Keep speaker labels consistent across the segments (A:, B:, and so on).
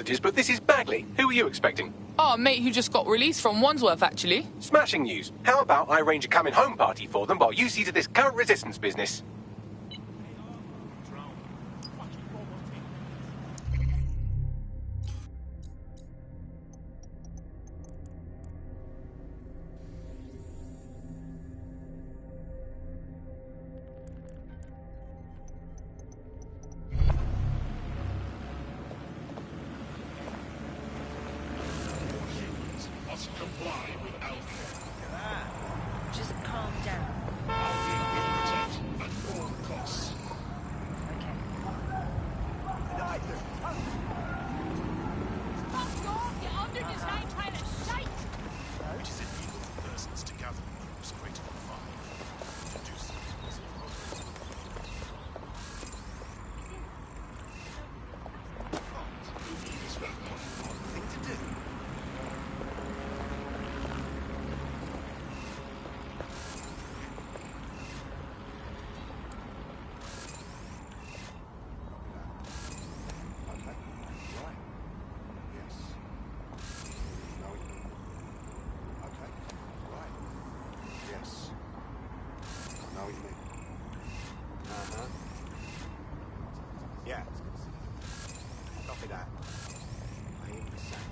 A: apologies, but this is Bagley. Who are you expecting?
B: Oh, a mate who just got released from Wandsworth, actually.
A: Smashing news. How about I arrange a coming home party for them while you see to this current resistance business?
C: Just calm down.
D: Yeah. Copy that. I hear the sound.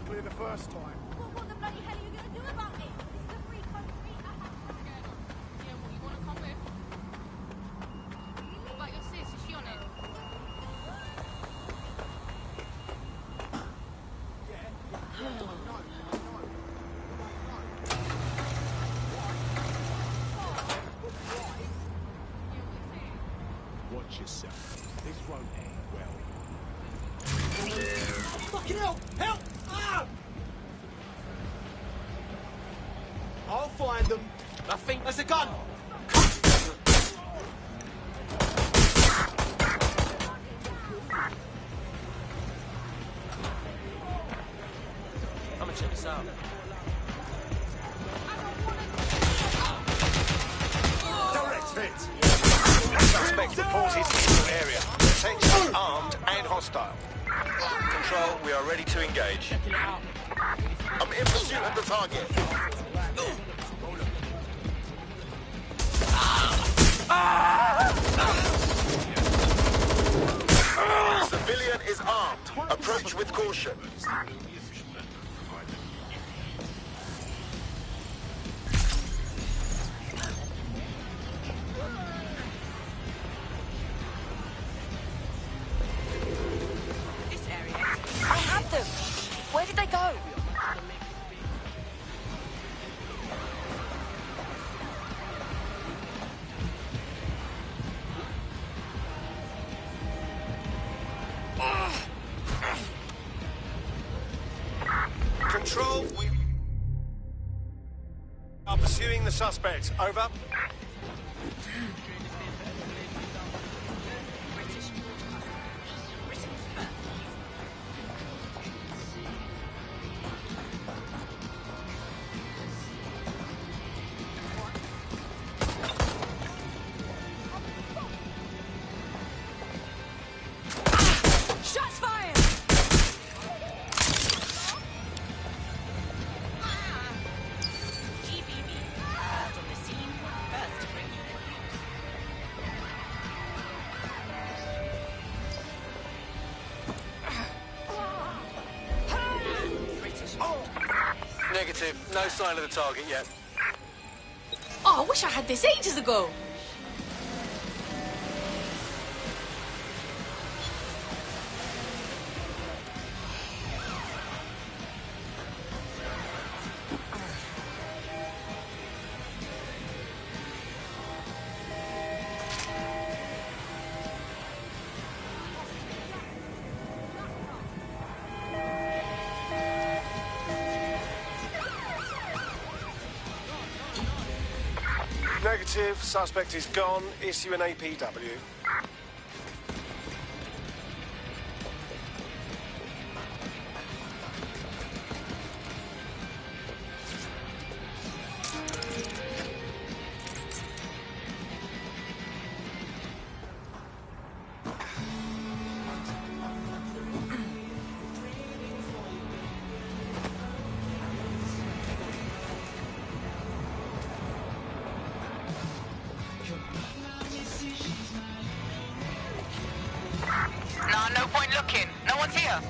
E: Clear the first time.
C: Well, what the bloody hell are you going to do about it? This is a free country.
B: Yeah, well, you want to come with? What about your sis? Is she on it?
E: Watch yourself. This won't end well.
F: Fucking hell! Help! Ah! I'll find them. I think there's a gun.
G: I'm gonna check this out.
D: Direct hit! Suspect reported in your area. Potentially armed and hostile. Control, we are ready to engage. I'm in pursuit of the target. Civilian is armed. Approach with caution.
C: This area. I had them. Where did they go?
D: Control, we are pursuing the suspect. Over.
C: Shots fired!
G: GBB. First on the scene, first to bring you
D: Negative. No sign of the target yet.
G: Oh, I wish I had this ages ago.
D: Negative. Suspect is gone. Issue an APW.
B: Nah, no point looking. No one's here.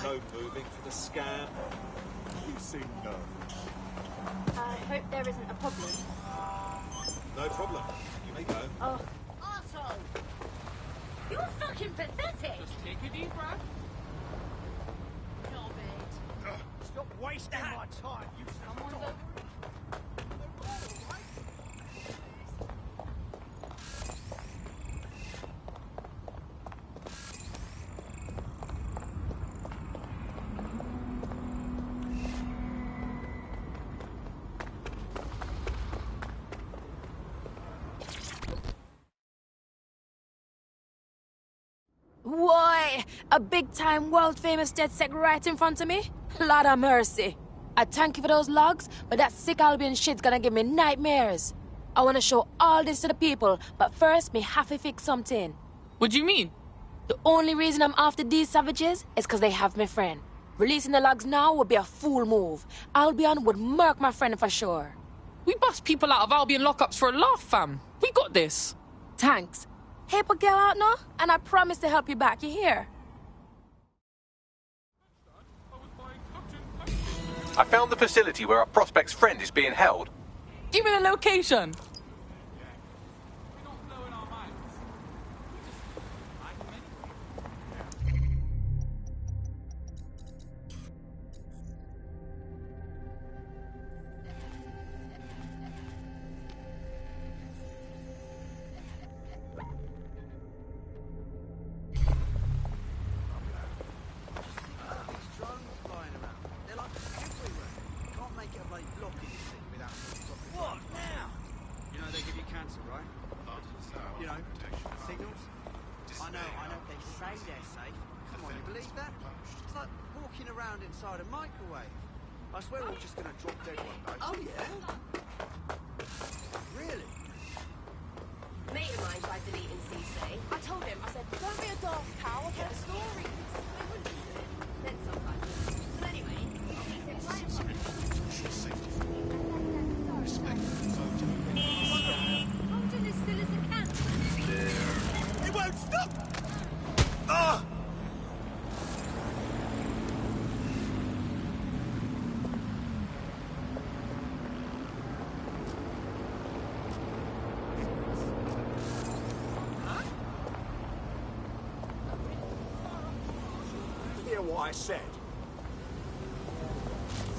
F: No moving for the scan. You seem nervous.
C: I hope there isn't a problem.
F: No problem. You may go.
C: Oh, arsehole! You're fucking pathetic!
B: Just take a deep breath.
C: Knob it.
E: Stop wasting my time, you
B: Someone's
E: dog.
B: over.
H: Why? A big-time, world-famous jet set right in front of me? Lord of mercy. I thank you for those logs, but that sick Albion shit's gonna give me nightmares. I wanna show all this to the people, but first, me have to fix something.
B: What do you mean?
H: The only reason I'm after these savages is because they have my friend. Releasing the logs now would be a fool move. Albion would murk my friend for sure.
B: We bust people out of Albion lockups for a laugh, fam. We got this.
H: Thanks. Help a girl out now, and I promise to help you back. You hear?
B: I was buying
A: I found the facility where our prospect's friend is being held.
B: Give me the location.
E: Inside a microwave. I swear we're all just gonna drop dead one day.
G: Oh, yeah?
E: Really?
G: Mate of mine tried deleting CC.
C: I told him, I said, don't be a daft cow, I've heard stories.
G: They wouldn't listen to him. Then sometimes. But anyway, he said, right,
C: Holden is still as a can.
E: It won't stop! Ah! What I said.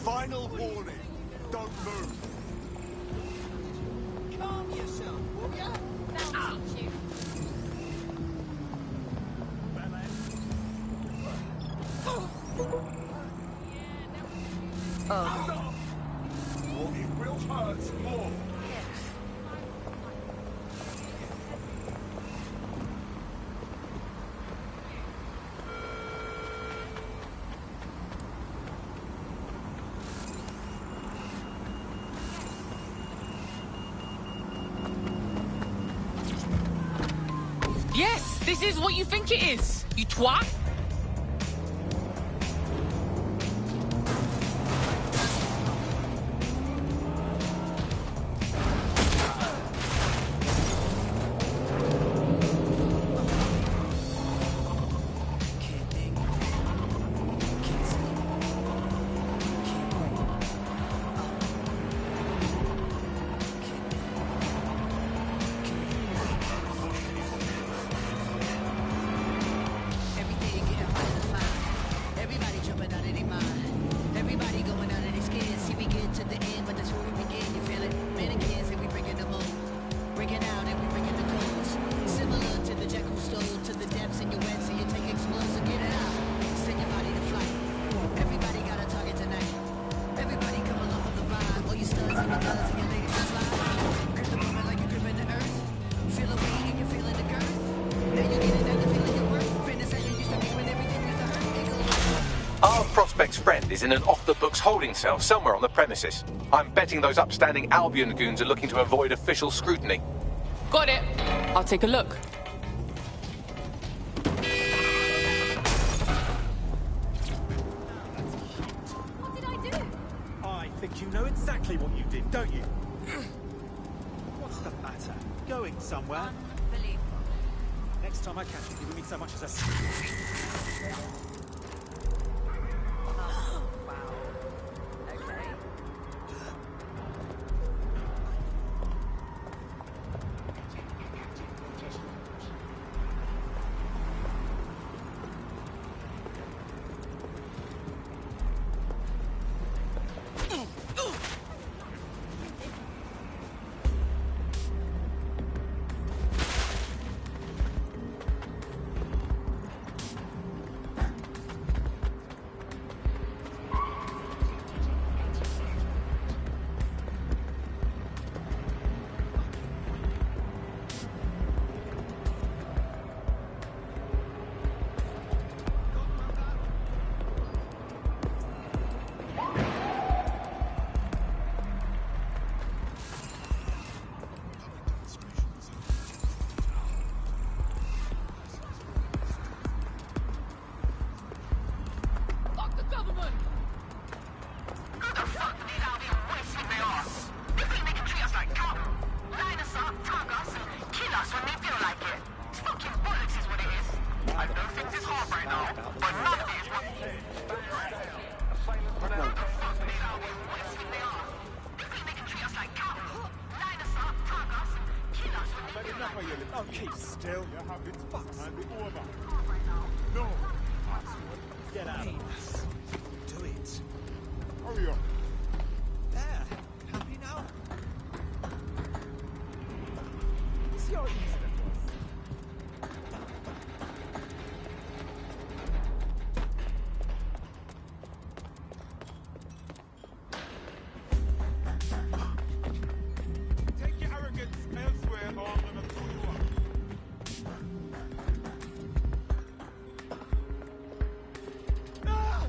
E: Final warning. Don't move. Calm yourself, will ya?
C: That'll teach you.
E: Or it will hurt more.
B: Yes, this is what you think it is, you twat.
A: Our prospect's friend is in an off-the-books holding cell somewhere on the premises. I'm betting those upstanding Albion goons are looking to avoid official scrutiny.
B: Got it. I'll take a look.
C: What did I do?
F: I think you know exactly what you did, don't you? What's the matter? Going somewhere?
C: Unbelievable.
F: Next time I catch you giving me so much as a... Oh, keep still. You have it fucked. Hand it over. No. Get out of this. Do it. Hurry up. There. Happy now? See how easy that was? Take your arrogance elsewhere, or I'm gonna throw you up. Ah!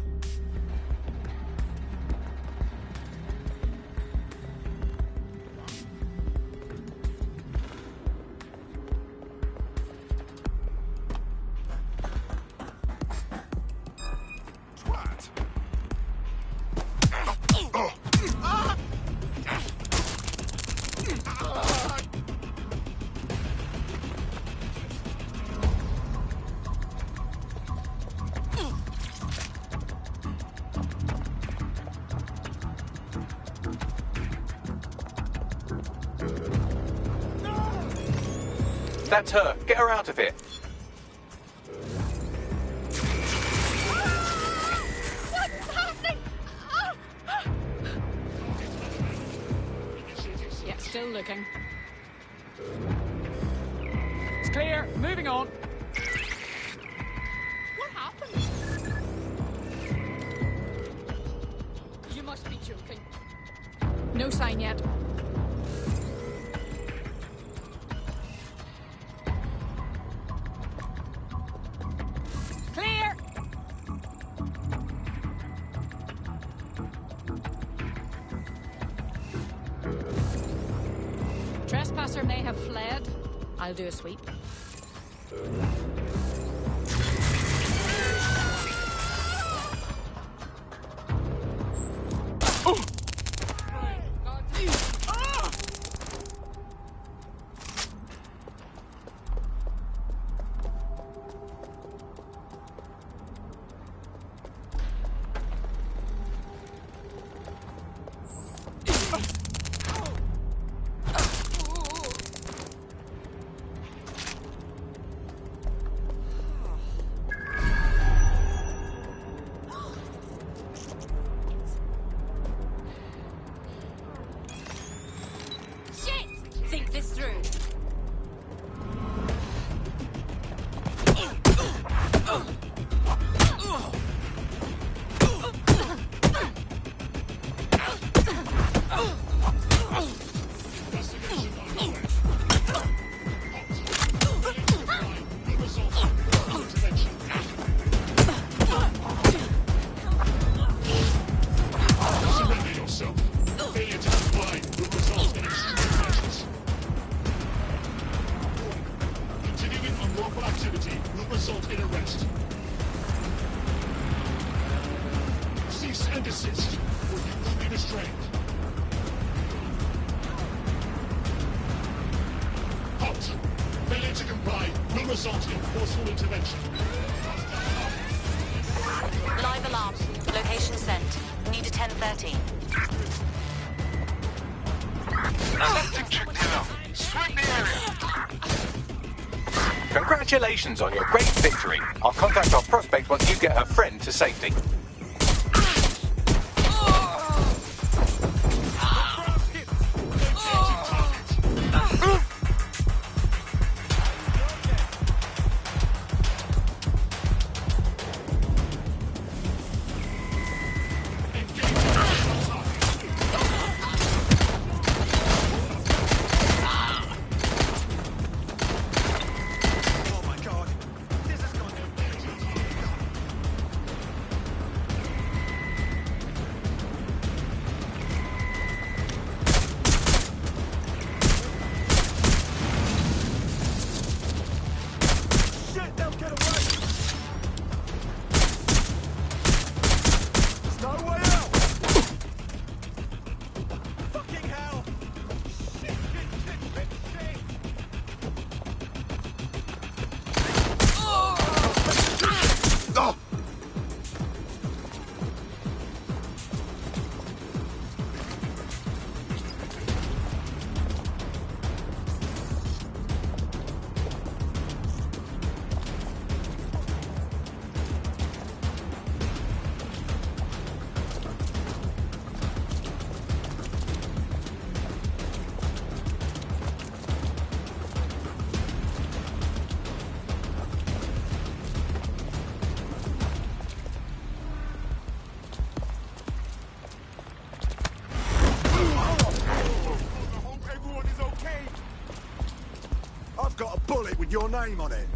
F: Twat!
A: That's her. Get her out of here.
C: What's happening?
B: Yeah, still looking. It's clear. Moving on.
C: What happened? You must be joking.
B: No sign yet. Clear. Trespasser may have fled. I'll do a sweep.
C: Shit! Think this through.
I: Surrender yourself. Failure to comply will result in extreme measures. Continuing unlawful activity will result in arrest. Cease and desist, or you will be restrained. Halt! Failure to comply will result in forceful intervention.
J: Live alarm. Location sent. Need a 1013.
I: Septic check now. Sweep the area.
A: Congratulations on your great victory. I'll contact our prospect once you get her friend to safety.
F: Oh my god. This has gone
E: your name on it.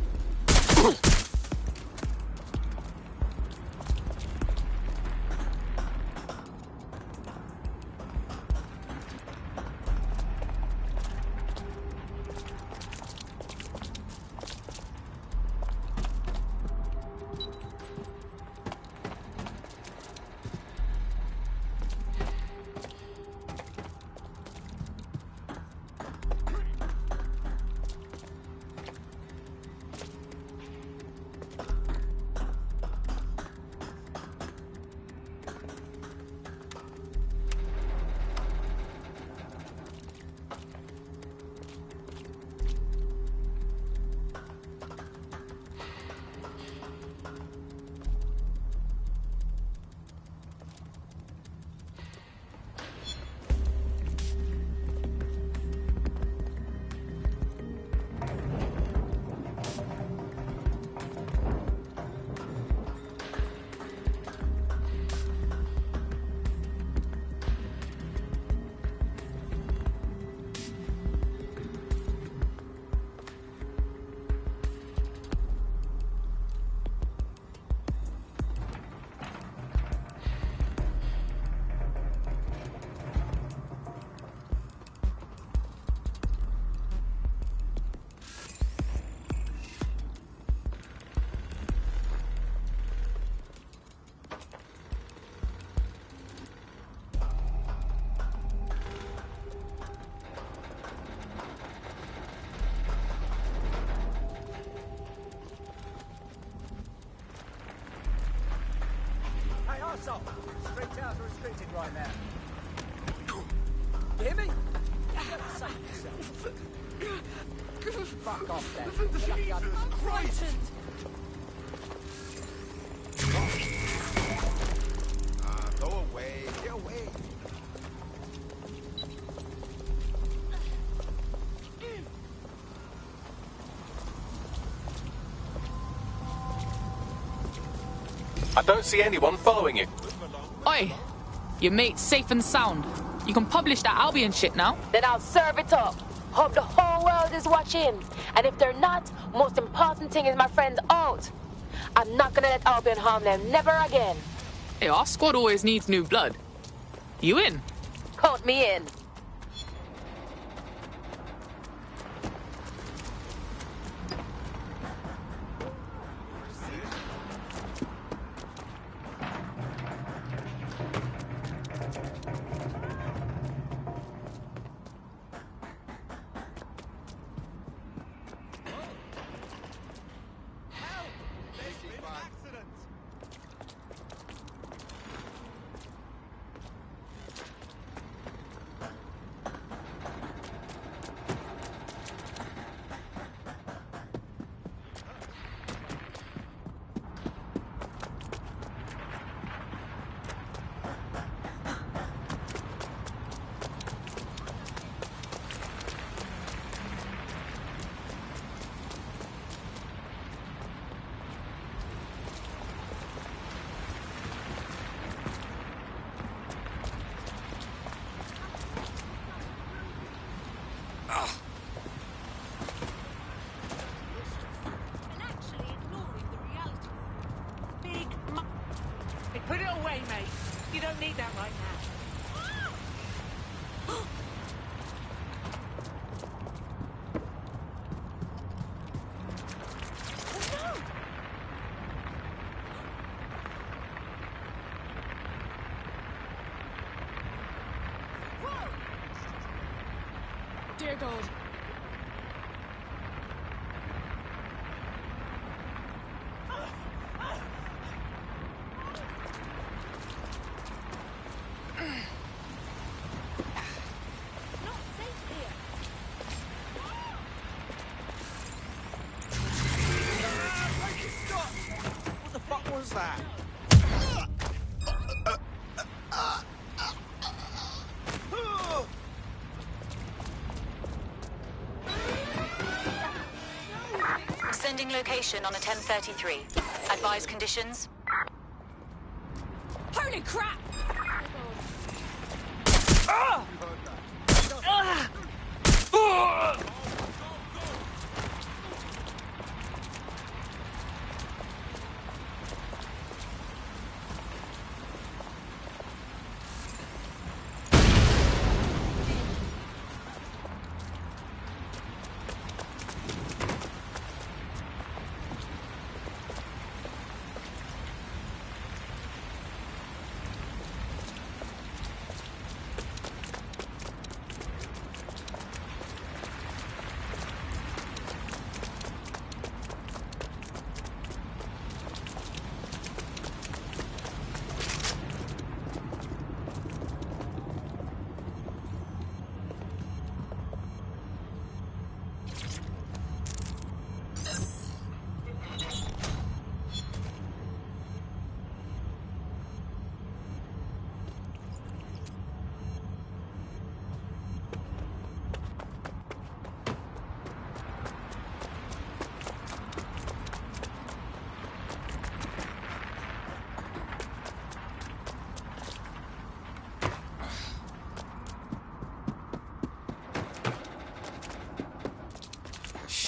K: Street towers are restricted right now. You hear me? You gotta save yourself. Fuck off, then. You're lucky I'm frightened.
E: Go away. Get away.
A: I don't see anyone following you.
B: Oi, your mate's safe and sound. You can publish that Albion shit now.
H: Then I'll serve it up. Hope the whole world is watching. And if they're not, most important thing is my friend's out. I'm not gonna let Albion harm them. Never again.
B: Hey, our squad always needs new blood. You in?
H: Count me in.
K: Put it away, mate. You don't need that right now.
B: Dear God.
E: That.
J: Sending location on a 1033. Advise conditions.
B: Holy crap!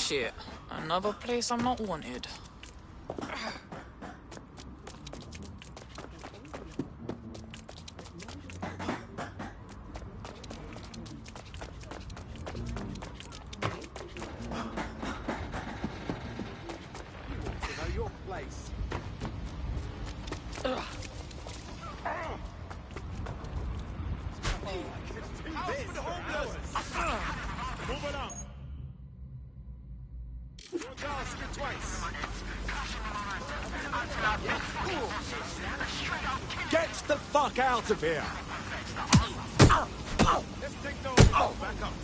B: Shit. Another place I'm not wanted.
E: To know your place.
F: Move along. Don't ask me twice. Get the fuck out of here! Let's take those back up.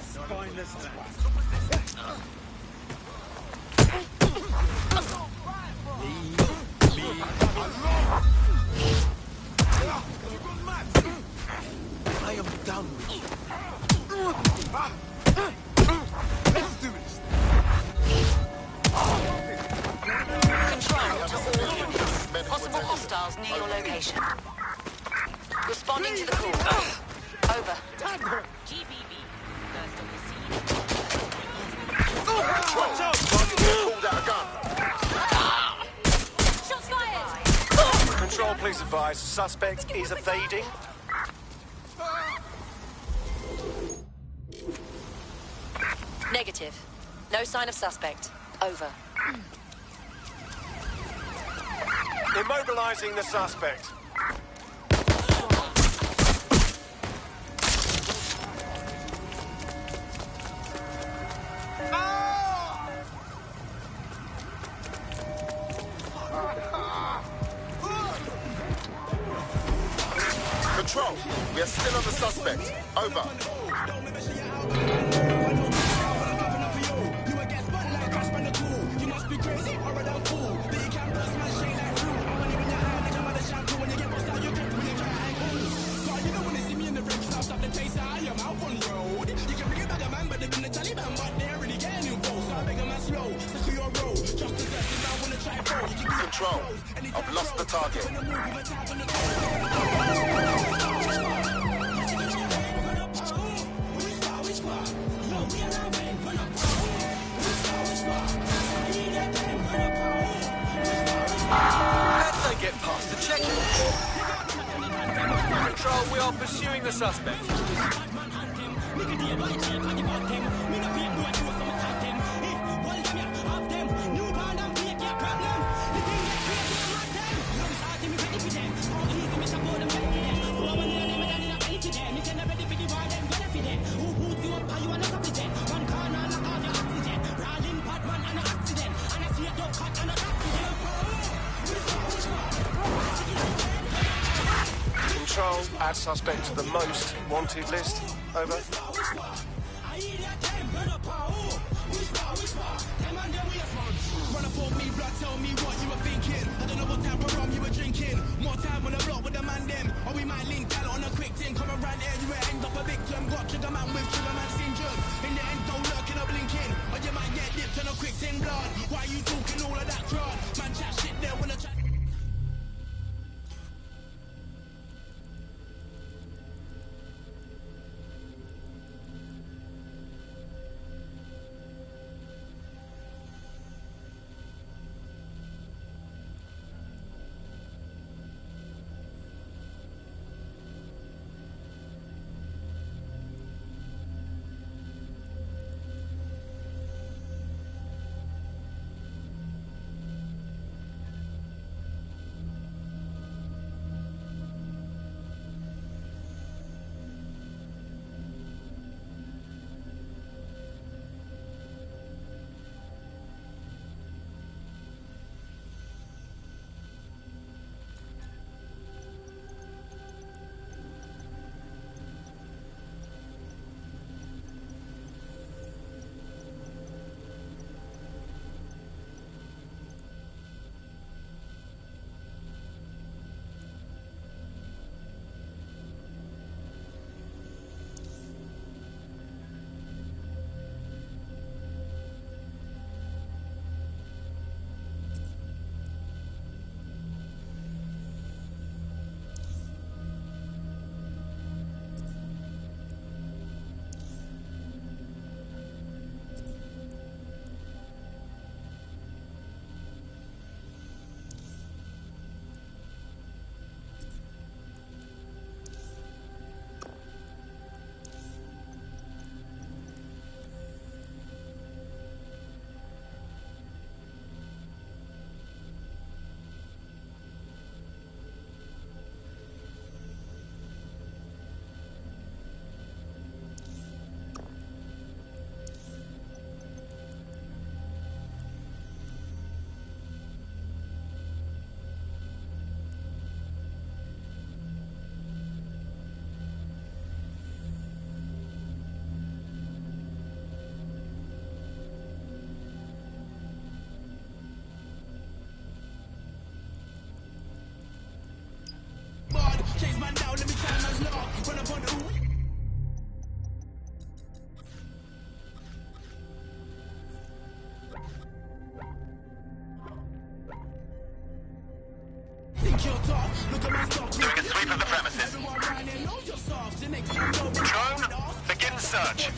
F: Spineless man. I am done with you. Let's do this.
J: Control to all units. Possible hostiles near your location. Responding to the call. Over.
B: GBV. First on the scene.
D: Watch out! Target pulled out a gun.
J: Shots fired!
D: Control, please advise. Suspect is evading.
J: Negative. No sign of suspect. Over.
D: Immobilizing the suspect. Control, we are still on the suspect. Over. Control, I've lost the target. How did they get past the checkpoint? Control, we are pursuing the suspect. Control, add suspect to the most wanted list. Over.
L: Run up on me, blood, tell me what you were thinking. I don't know what type of rum you were drinking. More time on the block with the man them. Or we might link out on a quick thing. Come around here, you will end up a victim. Got trigger man with trigger man syndrome. In the end, don't lurking or blinking. Or you might get dipped on a quick thing blood. Why you talking all of that crud? Man, chat shit there when I chat.
D: Doing a sweep of the premises. Drone, begin search.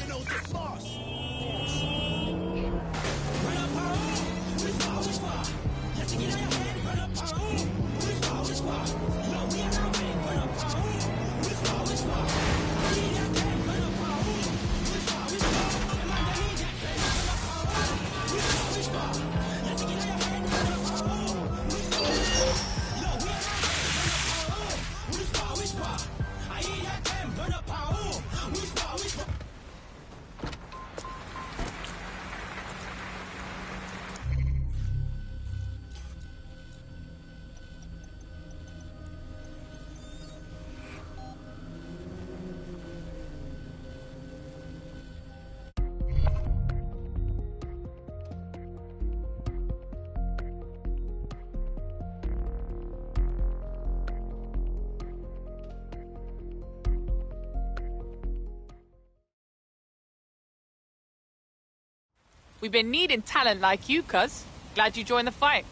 B: We've been needing talent like you, cuz. Glad you joined the fight.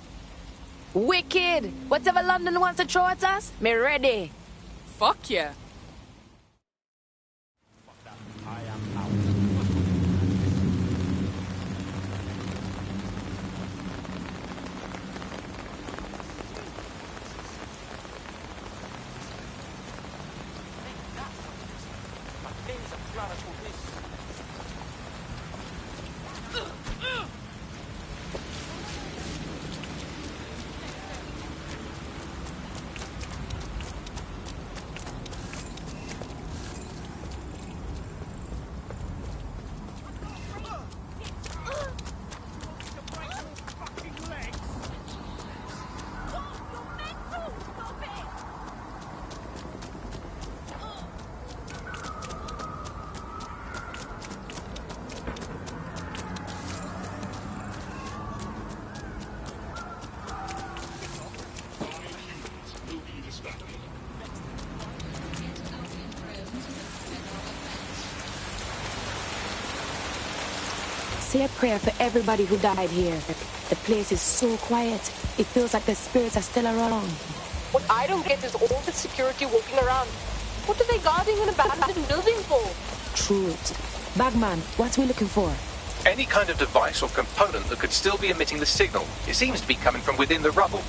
H: Wicked! Whatever London wants to throw at us, me ready.
B: Fuck yeah.
H: Say a prayer for everybody who died here. The place is so quiet. It feels like the spirits are still around.
M: What I don't get is all the security walking around. What are they guarding an abandoned building for?
H: Truth. Bagman, what are we looking for?
A: Any kind of device or component that could still be emitting the signal. It seems to be coming from within the rubble.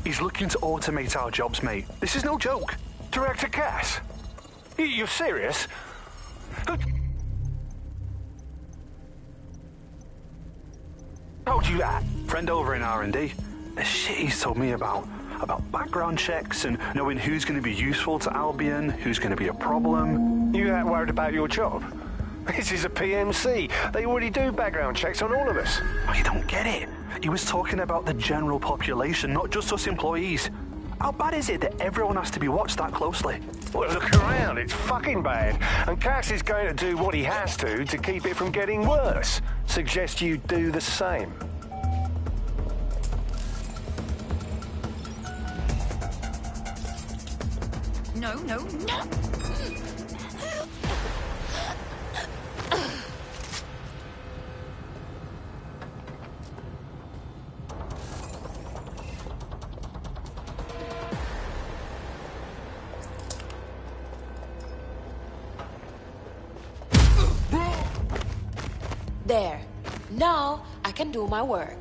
N: He's looking to automate our jobs, mate. This is no joke.
O: Director Cass? You're serious? Who told you that?
N: Friend over in R&D. The shit he's told me about background checks and knowing who's going to be useful to Albion, who's going to be a problem.
O: You that worried about your job? This is a PMC. They already do background checks on all of us.
N: Oh, you don't get it. He was talking about the general population, not just us employees. How bad is it that everyone has to be watched that closely?
O: Well, look around. It's fucking bad. And Cass is going to do what he has to keep it from getting worse. Suggest you do the same.
J: No, no, no!
H: There. Now I can do my work.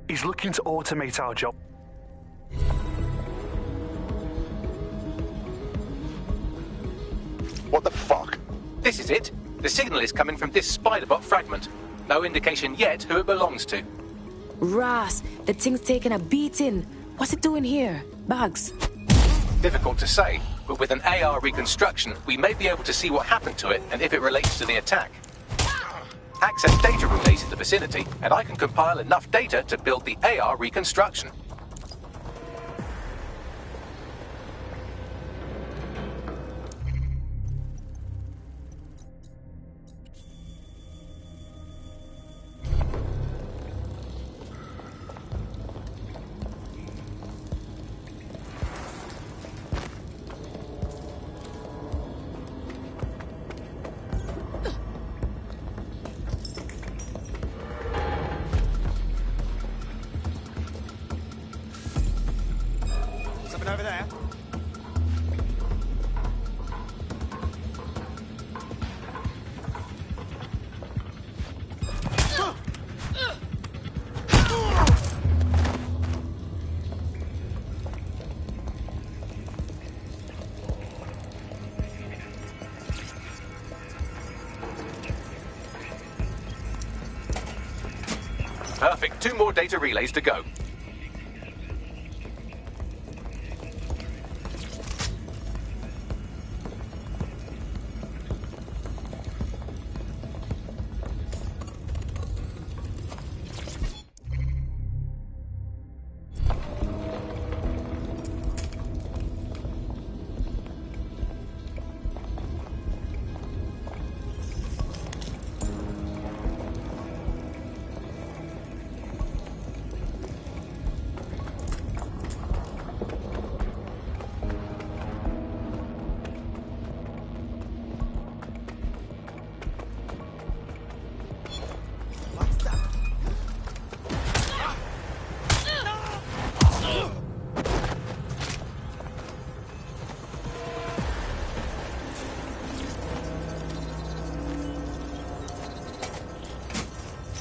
N: He's looking to automate our job.
A: What the fuck? This is it. The signal is coming from this spider-bot fragment. No indication yet who it belongs to.
H: Ross, the thing's taking a beating. What's it doing here? Bugs.
A: Difficult to say, but with an AR reconstruction, we may be able to see what happened to it and if it relates to the attack. Access data relays in the vicinity, and I can compile enough data to build the AR reconstruction.
E: Over there.
A: Perfect. 2 more data relays to go.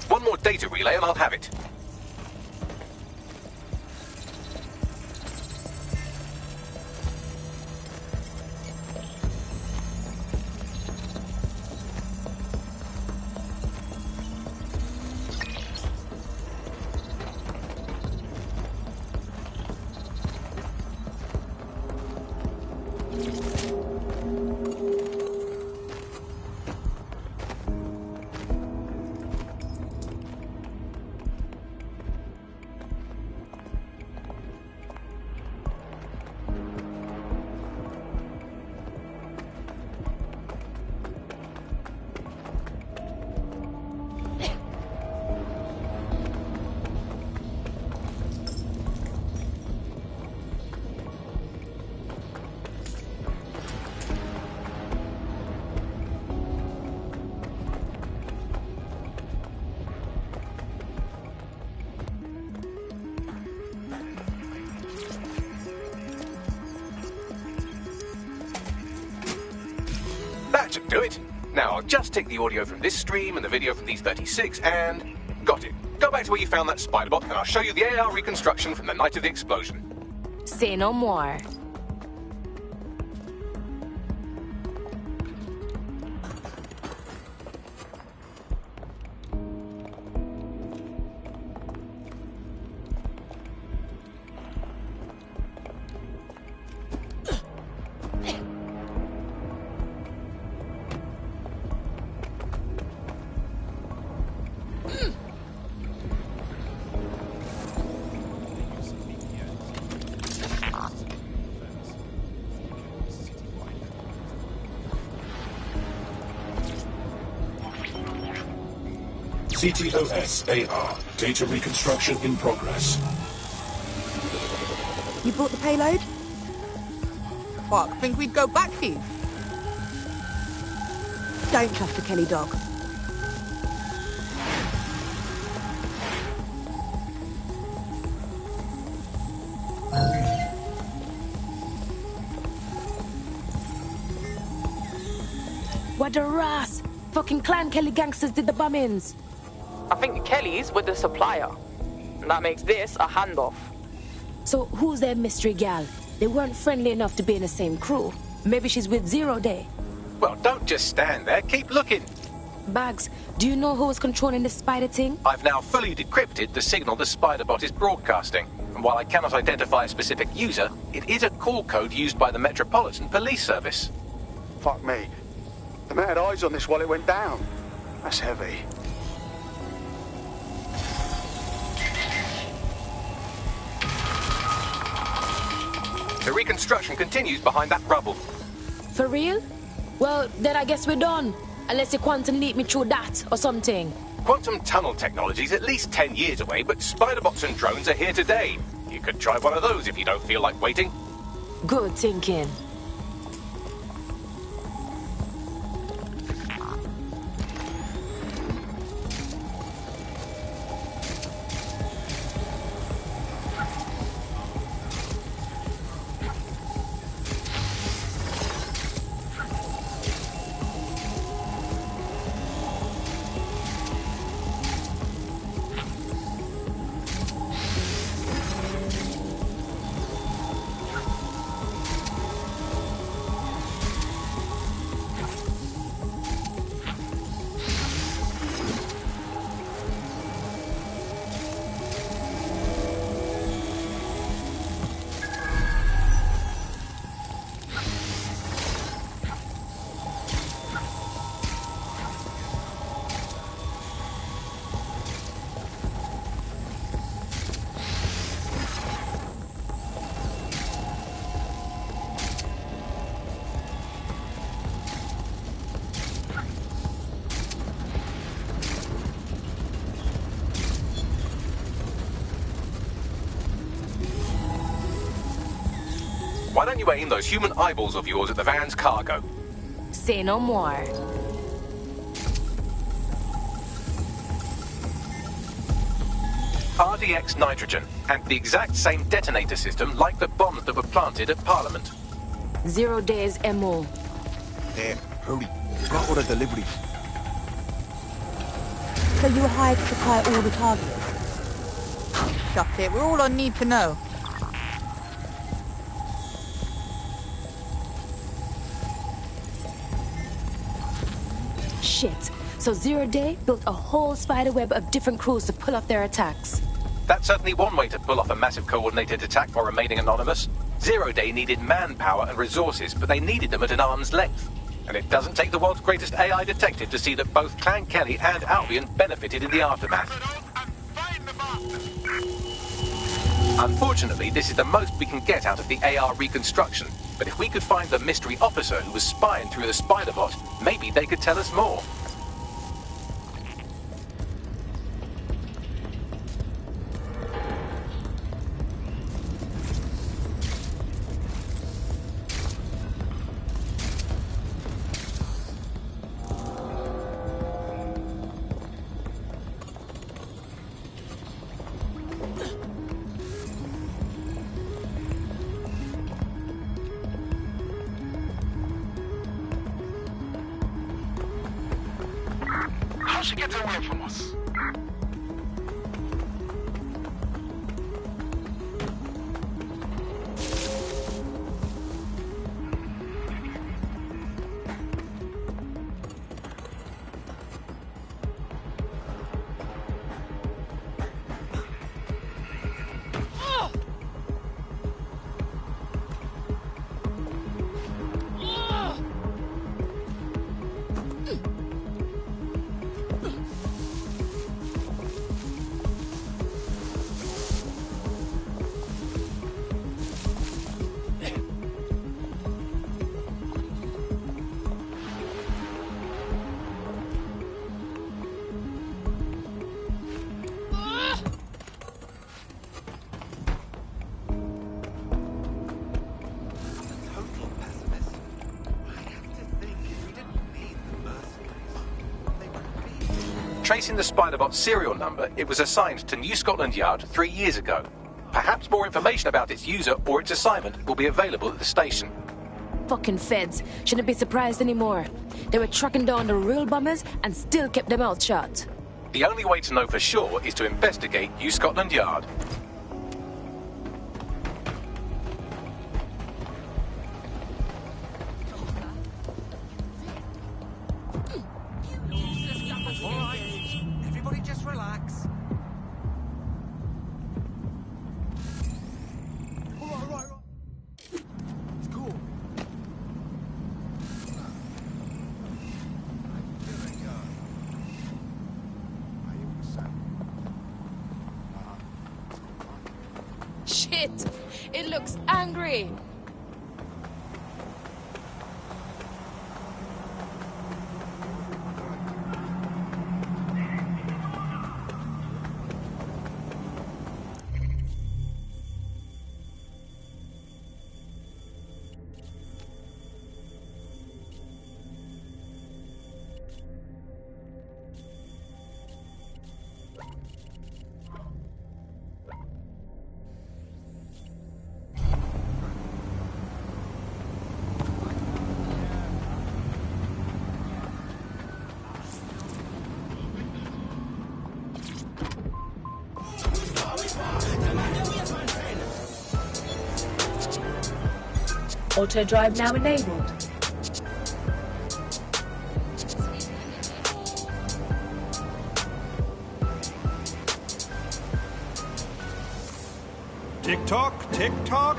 A: One more data relay and I'll have it. Now, I'll just take the audio from this stream and the video from these 36 and... got it. Go back to where you found that spider bot and I'll show you the AR reconstruction from the night of the explosion.
H: Say no more.
I: CTOS AR. Data reconstruction in progress.
P: You brought the payload?
K: Fuck, think we'd go back here?
P: Don't trust the Kelly dog.
H: What the ras? Fucking Clan Kelly gangsters did the bombings.
M: I think the Kellys were the supplier. And that makes this a handoff.
H: So who's their mystery gal? They weren't friendly enough to be in the same crew. Maybe she's with Zero Day.
A: Well, don't just stand there. Keep looking.
H: Bags, do you know who was controlling this spider thing?
A: I've now fully decrypted the signal the spider bot is broadcasting. And while I cannot identify a specific user, it is a call code used by the Metropolitan Police Service.
Q: Fuck me. The man had eyes on this while it went down. That's heavy.
A: The reconstruction continues behind that rubble.
H: For real? Well, then I guess we're done. Unless you quantum leap me through that or something.
A: Quantum tunnel technology's at least 10 years away, but spider bots and drones are here today. You could try one of those if you don't feel like waiting.
H: Good thinking.
A: Why don't you aim those human eyeballs of yours at the van's cargo?
H: Say no more.
A: RDX nitrogen, and the exact same detonator system like the bombs that were planted at Parliament.
H: 0 days MO.
E: Damn, hurry. We've got all the deliveries.
P: So you were hired to supply all the targets?
K: Shut it, we're all on need to know.
H: Shit. So 0 Day built a whole spider web of different crews to pull off their attacks.
A: That's certainly one way to pull off a massive coordinated attack while remaining anonymous. 0 Day needed manpower and resources, but they needed them at an arm's length. And it doesn't take the world's greatest AI detective to see that both Clan Kelly and Albion benefited in the aftermath. Unfortunately, this is the most we can get out of the AR reconstruction. But if we could find the mystery officer who was spying through the spider bot, maybe they could tell us more.
I: she gets away from us?
A: Tracing the Spider-Bot's serial number, it was assigned to New Scotland Yard 3 years ago. Perhaps more information about its user or its assignment will be available at the station.
H: Fucking feds. Shouldn't be surprised anymore. They were tracking down the real bombers and still kept their mouth shut.
A: The only way to know for sure is to investigate New Scotland Yard.
E: Everybody just relax. Right. It's cool.
H: Shit! It looks angry.
R: Auto drive now enabled.
S: Tick tock,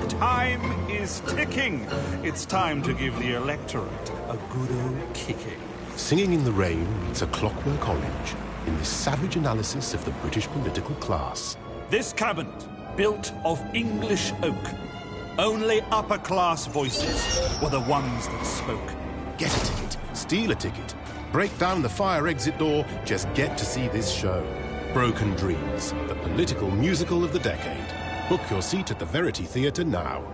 S: time is ticking. It's time to give the electorate a good old kicking.
T: Singing in the Rain meets A Clockwork Orange in this savage analysis of the British political class.
S: This cabinet, built of English oak. Only upper-class voices were the ones that spoke.
T: Get a ticket, steal a ticket, break down the fire exit door, just get to see this show. Broken Dreams, the political musical of the decade. Book your seat at the Verity Theatre now.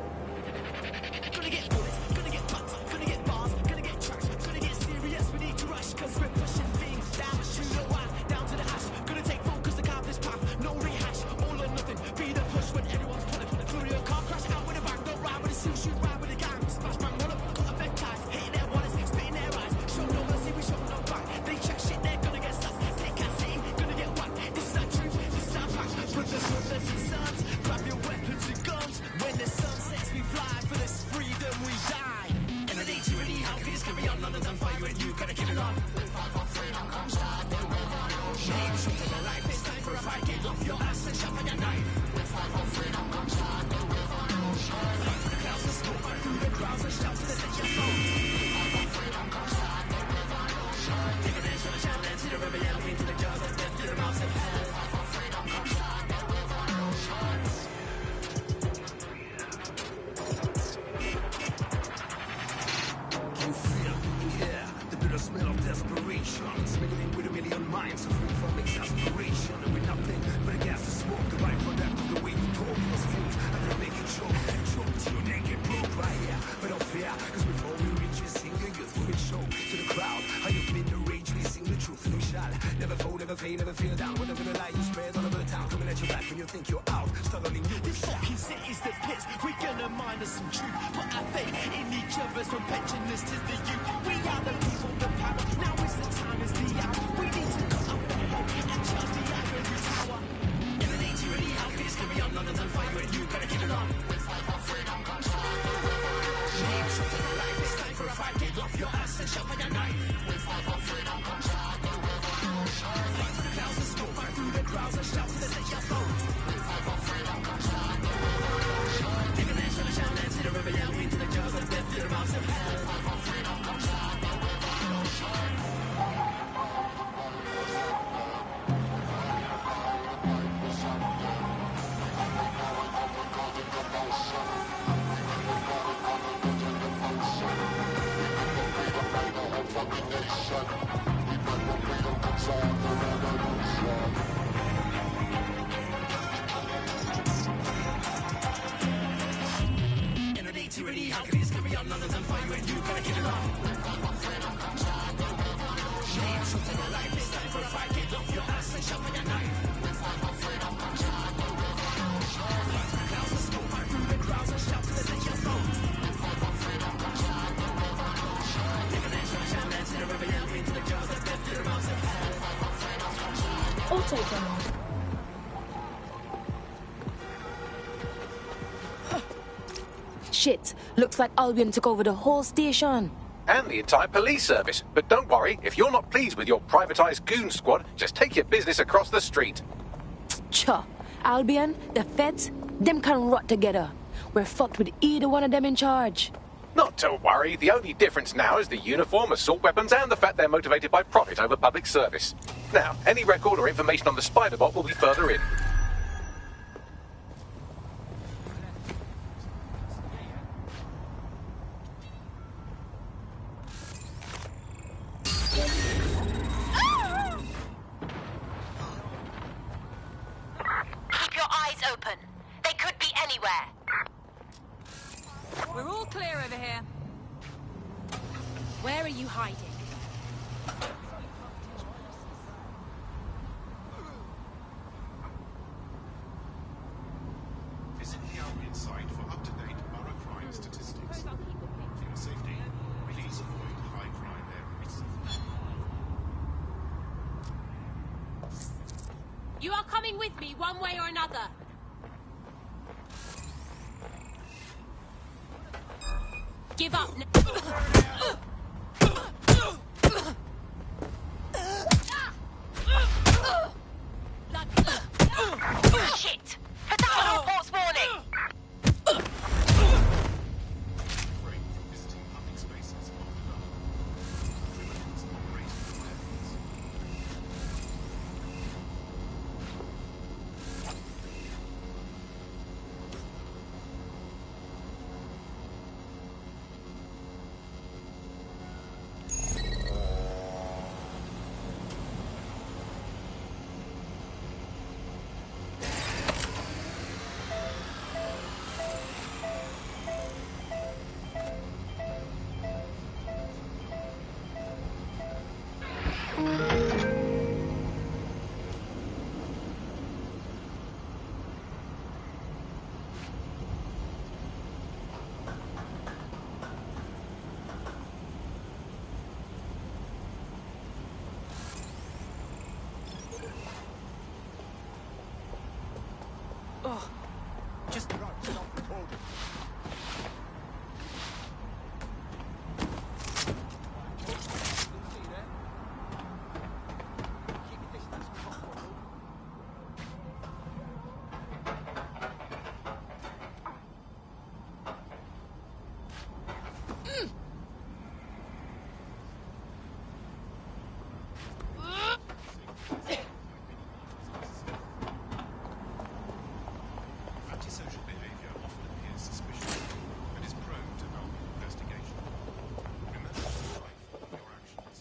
L: We are the people, the power. Now is the time, is the hour. We need to cut
H: take them on. Shit, looks like Albion took over the whole station.
A: And the entire police service. But don't worry, if you're not pleased with your privatized goon squad, just take your business across the street.
H: Cha, Albion, the feds, them can rot together. We're fucked with either one of them in charge.
A: Not to worry, the only difference now is the uniform, assault weapons, and the fact they're motivated by profit over public service. Now, any record or information on the Spider-Bot will be further in.
J: Keep your eyes open. They could be anywhere.
B: We're all clear over here. Where are you hiding?
T: Visit the Albion site for up-to-date borough crime statistics. For your safety, please avoid high crime areas.
B: You are coming with me one way or another. Give up.
J: Shit! Fatality reports warning!
T: Refrain from visiting public spaces after dark. Criminals operate in areas.
B: Oh, just
T: Antisocial behavior often appears suspicious and is prone to Albion investigation. Remember to be mindful of your actions.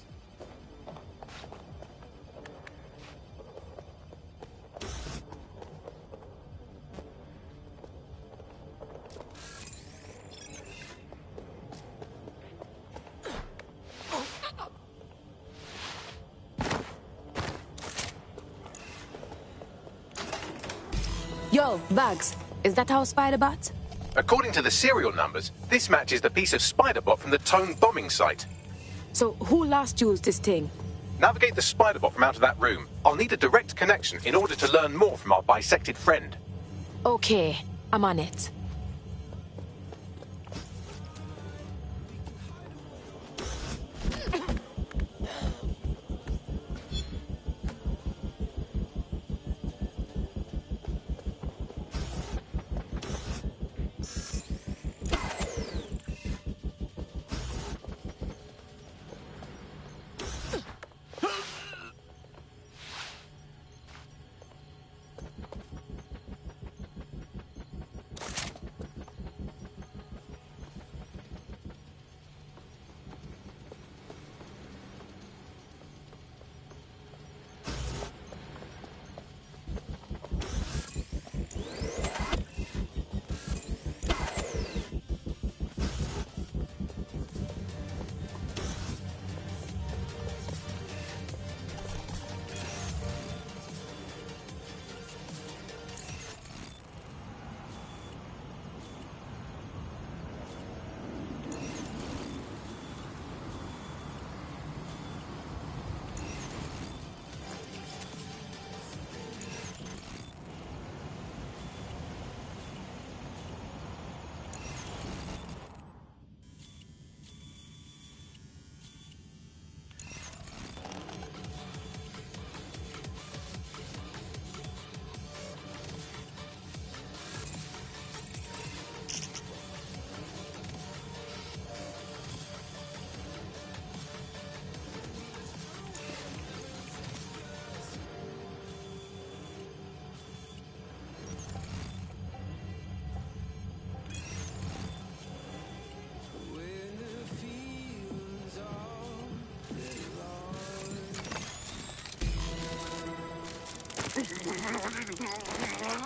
H: Yo, Bugs, is that our Spider-Bot?
A: According to the serial numbers, this matches the piece of Spider-Bot from the Tone bombing site.
H: So who last used this thing?
A: Navigate the Spider-Bot from out of that room. I'll need a direct connection in order to learn more from our bisected friend.
H: Okay, I'm on it.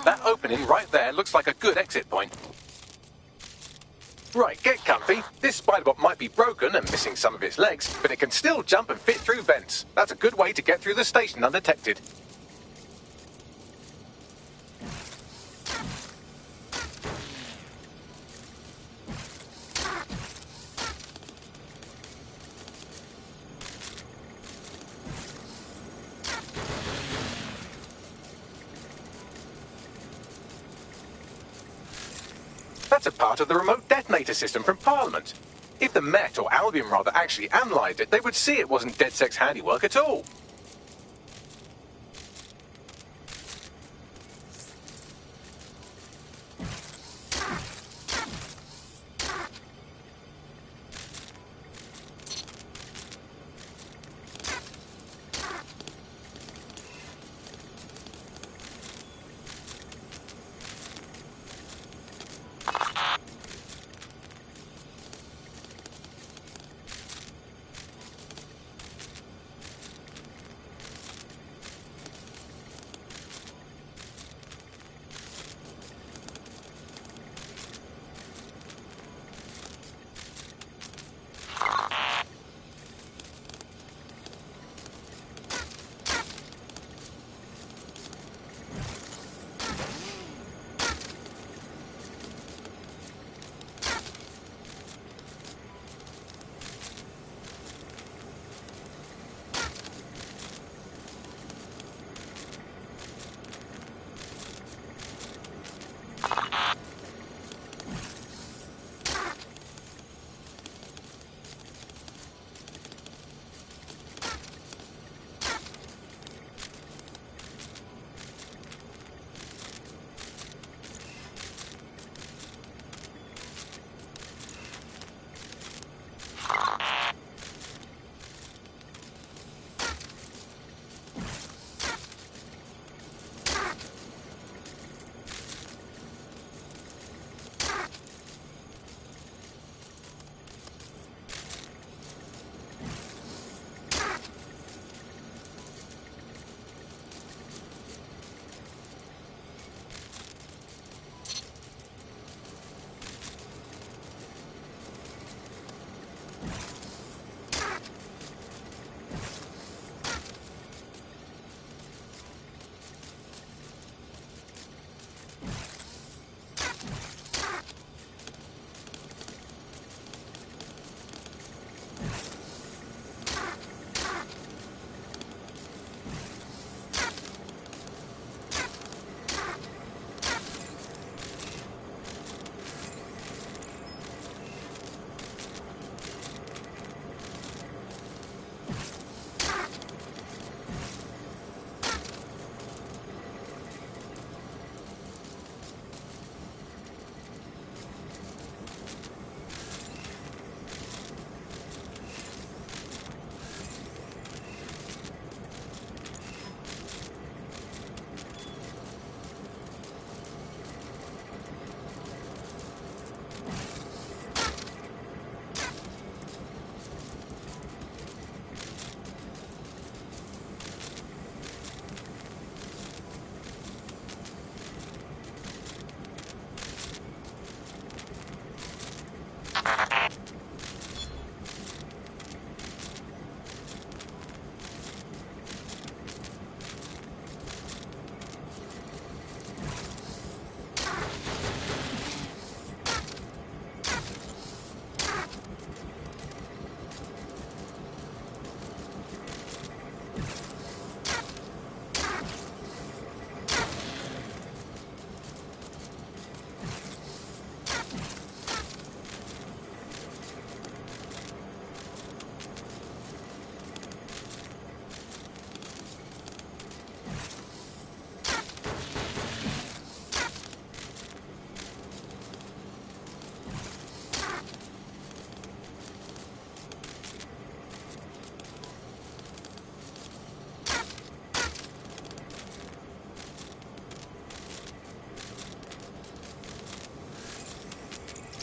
A: That opening right there looks like a good exit point. Right, get comfy. This spiderbot might be broken and missing some of its legs, but it can still jump and fit through vents. That's a good way to get through the station undetected. That's a part of the remote detonator system from Parliament. If the Met, or Albion rather, actually analysed it, they would see it wasn't DedSec's handiwork at all.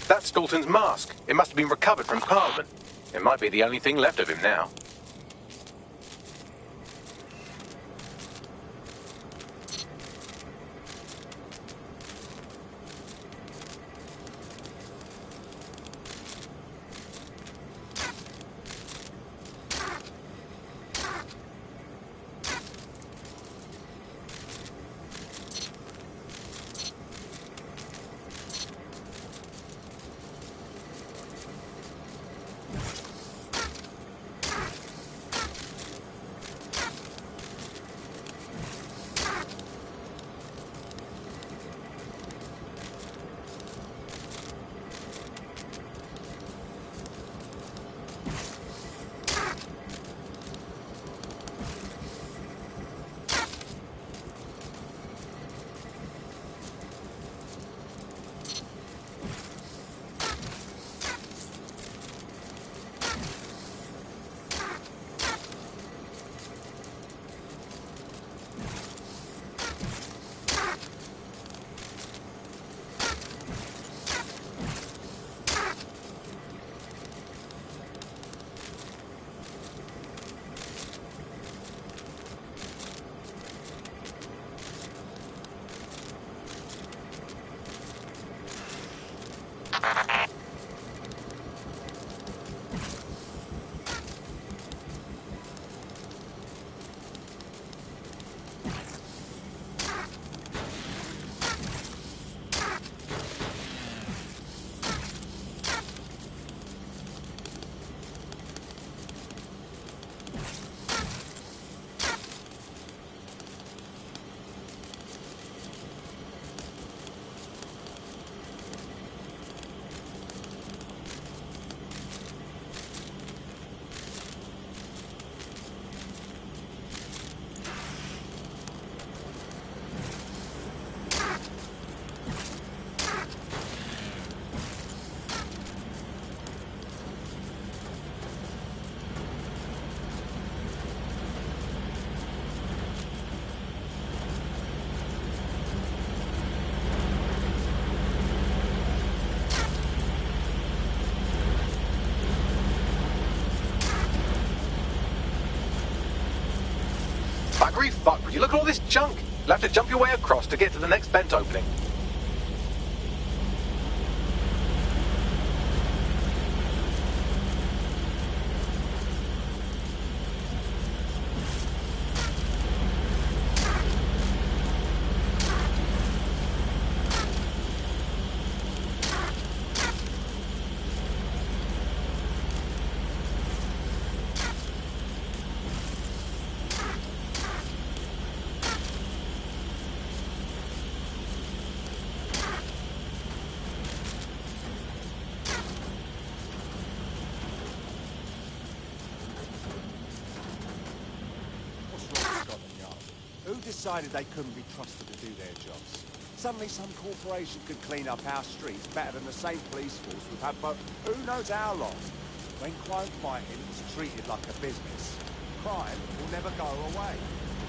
A: That's Dalton's mask. It must have been recovered from Parliament. It might be the only thing left of him now. you look at all this junk. You'll have to jump your way across to get to the next vent opening.
F: Who decided they couldn't be trusted to do their jobs? Suddenly some corporation could clean up our streets better than the same police force we've had for who knows how long. When crime fighting is treated like a business, crime will never go away.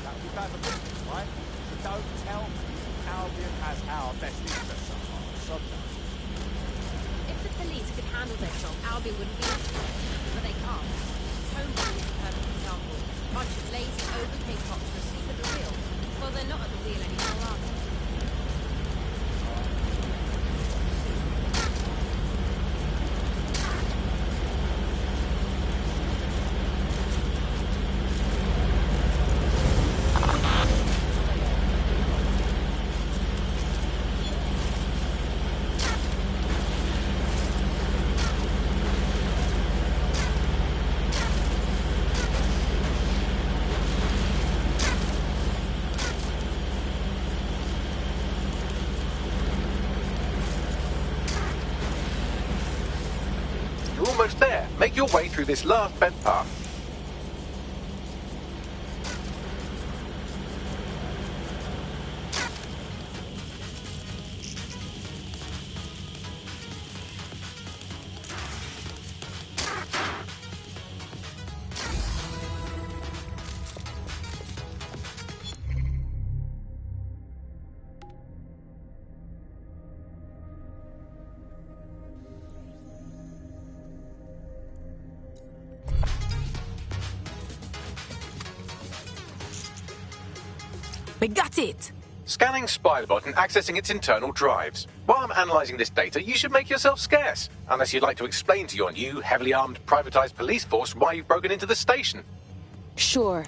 F: That would be bad for business, right? So don't tell me Albion has our best interests at heart. Sod that.
G: If the police could handle their job, Albion wouldn't be necessary. But they can't. Homebrew is a perfect example. A bunch of lazy, overpaid cops who are asleep at the wheel. Well, they're not at the wheel anymore, are they?
A: You're almost there. Make your way through this last vent path.
H: We got it!
A: Scanning Spiderbot and accessing its internal drives. While I'm analysing this data, you should make yourself scarce. Unless you'd like to explain to your new, heavily armed, privatised police force why you've broken into the station.
H: Sure.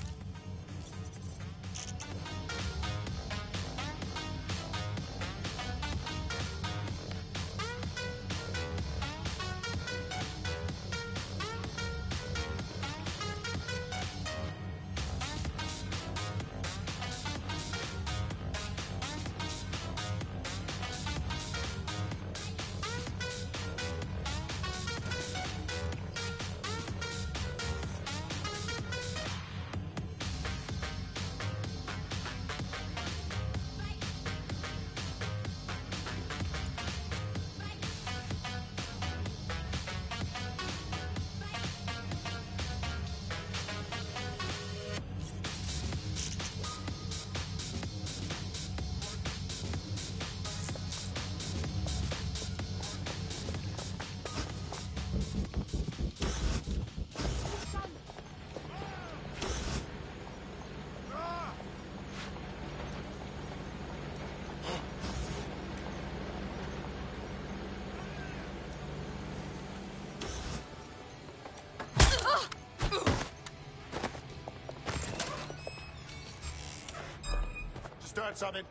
F: Start something.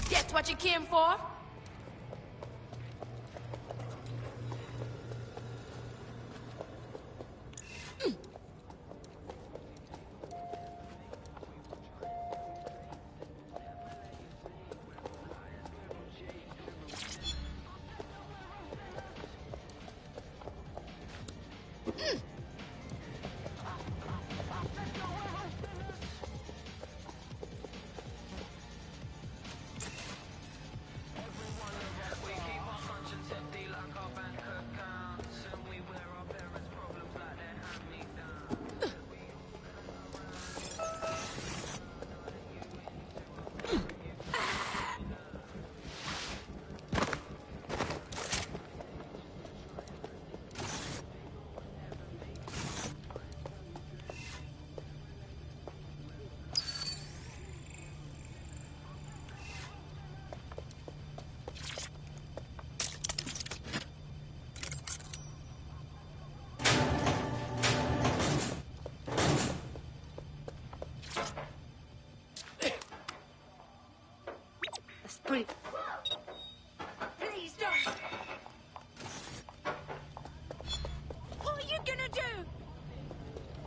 H: Get what you came for?
C: secret. Please don't. What are you gonna do?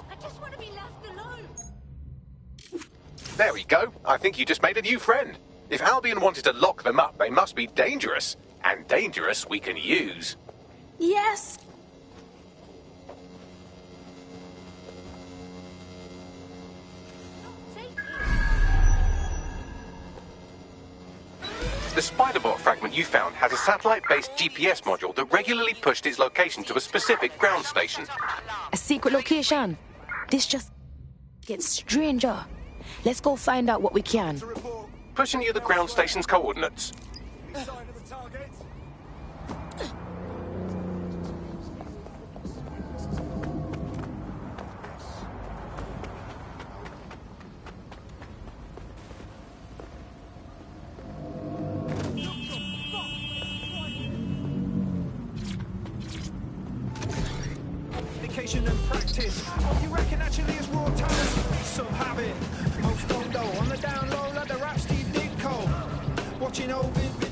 C: I just want to be left alone.
A: There we go. I think you just made a new friend. If Albion wanted to lock them up, they must be dangerous. And dangerous we can use.
H: Yes.
A: The Spiderbot fragment you found has a satellite-based GPS module that regularly pushed its location to a specific ground station.
H: A secret location. This just gets stranger. Let's go find out what we can.
A: Pushing you the ground station's coordinates.
L: Dedication and practice. Oh, you reckon actually it's raw talent? Some have it. Most don't though. On the down low, like the rap Steve Ditko. Watching old video.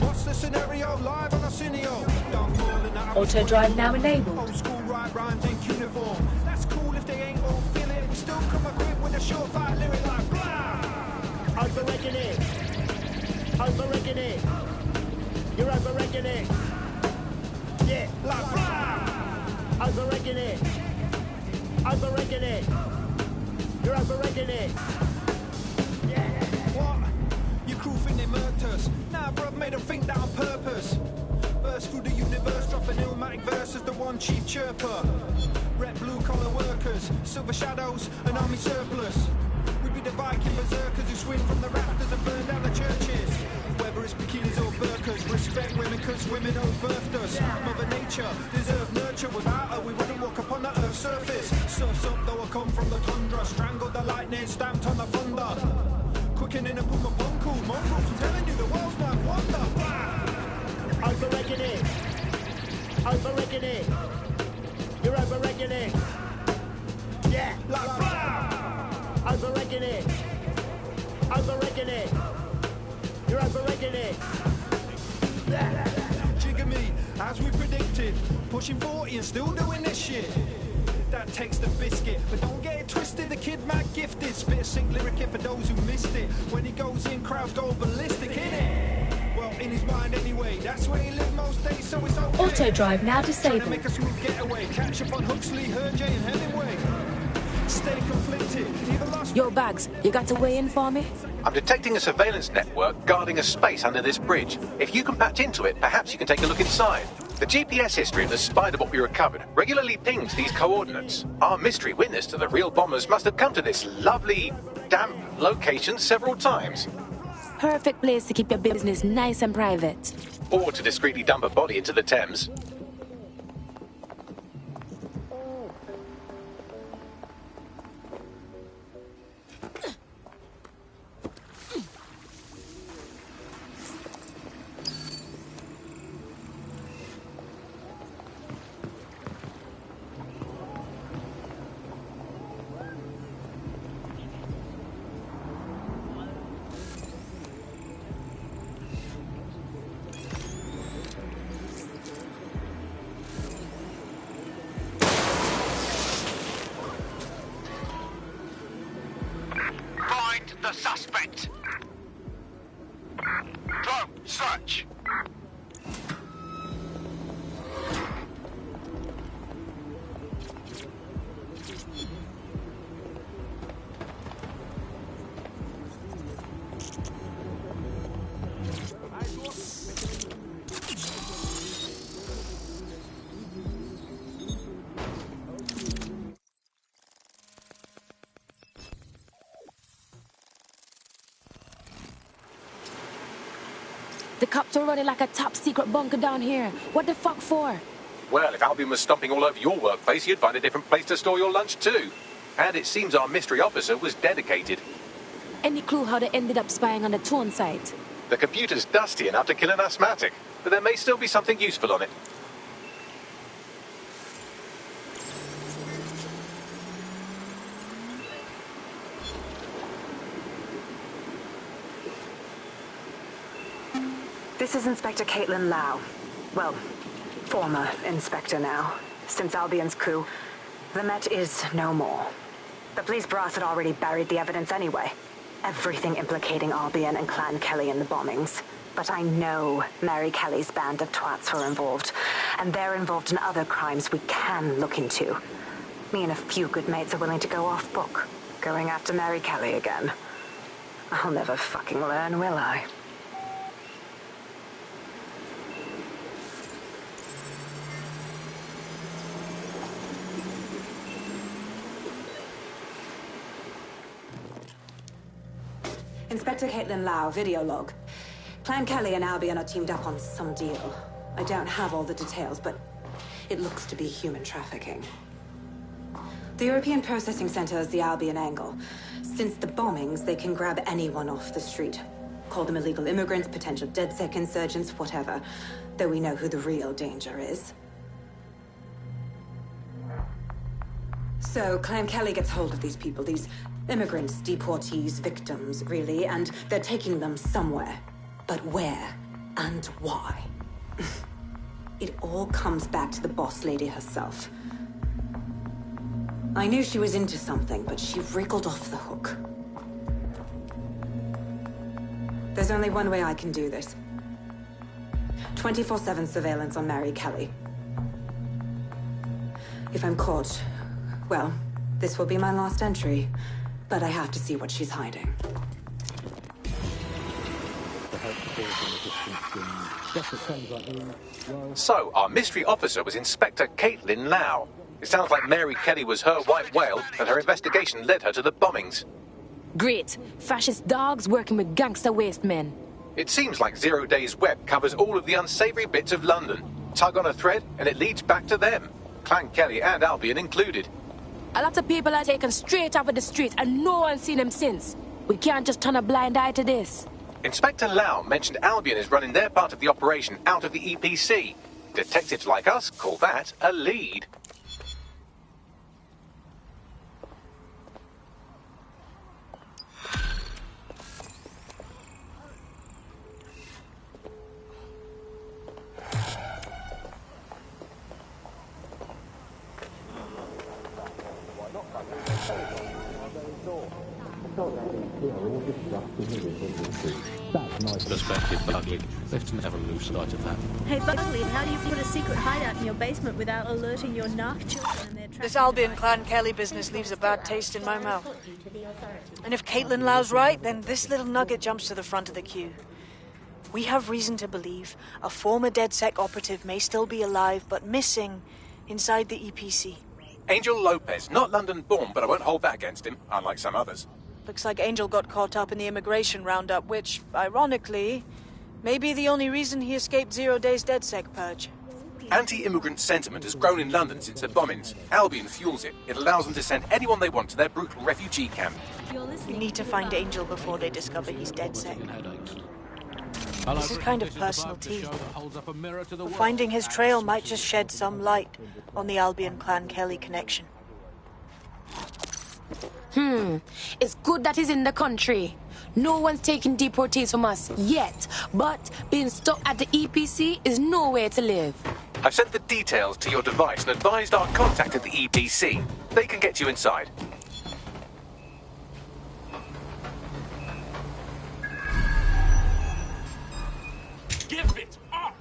L: What's the scenario? Live on a cineo. Don't fall in that.
R: Auto drive now enabled.
L: Old school right rhymes in uniform. That's cool if they ain't all feel it. We still come equipped with a surefire lyric like blah. Over-rigging it. Over-rigging it. You're over-rigging it. Yeah, like blah. Over-rigging it. Over-rigging it. You're over-rigging it. Yeah. What? Your crew think they murked us. Nah, bruv, made them think that on purpose. Burst through the universe, dropping illmatic verses, the one chief chirper. Red blue-collar workers, silver shadows, an army surplus. We be the Viking berserkers who swing from the rafters and burn down the churches. Whether it's bikinis or burkas, respect women cause women owe birthed us. Mother Nature deserve nurture, without her we wouldn't walk upon the earth's surface. Surf's up though I come from the tundra, strangled the lightning, stamped on the thunder. Quickening a boom of bone cool mongrels, I'm telling you the world's my wonder. Over-rigging it. Over-rigging it. You're over-rigging it. Yeah, like blah. Over-rigging it. Over-rigging it. You're over-rigging it. Jigger me, as we predicted. Pushing 40 and still doing this shit. That takes the biscuit, but don't get it twisted. The kid mad gifted, spit a sick lyric here for those who missed it. When he goes in, crowds go ballistic, innit? Well, in his mind anyway. That's where he lives most days, so it's okay.
R: Auto drive now
L: Trying to
R: disabled.
L: make a smooth getaway. Catch up on Huxley, Herjay, and Hemingway. Stay conflicted. Even lost.
H: Yo, Bags, you got to weigh in for me?
A: I'm detecting a surveillance network guarding a space under this bridge. If you can patch into it, perhaps you can take a look inside. The GPS history of the Spiderbot we recovered regularly pings these coordinates. Our mystery witness to the real bombers must have come to this lovely, damp location several times.
H: Perfect place to keep your business nice and private.
A: Or to discreetly dump a body into the Thames.
D: The suspect. Drone, search.
H: The cops are running like a top secret bunker down here. What the fuck for?
A: Well, if Albion was stomping all over your workplace, you'd find a different place to store your lunch too. And it seems our mystery officer was dedicated.
H: Any clue how they ended up spying on the Tone site?
A: The computer's dusty enough to kill an asthmatic, but there may still be something useful on it.
J: This is Inspector Caitlin Lau. Well, former inspector now. Since Albion's coup, the Met is no more. The police brass had already buried the evidence anyway. Everything implicating Albion and Clan Kelly in the bombings. But I know Mary Kelly's band of twats were involved, and they're involved in other crimes we can look into. Me and a few good mates are willing to go off book, going after Mary Kelly again. I'll never fucking learn, will I? Inspector Caitlin Lau, video log. Clan Kelly and Albion are teamed up on some deal. I don't have all the details, but it looks to be human trafficking. The European Processing Center is the Albion angle. Since the bombings, they can grab anyone off the street. Call them illegal immigrants, potential DedSec insurgents, whatever. Though we know who the real danger is. So, Clan Kelly gets hold of these people, these immigrants, deportees, victims, really, and they're taking them somewhere. But where and why? It all comes back to the boss lady herself. I knew she was into something, but she wriggled off the hook. There's only one way I can do this. 24/7 surveillance on Mary Kelly. If I'm caught, well, this will be my last entry. But I have to see what she's hiding.
A: So, our mystery officer was Inspector Caitlin Lau. It sounds like Mary Kelly was her white whale, and her investigation led her to the bombings.
H: Great. Fascist dogs working with gangster waste men.
A: It seems like Zero Days Web covers all of the unsavory bits of London. Tug on a thread, and it leads back to them. Clan Kelly and Albion included.
H: A lot of people are taken straight off of the streets and no one's seen them since. We can't just turn a blind eye to this.
A: Inspector Lau mentioned Albion is running their part of the operation out of the EPC. Detectives like us call that a lead.
R: Perspective, Bugley. Let's never lose sight of that.
B: Hey, Bugley, how do you put a secret hideout in your basement without alerting your narc children and their
U: This Albion Clan Kelly business leaves a bad taste in my mouth. And if Caitlin Lau's right, then this little nugget jumps to the front of the queue. We have reason to believe a former DedSec operative may still be alive, but missing inside the EPC.
A: Angel Lopez, not London-born, but I won't hold that against him, unlike some others.
U: Looks like Angel got caught up in the immigration roundup, which, ironically, may be the only reason he escaped 0 Days DedSec purge.
A: Anti-immigrant sentiment has grown in London since the bombings. Albion fuels it. It allows them to send anyone they want to their brutal refugee camp.
U: We need to find Angel before they discover he's DedSec. This is kind of personal tea. Finding his trail might just shed some light on the Albion Clan Kelly connection.
H: It's good that he's in the country. No one's taking deportees from us yet, but being stuck at the EPC is no way to live.
A: I've sent the details to your device and advised our contact at the EPC. They can get you inside.
L: Give it up!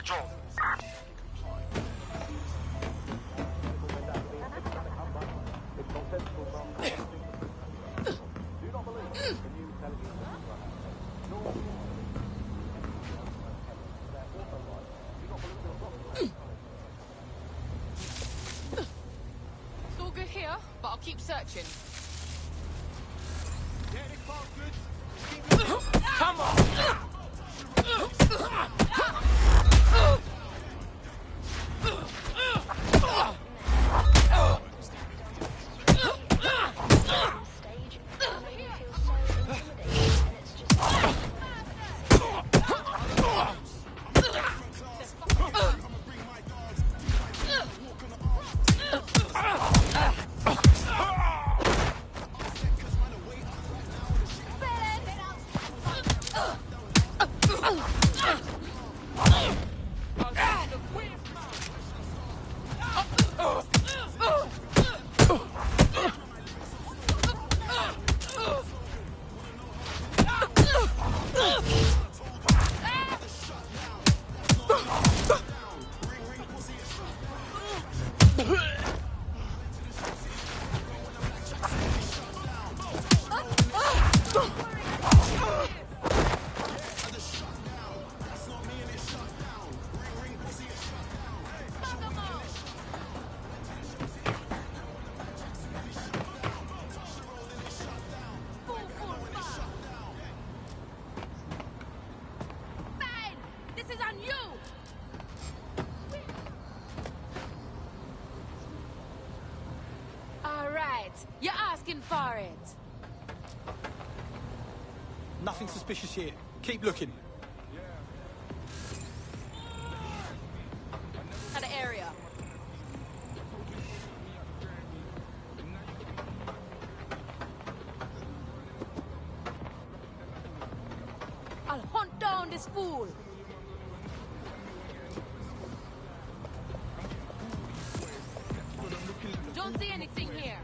D: Withdraw.
B: It's all good here, but I'll keep searching.
L: Come on!
H: You're asking for it.
L: Nothing suspicious here. Keep looking.
H: At the area. I'll hunt down this fool. Don't see anything here.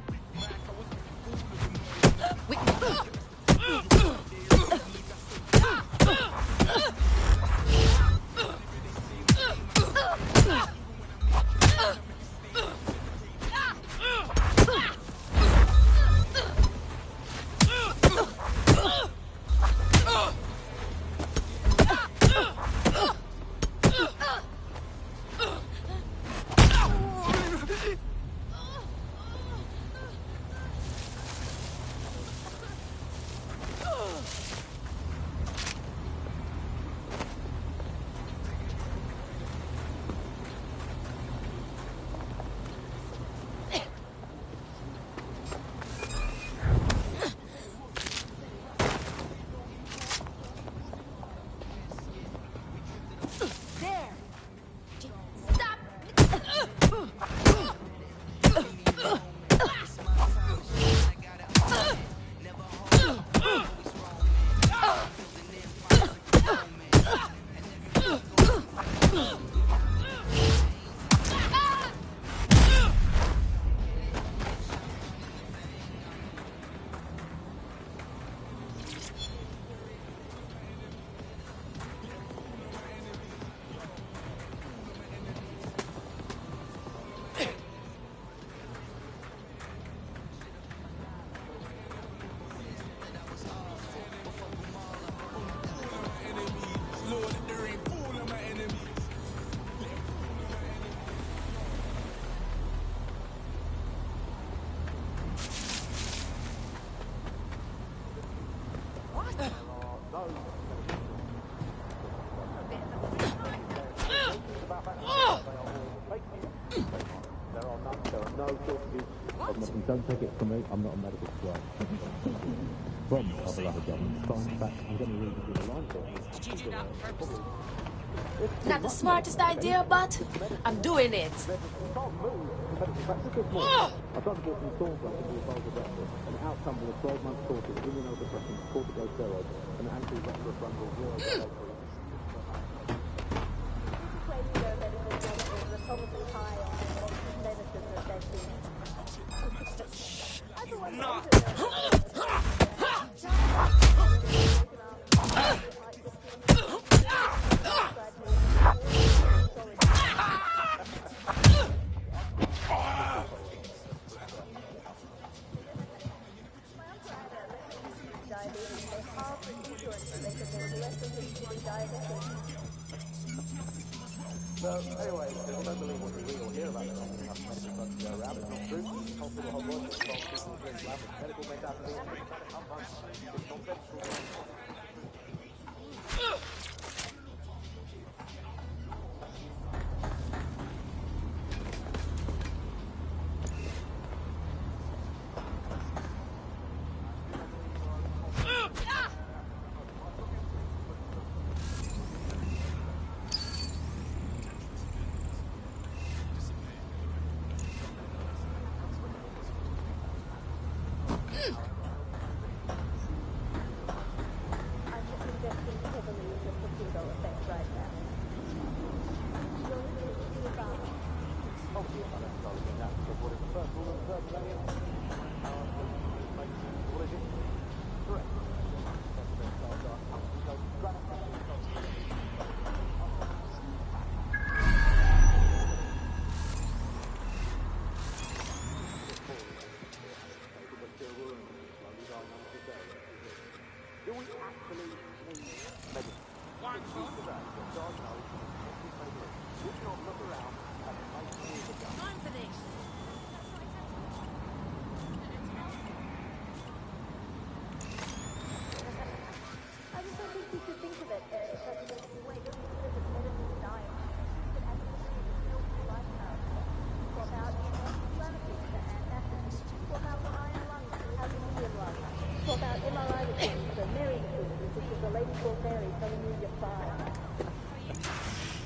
R: Don't take it from me, I'm not a medical scribe. From other governments, in fact, I'm going to read you the line for you.
H: Did you do that on purpose? Not the smartest idea, but I'm doing it.
R: I've got to get some storm flash to be a bulk director, and outcome with a 12-month course of immunosuppression, corticosteroids, and anti-retroviral
L: No!
R: So, anyway, people don't believe what you read or hear about them. Anything else medical drugs go around. It's not true. Hospital hot water is from people who drink with medical mentality and sympathetic humbug. It's nonsensical.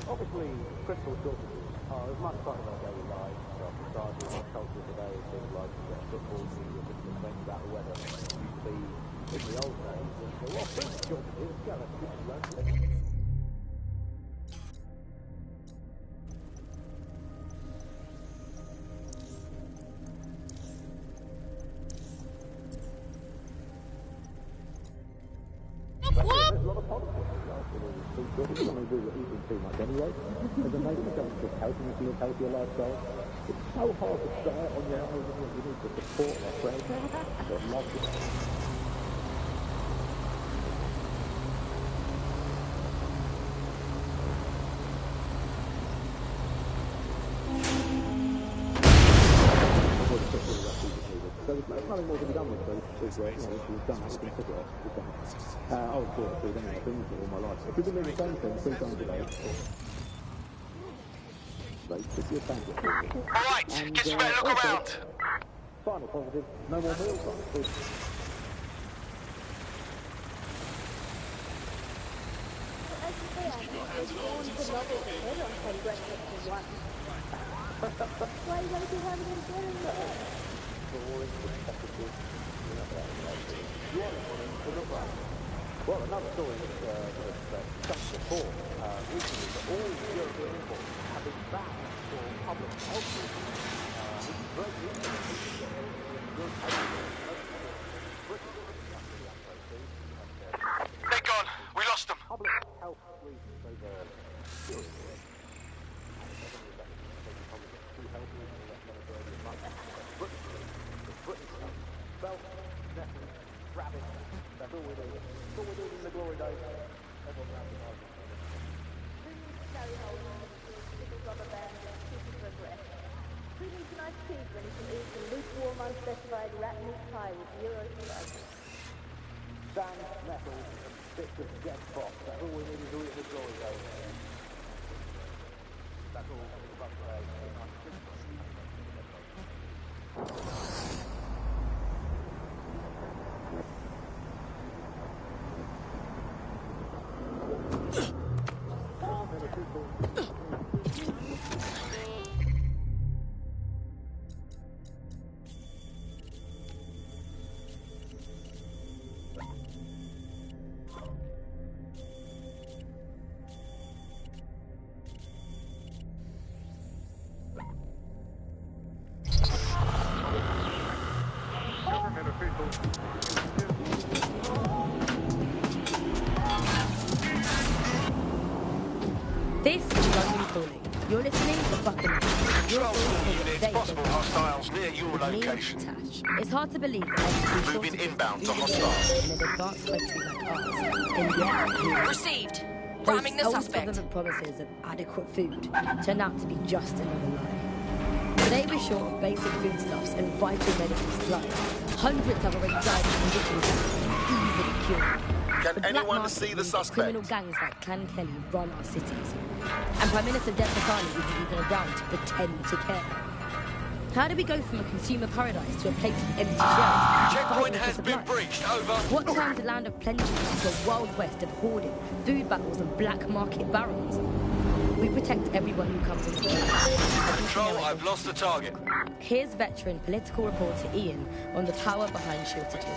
R: Obviously, critical shortages are as much part of our daily lives, our society, our culture today, as things like football, media, different things about the weather. It used to be, in the old days, there were food shortages, go and learn. There's a lot of politics involved with all this food shortage. Something to do with eating too much anyway. As a nation, don't just healthy if you live healthier lifestyle. It's so hard to diet on your own. You need the support of our friends that love you. So there's nothing more to be done with those. We've done it, consider it. I was born through them things all my life. If we've been doing the same thing 3 times a day, just your thank you.
D: Alright, get you better look around.
R: Final positive, no more meal times.
C: Why are you going to be having him get in there?
R: Well, another story that's come before recently that all European imports have been banned for public health reasons. This is great news.
D: They're gone. We lost them.
R: Public health reasons over serious. Belt, necklace, rabbit, that's all we do. That's all we do in the glory days. Everyone around the night.
C: Carry hold on the rubber band and keep it for breath. Treating tonight's pizza when you can eat the lukewarm unspecified rat meat pie with euros for life.
R: Sand, metals, and bits of jet box. That's all we need to do in the glory days. That's all in the rubber band.
O: This is London Calling. You're listening to fucking
D: Control units, possible hostiles near your location.
O: It's hard to believe that
D: moving inbound to hostile.
O: in an advanced country like ours. And yet,
U: Received.
B: ramming the
O: Those
B: suspect.
O: government promises of adequate food turned out to be just another lie. Today we're short of basic foodstuffs and vital medical supplies. Hundreds have already died of conditions that can be easily cured.
D: Can
O: The black
D: anyone
O: market
D: see the
O: means
D: suspect?
O: Criminal gangs like Clan Kelly run our cities. And Prime Minister Dev Pasani isn't even around to pretend to care. How do we go from a consumer paradise to a place of empty shelves?
D: Checkpoint has been breached. Over.
O: What turns a land of plenty into a wild west of hoarding, food battles and black market barons? We protect everyone who comes into the
D: Control, I've lost the target.
O: Here's veteran political reporter Ian on the power behind shortages.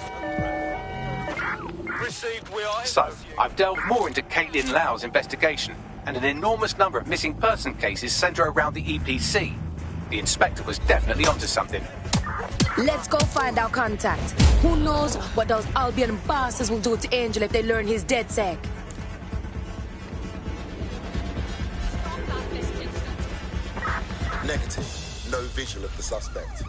D: Received, we are.
A: So, I've delved more into Caitlin Lau's investigation, and an enormous number of missing person cases centre around the EPC. The inspector was definitely onto something.
H: Let's go find our contact. Who knows what those Albion bastards will do to Angel if they learn he's dead sec.
N: Negative. No visual of the suspect.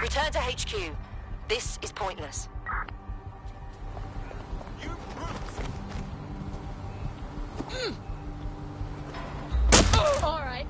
V: Return to HQ. This is pointless.
B: All right.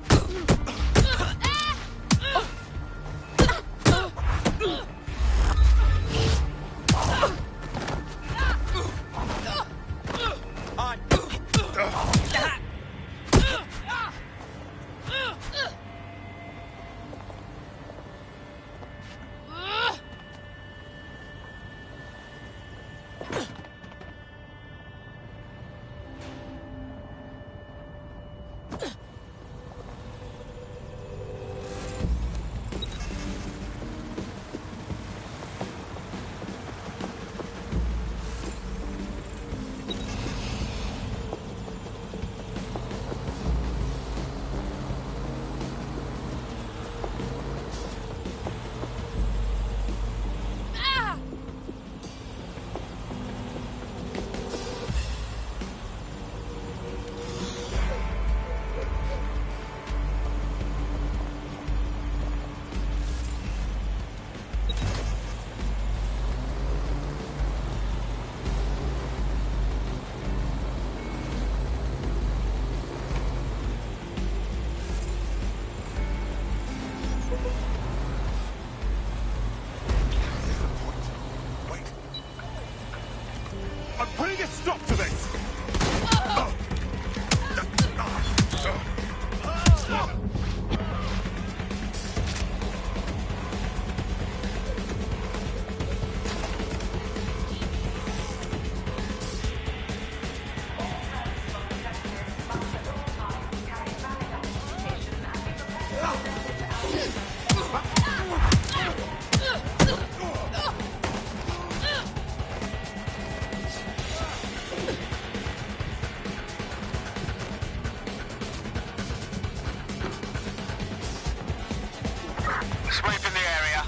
F: I'm putting a stop to this!
D: Sweep in the area.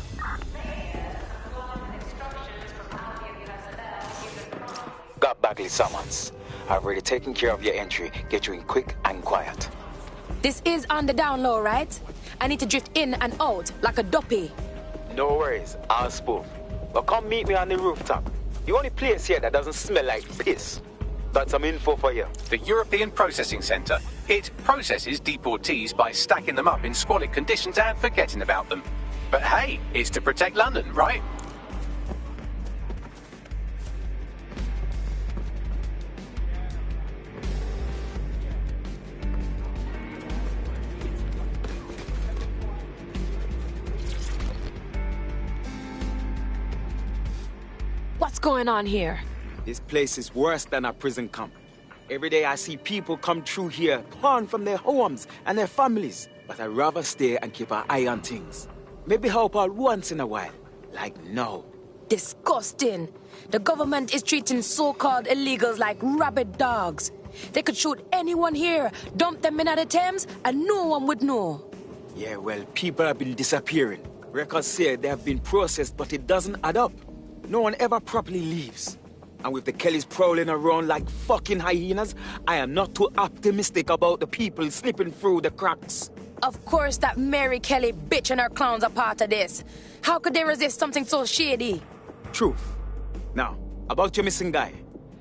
W: Got Bagley summons. I've already taken care of your entry. Get you in quick and quiet.
H: This is on the down low, right? I need to drift in and out like a duppy.
W: No worries, I'll spoof. But come meet me on the rooftop. The only place here that doesn't smell like piss. Got some info for you.
A: The European Processing Centre. It processes deportees by stacking them up in squalid conditions and forgetting about them. But hey, it's to protect London, right?
H: What's going on here?
X: This place is worse than a prison camp. Every day I see people come through here, torn from their homes and their families. But I'd rather stay and keep an eye on things. Maybe help out once in a while. Like now.
H: Disgusting. The government is treating so-called illegals like rabid dogs. They could shoot anyone here, dump them in the Thames, and no one would know.
X: Yeah, well, people have been disappearing. Records say they have been processed, but it doesn't add up. No one ever properly leaves. And with the Kellys prowling around like fucking hyenas, I am not too optimistic about the people slipping through the cracks.
H: Of course that Mary Kelly bitch and her clowns are part of this. How could they resist something so shady?
X: Truth. Now, about your missing guy.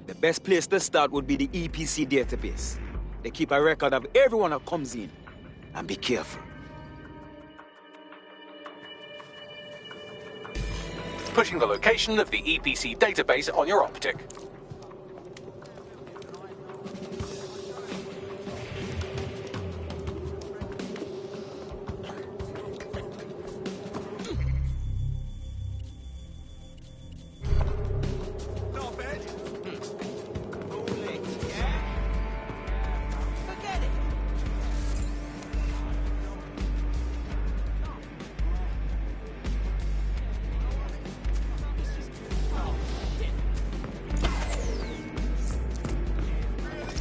X: The best place to start would be the EPC database. They keep a record of everyone that comes in. And be careful.
A: Pushing the location of the EPC database on your optic.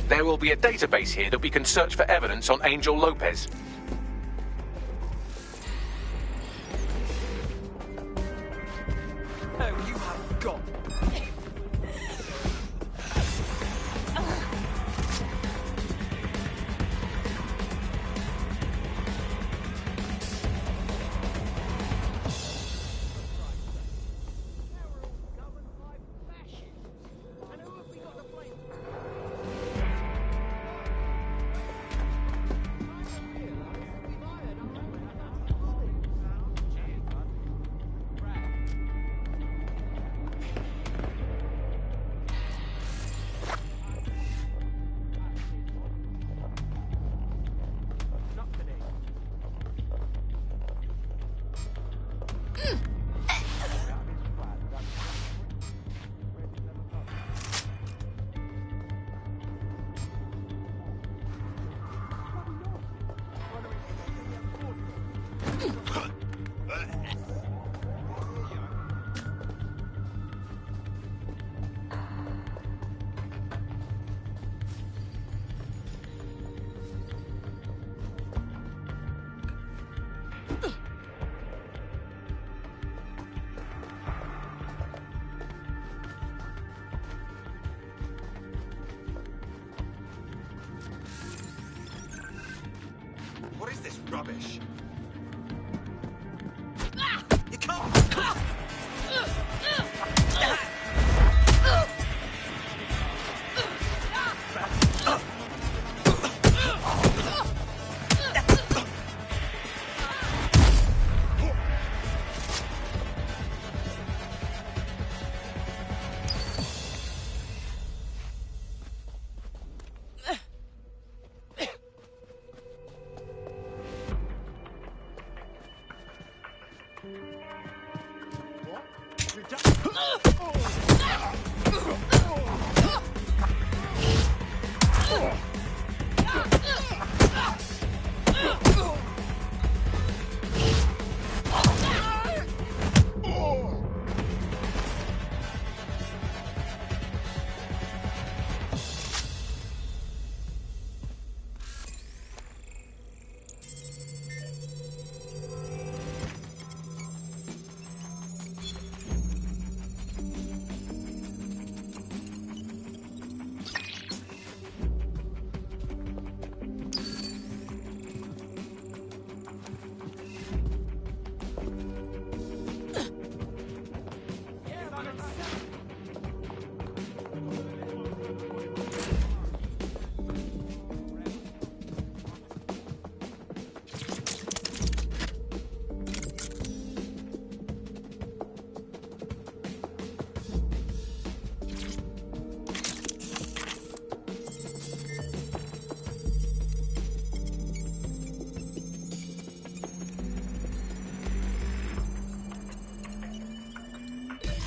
A: There will be a database here that we can search for evidence on Angel Lopez.
E: Oh, you have got.
D: What is this rubbish? You can't.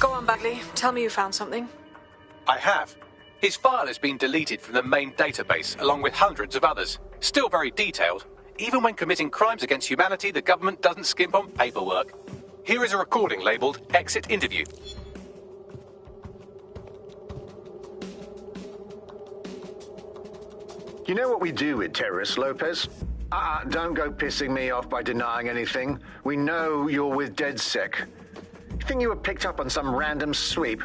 U: Go on, Bagley. Tell me you found something.
A: I have. His file has been deleted from the main database, along with hundreds of others. Still very detailed. Even when committing crimes against humanity, the government doesn't skimp on paperwork. Here is a recording labelled Exit Interview.
K: You know what we do with terrorists, Lopez? Don't go pissing me off by denying anything. We know you're with DedSec. You think you were picked up on some random sweep?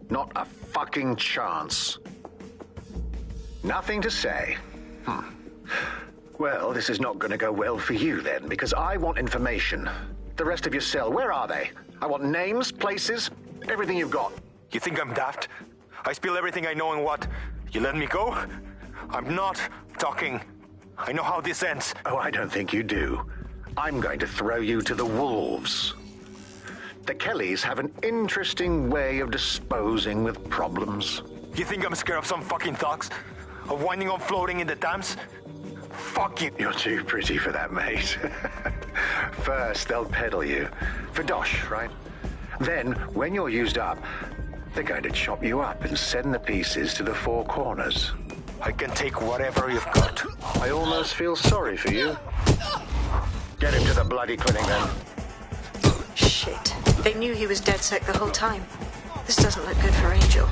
K: Not a fucking chance. Nothing to say. Well, this is not going to go well for you then, because I want information. The rest of your cell, where are they? I want names, places, everything you've got.
D: You think I'm daft? I spill everything I know and what? You let me go? I'm not talking. I know how this ends.
K: Oh, I don't think you do. I'm going to throw you to the wolves. The Kellys have an interesting way of disposing with problems.
D: You think I'm scared of some fucking thugs? Of winding up floating in the Thames? Fuck you.
K: You're too pretty for that, mate. First, they'll peddle you. For dosh, right? Then, when you're used up, they're going to chop you up and send the pieces to the four corners.
D: I can take whatever you've got.
K: I almost feel sorry for you. Get him to the bloody clinic, then.
U: Shit. They knew he was DedSec the whole time. This doesn't look good for Angel.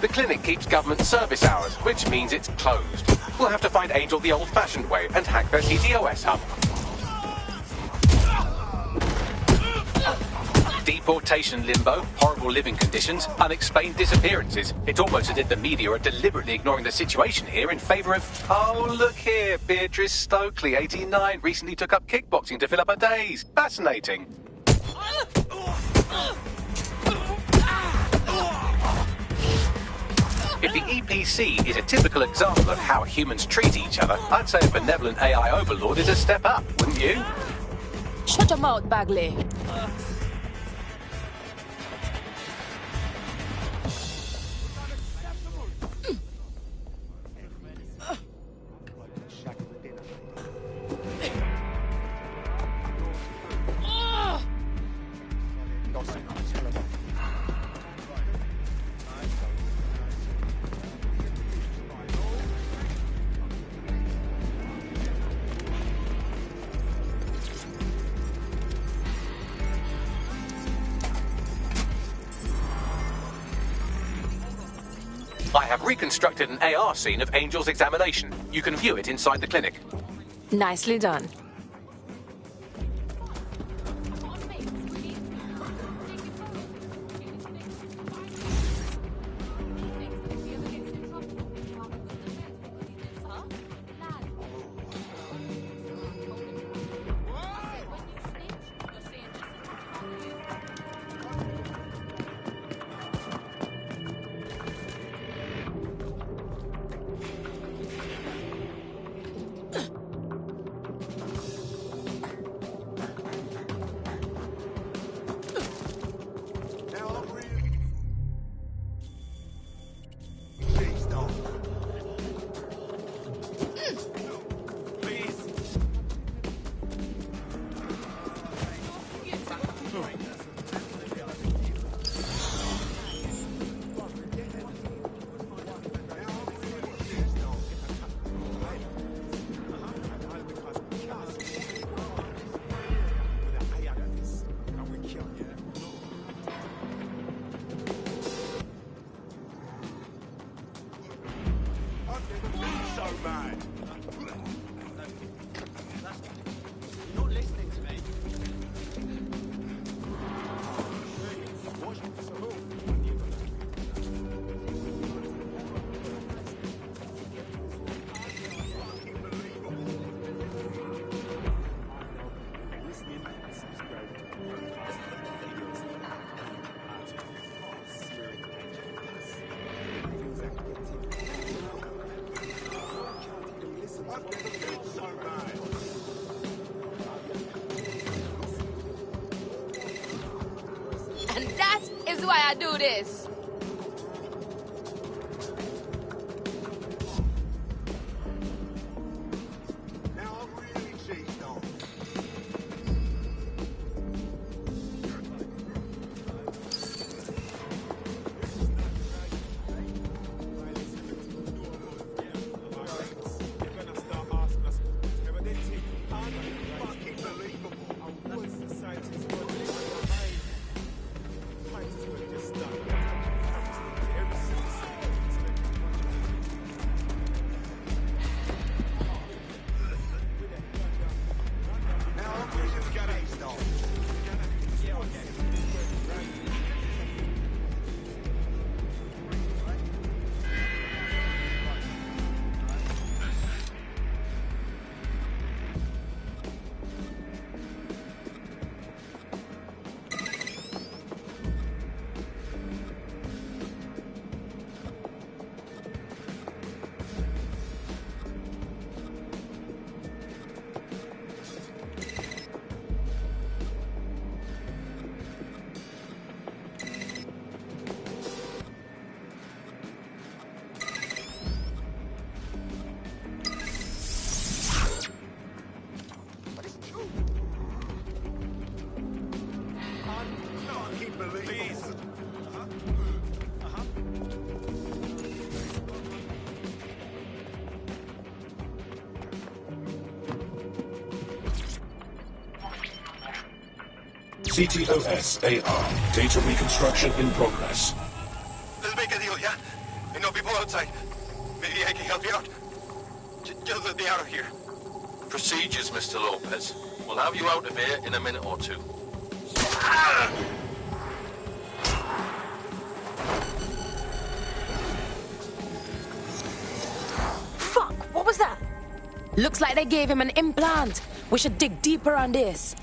A: The clinic keeps government service hours, which means it's closed. We'll have to find Angel the old-fashioned way and hack their CTOS hub. Deportation limbo, horrible living conditions, unexplained disappearances. It's almost as if the media are deliberately ignoring the situation here in favour of... Oh, look here, Beatrice Stokely, 89, recently took up kickboxing to fill up her days. Fascinating. If the EPC is a typical example of how humans treat each other, I'd say a benevolent AI overlord is a step up, wouldn't you?
H: Shut your mouth, Bagley.
A: I have reconstructed an AR scene of Angel's examination. You can view it inside the clinic.
H: Nicely done. And that is why I do this.
D: Please.
I: CTOS-AR. Data reconstruction in progress.
D: Let's make a deal, yeah? And no people outside. Maybe I can help you out. Just let me out of here.
M: Procedures, Mr. Lopez. We'll have you out of here in a minute or two.
U: Fuck, what was that?
H: Looks like they gave him an implant. We should dig deeper on this.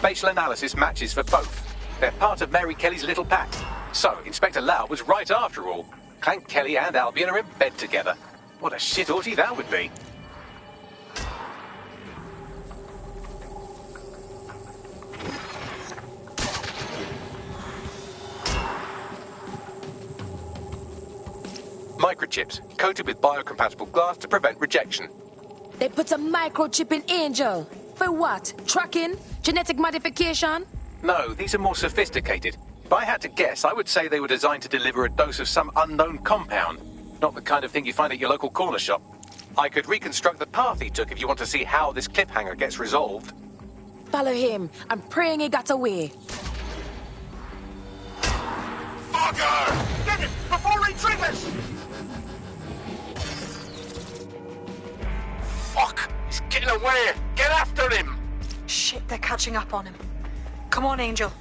A: Facial analysis matches for both. They're part of Mary Kelly's little pack. So, Inspector Lau was right after all. Clank Kelly and Albion are in bed together. What a shit orgy that would be. Microchips, coated with biocompatible glass to prevent rejection.
H: They put a microchip in Angel. For what? Tracking? Genetic modification?
A: No, these are more sophisticated. If I had to guess, I would say they were designed to deliver a dose of some unknown compound. Not the kind of thing you find at your local corner shop. I could reconstruct the path he took if you want to see how this cliffhanger gets resolved.
H: Follow him. I'm praying he got away.
D: Fucker! Get him before he triggers! Fuck! He's getting away! Get after him!
U: Shit, they're catching up on him. Come on, Angel.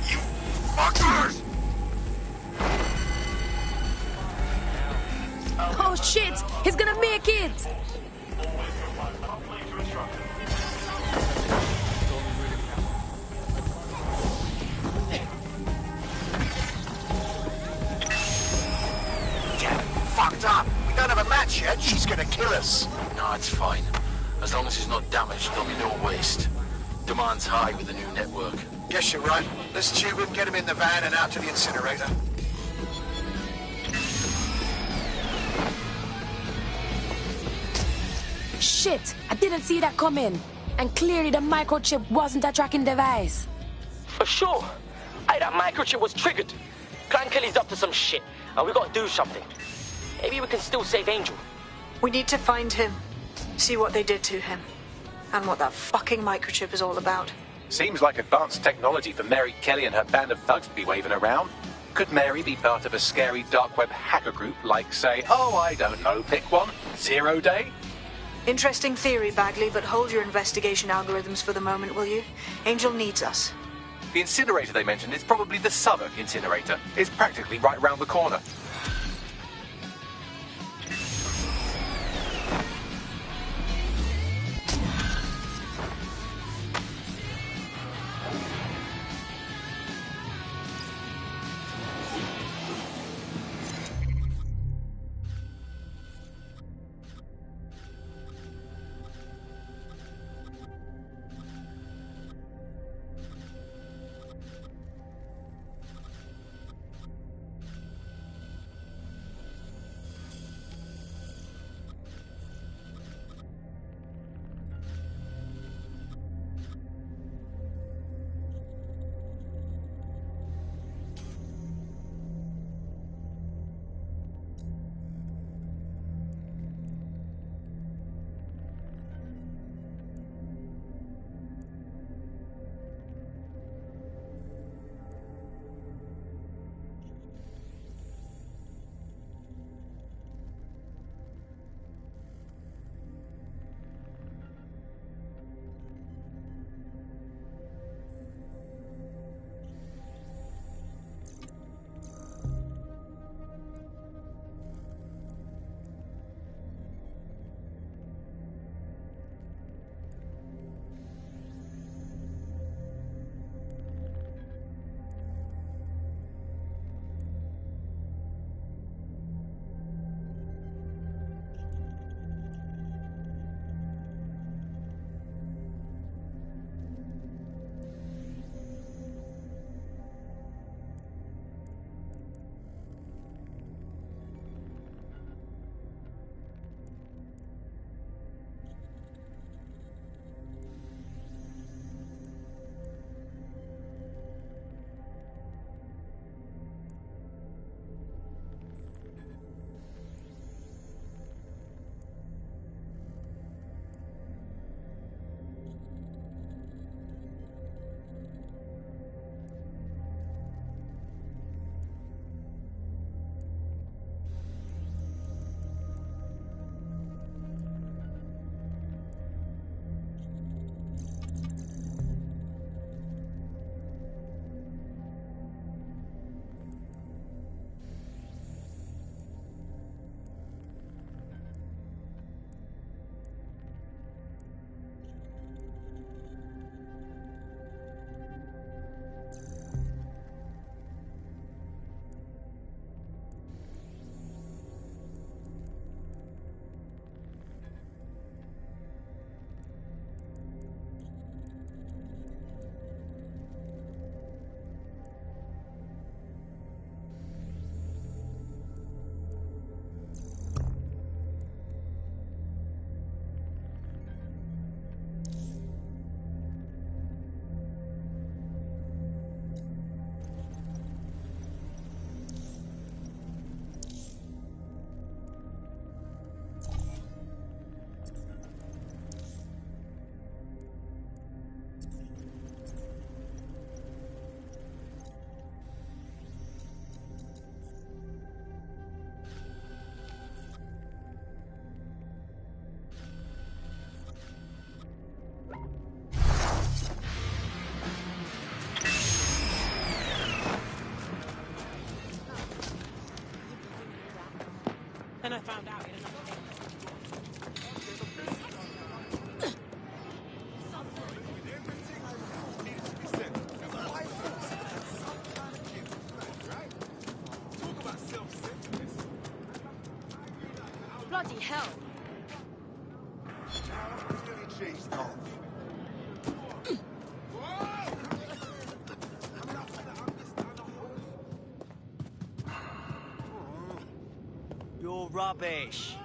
D: You fuckers!
H: Oh shit! He's gonna make it!
D: Fucked up! We don't have a match yet. She's gonna kill us.
M: No, it's fine. As long as he's not damaged, there'll be no waste. Demand's high with the new network.
D: Guess you're right. Let's tube him, get him in the van and out to the incinerator.
H: Shit! I didn't see that coming. And clearly the microchip wasn't a tracking device.
P: For sure. That microchip was triggered. Clan Kelly's up to some shit, and we gotta do something. Maybe we can still save Angel.
U: We need to find him, see what they did to him, and what that fucking microchip is all about.
A: Seems like advanced technology for Mary Kelly and her band of thugs to be waving around. Could Mary be part of a scary dark web hacker group like, say, oh, I don't know, pick one, 0 Day?
U: Interesting theory, Bagley, but hold your investigation algorithms for the moment, will you? Angel needs us.
A: The incinerator they mentioned is probably the Southwark incinerator. It's practically right round the corner.
B: Then I found out in another day.
O: Bloody hell.
E: You're rubbish.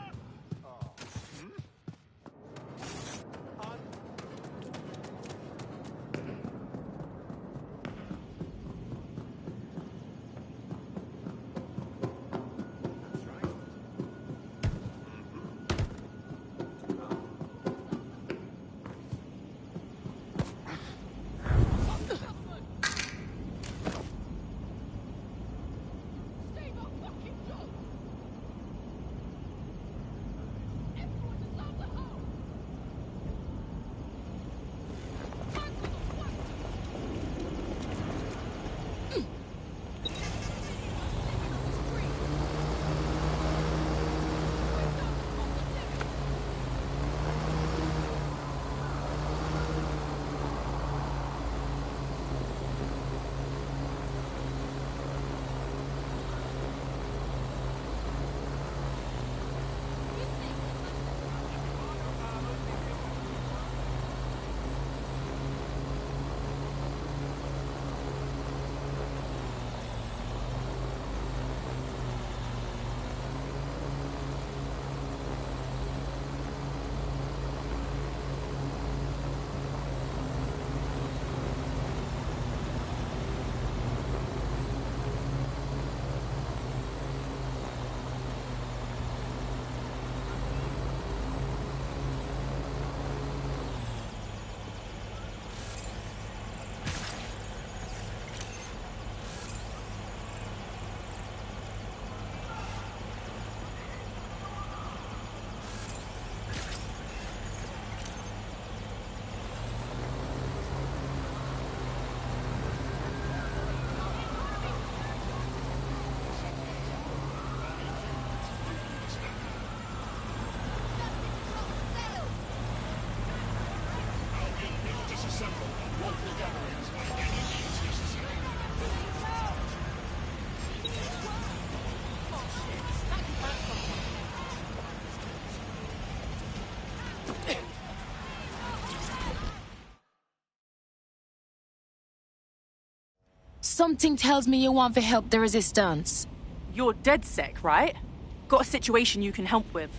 H: Something tells me you want to help the resistance.
B: You're DedSec, right? Got a situation you can help with.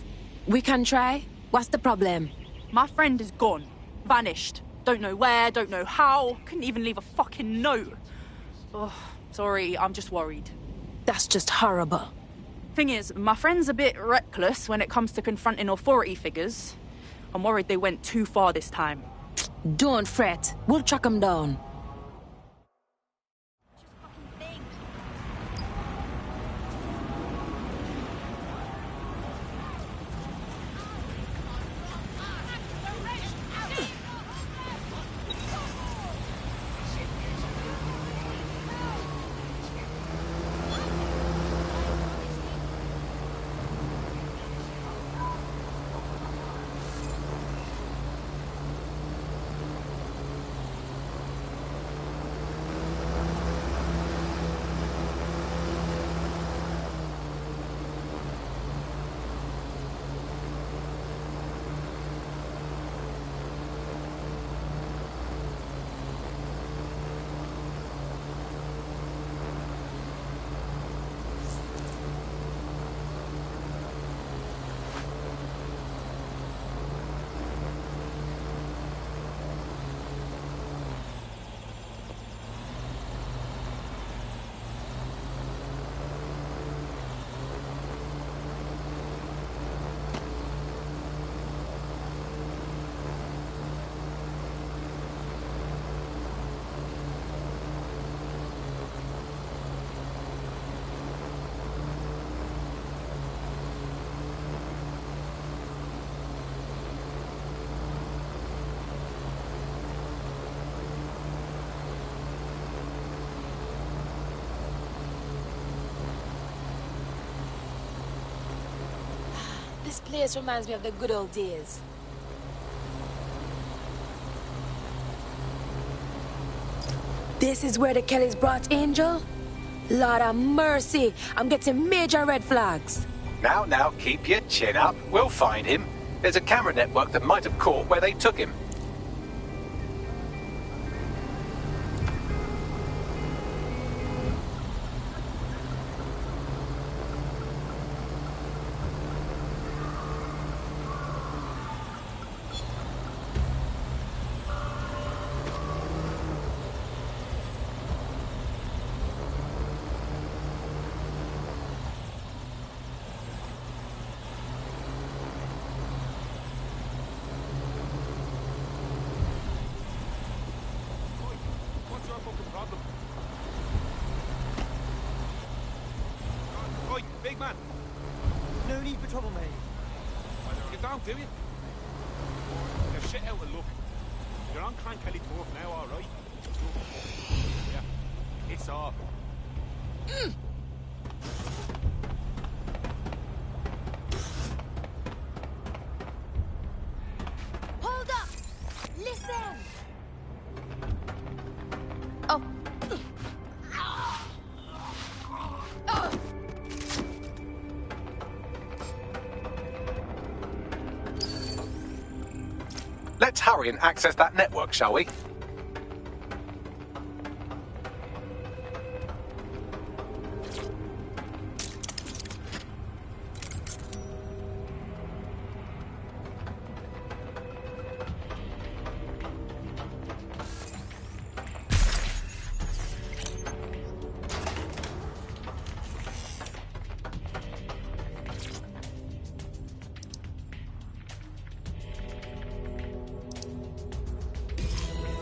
H: We can try. What's the problem?
B: My friend is gone. Vanished. Don't know where, don't know how. Couldn't even leave a fucking note. Oh, sorry, I'm just worried.
H: That's just horrible.
B: Thing is, my friend's a bit reckless when it comes to confronting authority figures. I'm worried they went too far this time.
H: Don't fret. We'll track them down. This place reminds me of the good old days. This is where the Kellys brought Angel? Lord of mercy, I'm getting major red flags.
A: Now, keep your chin up. We'll find him. There's a camera network that might have caught where they took him.
F: Big man.
E: No need for trouble, mate.
F: You don't do it. Now shit out and look. You're on Clan Kelly Turf now, alright? Yeah. It's off.
H: Hold up! Listen! Oh.
A: Let's hurry and access that network, shall we?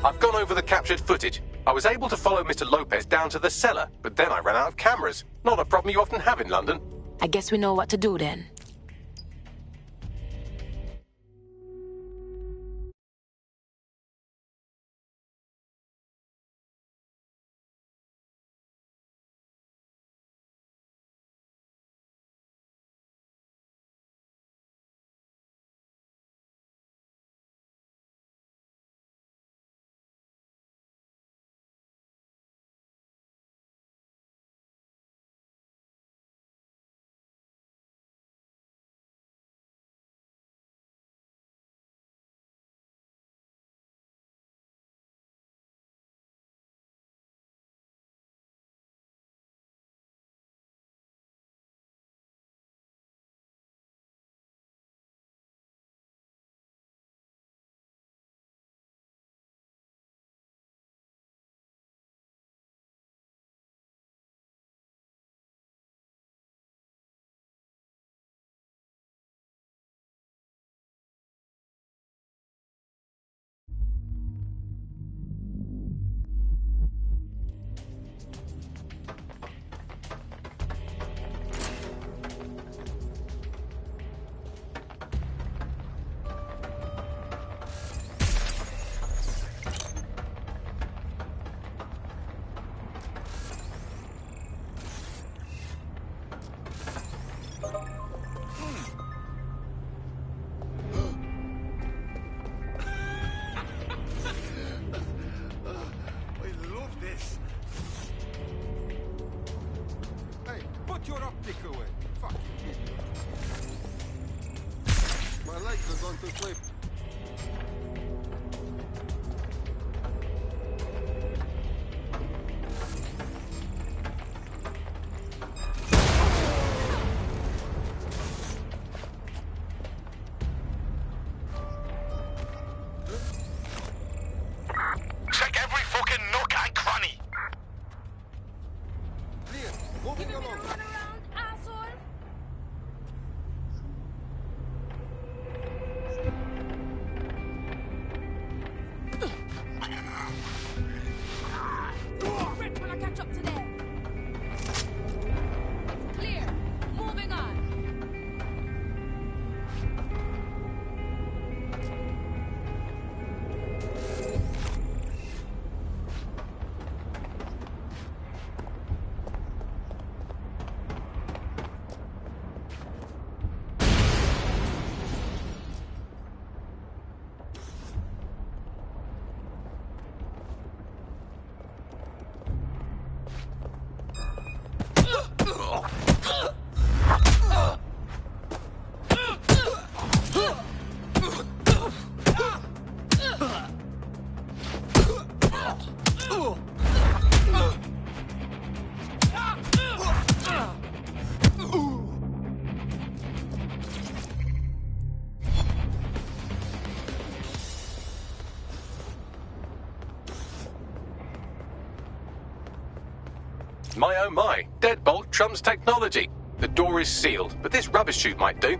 A: I've gone over the captured footage. I was able to follow Mr. Lopez down to the cellar, but then I ran out of cameras. Not a problem you often have in London.
H: I guess we know what to do then.
F: Your optic away. Fucking idiot.
N: My legs are going to sleep.
D: Check every fucking nook and cranny.
N: Clear. Moving along.
A: oh my, deadbolt trumps technology. The door is sealed, but this rubbish chute might do.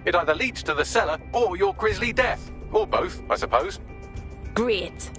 A: It either leads to the cellar or your grisly death. Or both, I suppose.
H: Great.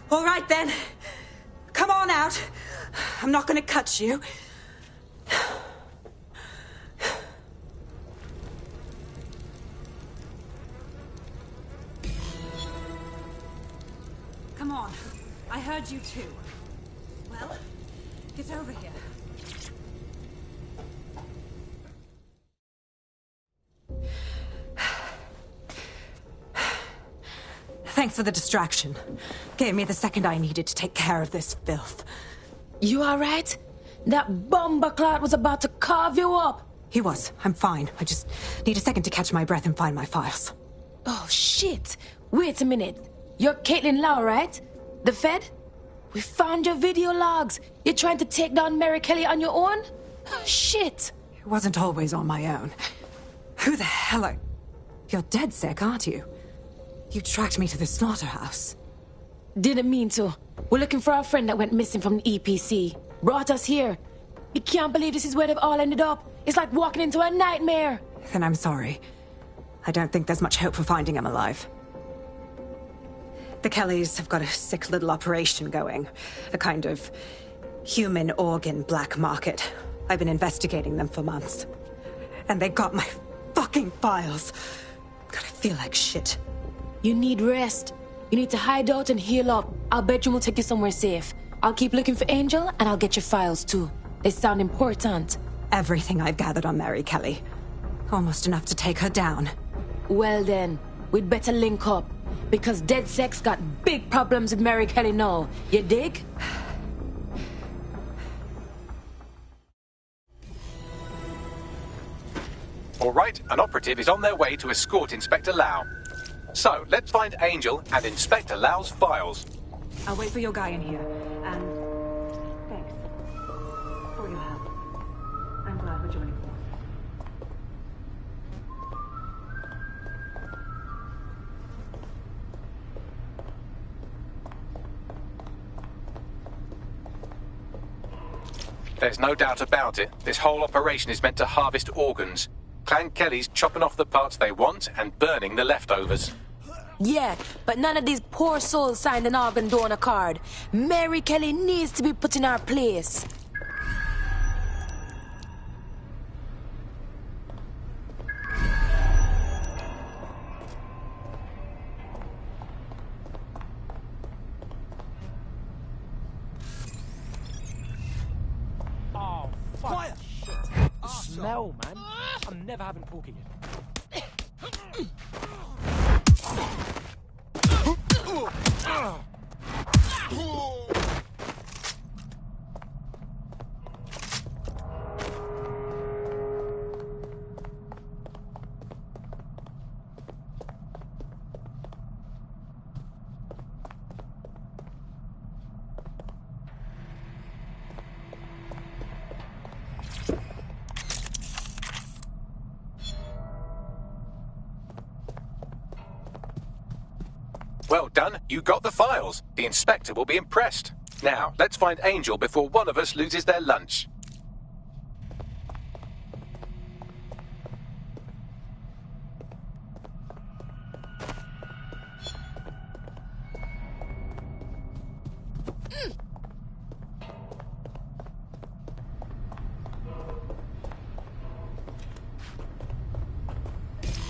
J: All right, then. Come on out. I'm not gonna cut you. Come on. I heard you too. Well, get over here. Thanks for the distraction. Gave me the second I needed to take care of this filth.
H: You alright? That bomberclot was about to carve you up.
J: He was. I'm fine. I just need a second to catch my breath and find my files.
H: Oh, shit. Wait a minute. You're Caitlin Lau, right? The Fed? We found your video logs. You're trying to take down Mary Kelly on your own? Oh, shit.
J: It wasn't always on my own. Who the hell are... You're dead sick, aren't you? You tracked me to the slaughterhouse.
H: Didn't mean to. We're looking for our friend that went missing from the EPC. Brought us here. You can't believe this is where they've all ended up. It's like walking into a nightmare.
J: Then I'm sorry. I don't think there's much hope for finding him alive. The Kellys have got a sick little operation going. A kind of human organ black market. I've been investigating them for months. And they got my fucking files. God, I feel like shit.
H: You need rest. You need to hide out and heal up. Our bedroom will take you somewhere safe. I'll keep looking for Angel, and I'll get your files too. They sound important.
J: Everything I've gathered on Mary Kelly. Almost enough to take her down.
H: Well then, we'd better link up. Because DedSec's got big problems with Mary Kelly now. You dig?
A: All right, an operative is on their way to escort Inspector Lau. So, let's find Angel and Inspector Lau's files.
J: I'll wait for your guy in here. And thanks for your help. I'm glad we're joining forces.
A: There's no doubt about it. This whole operation is meant to harvest organs. Clan Kelly's chopping off the parts they want and burning the leftovers.
H: Yeah, but none of these poor souls signed an organ donor card. Mary Kelly needs to be put in our place.
G: Oh, fuck.
E: Quiet!
G: Shit. The smell, man. I'm never having pork again.
A: Well done, you got the files. The inspector will be impressed. Now, let's find Angel before one of us loses their lunch.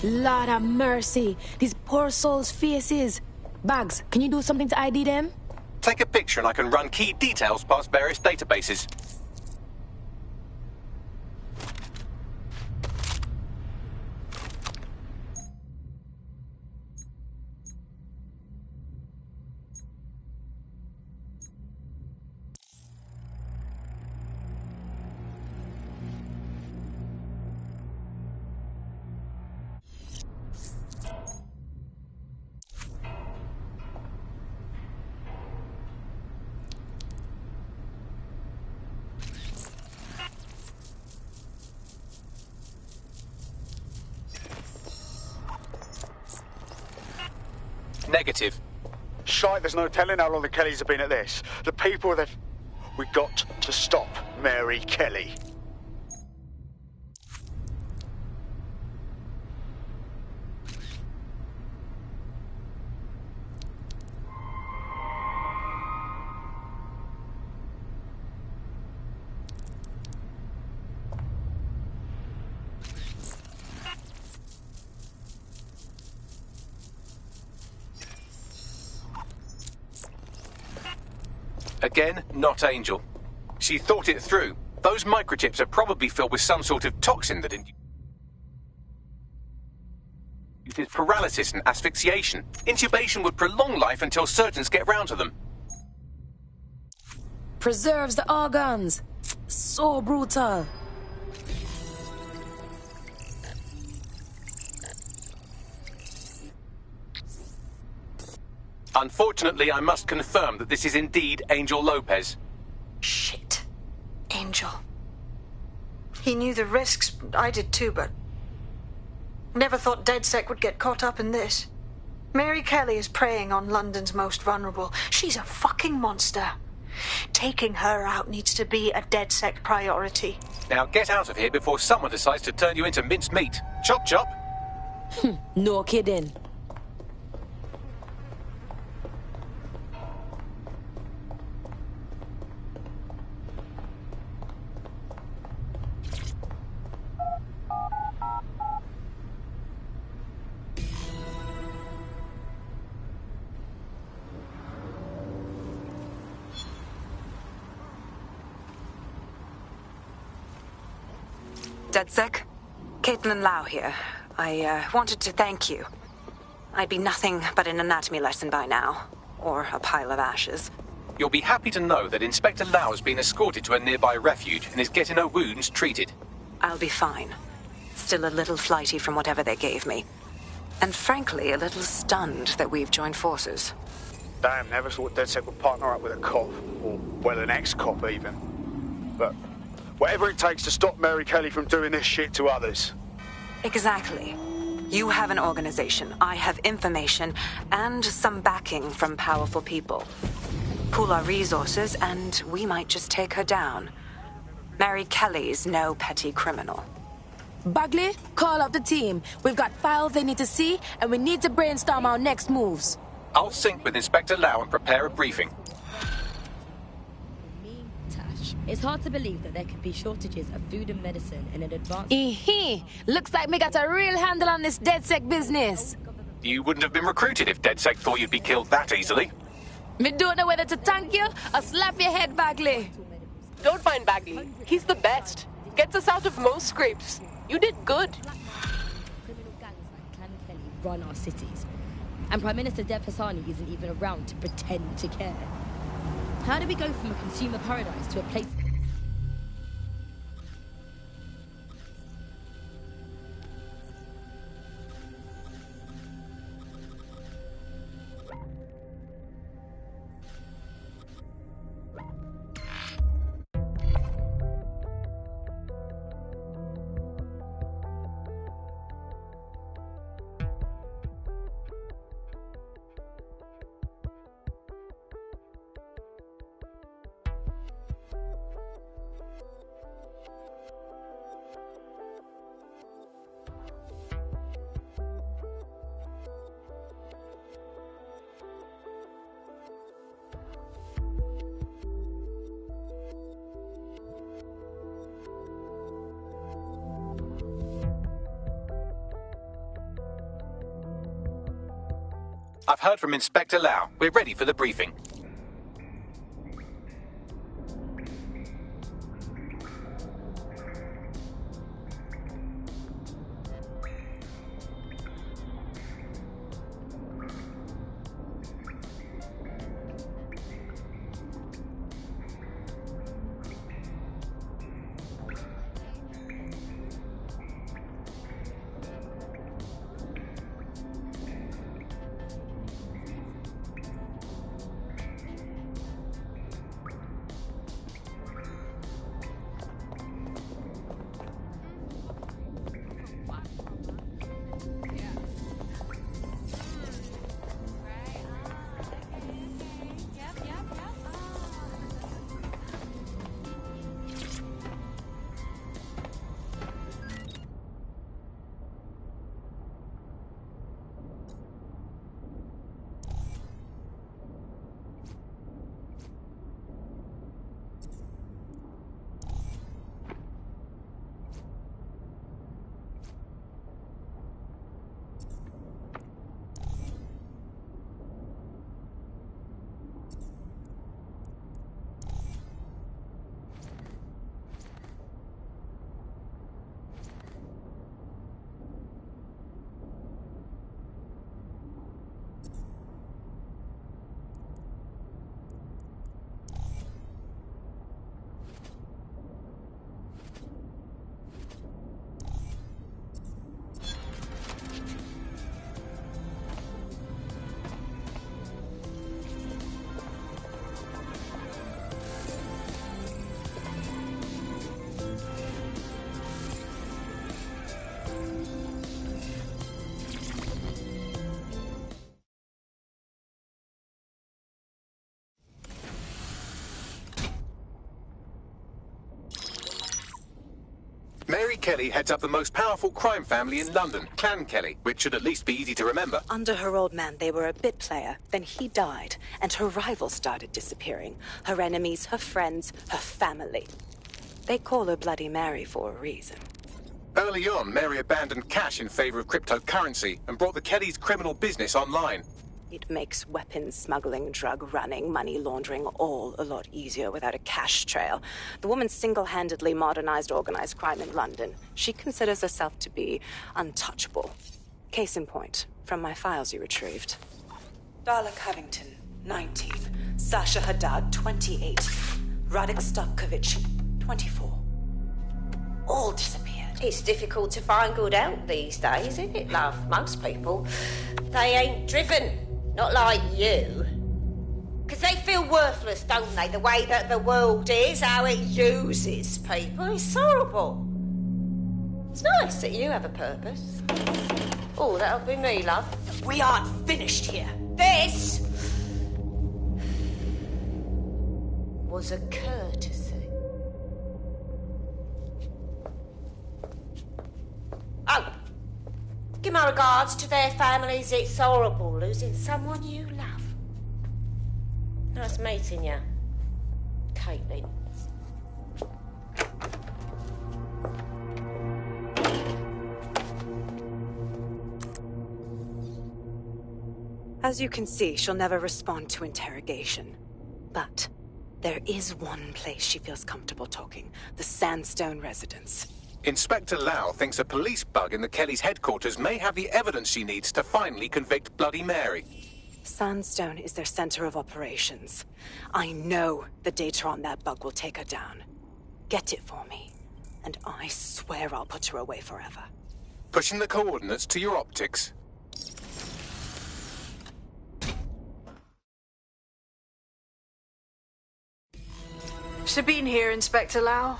H: Lord have mercy. These poor souls' faces. Bags, can you do something to ID them?
A: Take a picture and I can run key details past various databases. Negative.
F: Shite, there's no telling how long the Kellys have been at this. The people that... We got to stop Mary Kelly.
A: Again, not Angel. She thought it through. Those microchips are probably filled with some sort of toxin that induces paralysis and asphyxiation. Intubation would prolong life until surgeons get round to them.
H: Preserves the organs. So brutal.
A: Unfortunately, I must confirm that this is indeed Angel Lopez.
U: Shit. Angel. He knew the risks. I did too, but... Never thought DedSec would get caught up in this. Mary Kelly is preying on London's most vulnerable. She's a fucking monster. Taking her out needs to be a DedSec priority.
A: Now get out of here before someone decides to turn you into minced meat. Chop chop.
H: No kidding.
J: DedSec? Caitlin Lau here. I wanted to thank you. I'd be nothing but an anatomy lesson by now. Or a pile of ashes.
A: You'll be happy to know that Inspector Lau has been escorted to a nearby refuge and is getting her wounds treated.
J: I'll be fine. Still a little flighty from whatever they gave me. And frankly, a little stunned that we've joined forces.
F: Damn, never thought DedSec would partner up with a cop. Or, well, an ex-cop even. But whatever it takes to stop Mary Kelly from doing this shit to others.
J: Exactly. You have an organization, I have information, and some backing from powerful people. Pool our resources, and we might just take her down. Mary Kelly's no petty criminal.
H: Bagley, call up the team. We've got files they need to see, and we need to brainstorm our next moves.
A: I'll sync with Inspector Lau and prepare a briefing.
O: It's hard to believe that there could be shortages of food and medicine in an advanced...
H: Looks like me got a real handle on this DedSec business.
A: You wouldn't have been recruited if DedSec thought you'd be killed that easily.
H: Me don't know whether to thank you or slap your head, Bagley.
L: Don't mind Bagley. He's the best. Gets us out of most scrapes. You did good.
O: Criminal gangs like Clan Kelly run our cities. And Prime Minister Dev Hassani isn't even around to pretend to care. How do we go from a consumer paradise to a place...
A: I've heard from Inspector Lau. We're ready for the briefing. Mary Kelly heads up the most powerful crime family in London, Clan Kelly, which should at least be easy to remember.
J: Under her old man, they were a bit player. Then he died, and her rivals started disappearing. Her enemies, her friends, her family. They call her Bloody Mary for a reason.
A: Early on, Mary abandoned cash in favor of cryptocurrency and brought the Kellys' criminal business online.
J: It makes weapons smuggling, drug running, money laundering all a lot easier without a cash trail. The woman single-handedly modernized organized crime in London. She considers herself to be untouchable. Case in point, from my files you retrieved. Darla Covington, 19. Sasha Haddad, 28. Radek Stopkovich, 24. All disappeared.
C: It's difficult to find good help these days, isn't it, love? Most people, they ain't driven. Not like you. Because they feel worthless, don't they? The way that the world is, how it uses people. It's horrible. It's nice that you have a purpose. Oh, that'll be me, love.
J: We aren't finished here.
C: This was a courtesy. Oh, give my regards to their families. It's horrible losing someone you love. Nice meeting you, Caitlin.
J: As you can see, she'll never respond to interrogation. But there is one place she feels comfortable talking. The Sandstone residence.
A: Inspector Lau thinks a police bug in the Kellys' headquarters may have the evidence she needs to finally convict Bloody Mary.
J: Sandstone is their center of operations. I know the data on that bug will take her down. Get it for me, and I swear I'll put her away forever.
A: Pushing the coordinates to your optics.
U: Sabine here, Inspector Lau.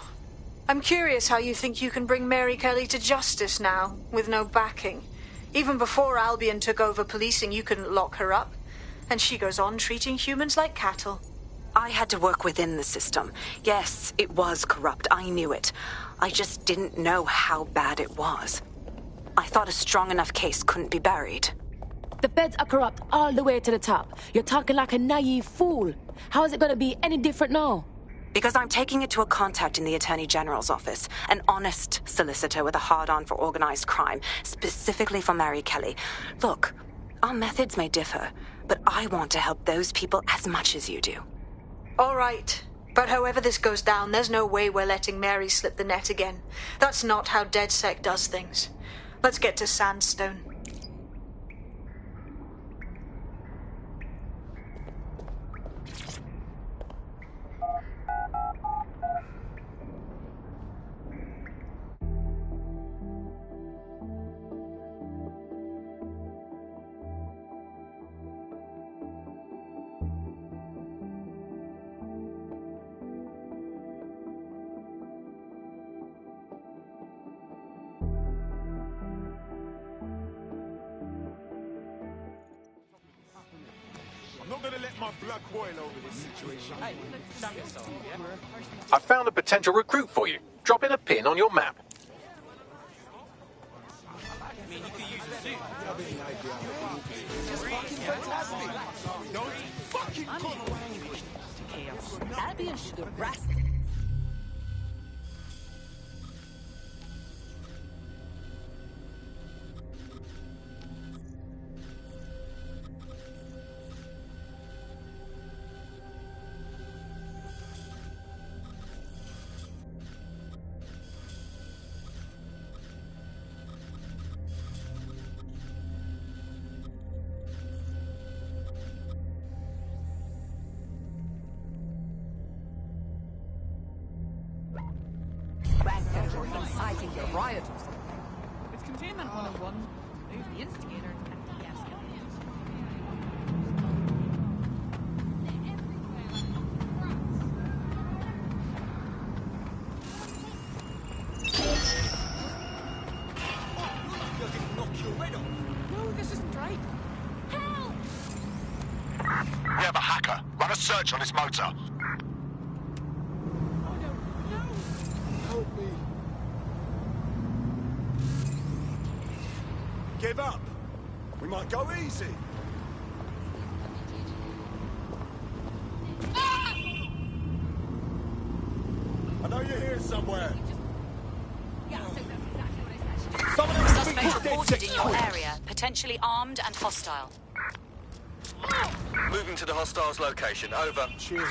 U: I'm curious how you think you can bring Mary Kelly to justice now, with no backing. Even before Albion took over policing, you couldn't lock her up. And she goes on treating humans like cattle.
J: I had to work within the system. Yes, it was corrupt. I knew it. I just didn't know how bad it was. I thought a strong enough case couldn't be buried.
H: The feds are corrupt all the way to the top. You're talking like a naive fool. How is it going to be any different now?
J: Because I'm taking it to a contact in the Attorney General's office, an honest solicitor with a hard-on for organized crime, specifically for Mary Kelly. Look, Our methods may differ, but I want to help those people as much as you do.
U: All right. But however this goes down, there's no way we're letting Mary slip the net again. That's not how DedSec does things. Let's get to Sandstone.
F: I'm not gonna let my blood boil over this situation.
A: I found a potential recruit for you. Drop in a pin on your map.
F: Don't fucking come around.
O: Albion should have rest. Inciting the rioters.
B: It's Containment 101. Who's the instigator? No, this isn't right. Help!
Q: We have a hacker. Run a search on his motor.
F: Help me. Give up. We might go easy. I know you're here somewhere.
R: Suspect reported in your area, potentially armed and hostile.
D: Moving to the hostiles' location. Over.
F: Cheers.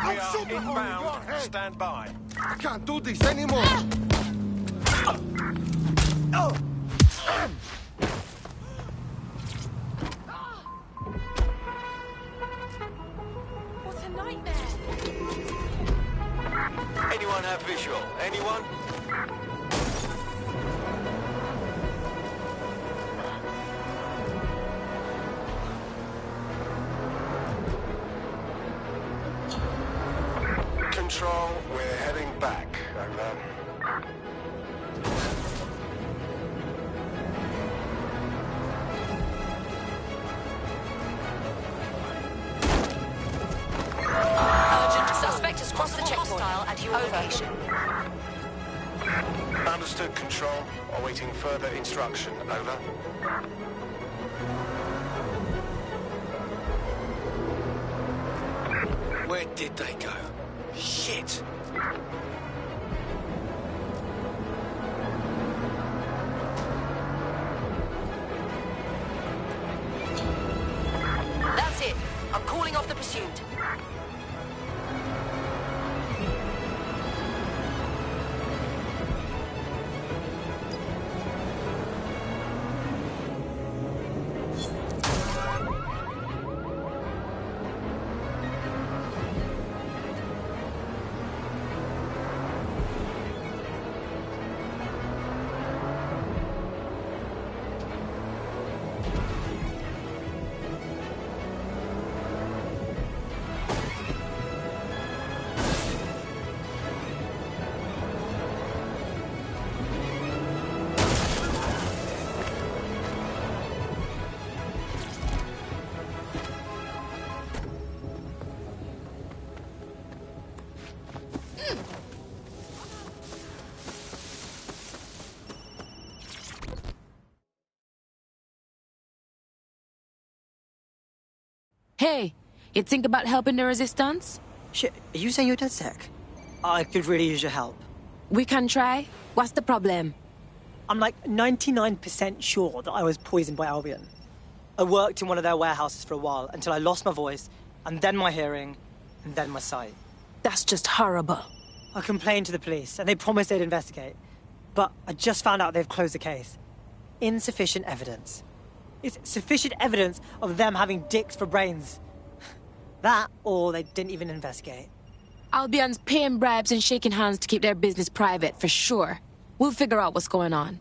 D: We are inbound. Stand by.
N: I can't do this anymore.
B: What a nightmare!
D: Anyone have visual? Anyone? Control, we're heading back. Over.
R: Urgent. Suspect has crossed the checkpoint. Hostile at your location.
D: Understood, Control. Awaiting further instruction. Over.
M: Where did they go? Shit!
V: That's it. I'm calling off the pursuit.
H: Hey, You think about helping the resistance?
S: Shit, are you saying you're DedSec? I could really use your help.
H: We can try. What's the problem?
S: I'm like 99% sure that I was poisoned by Albion. I worked in one of their warehouses for a while until I lost my voice, and then my hearing, and then my sight.
H: That's just horrible.
S: I complained to the police, and they promised they'd investigate. But I just found out they've closed the case. Insufficient evidence. It's sufficient evidence of them having dicks for brains. That, or they didn't even investigate.
H: Albion's paying bribes and shaking hands to keep their business private, for sure. We'll figure out what's going on.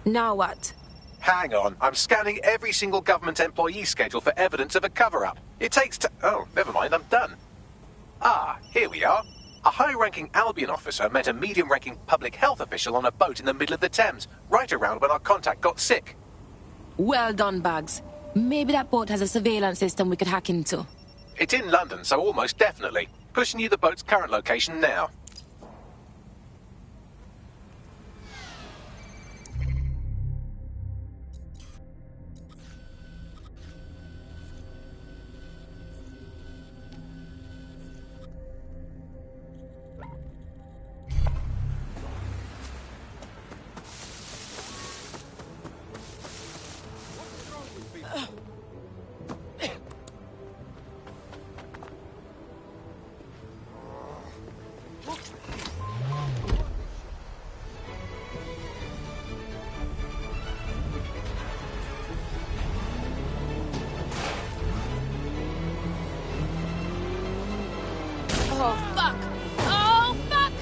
H: Now what?
A: Hang on, I'm scanning every single government employee schedule for evidence of a cover-up. It takes oh, never mind, I'm done. Ah, here we are. A high-ranking Albion officer met a medium-ranking public health official on a boat in the middle of the Thames, right around when our contact got sick.
H: Well done, Bugs. Maybe that boat has a surveillance system we could hack into.
A: It's in London, so almost definitely. Pushing you the boat's current location now.
H: Oh, fuck! Oh, fuck!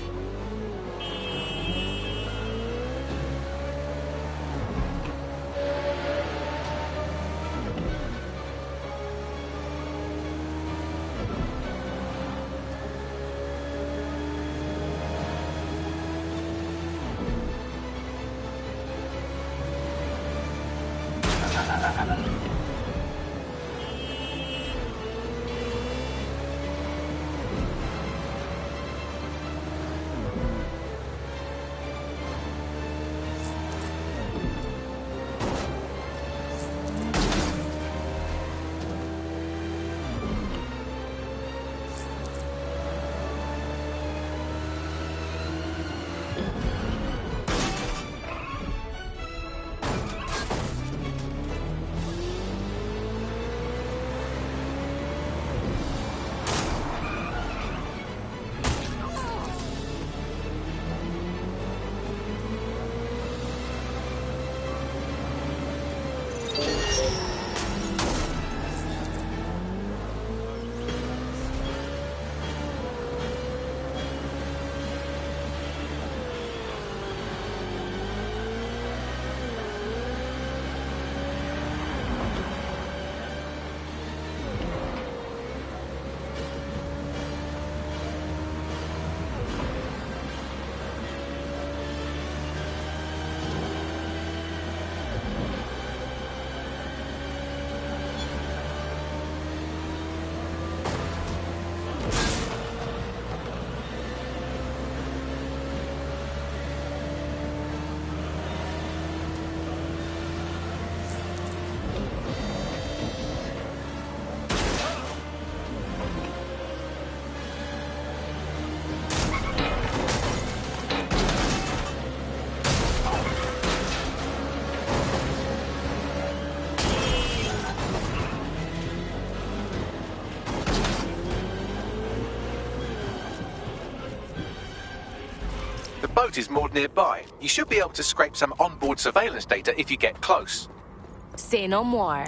A: The boat is moored nearby. You should be able to scrape some onboard surveillance data if you get close.
H: Say no more.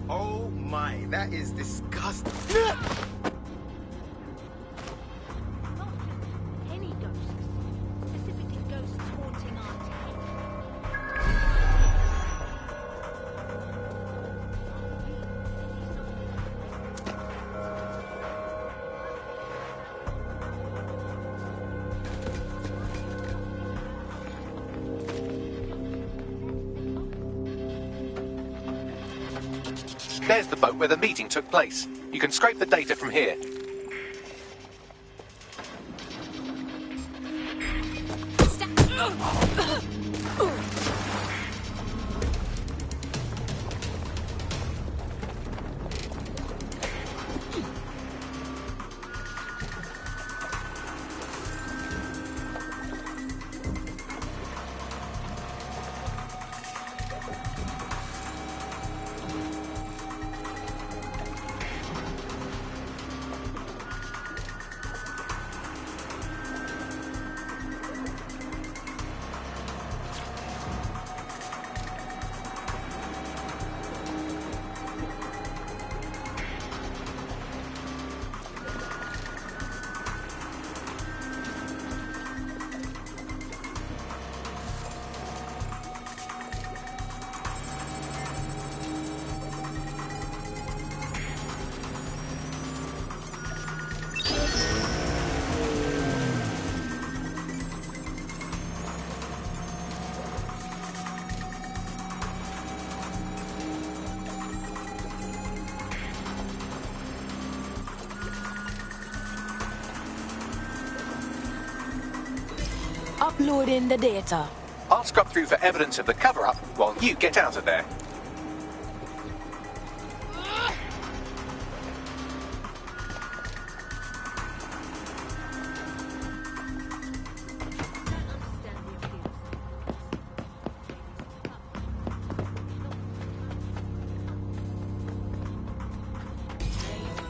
D: Oh my
K: that is disgusting.
O: Any ghosts, specifically ghosts haunting our
A: There's the boat where the meeting took place. You can scrape the data from here.
H: Uploading the data.
A: I'll scrub through for evidence of the cover-up while you get out of there.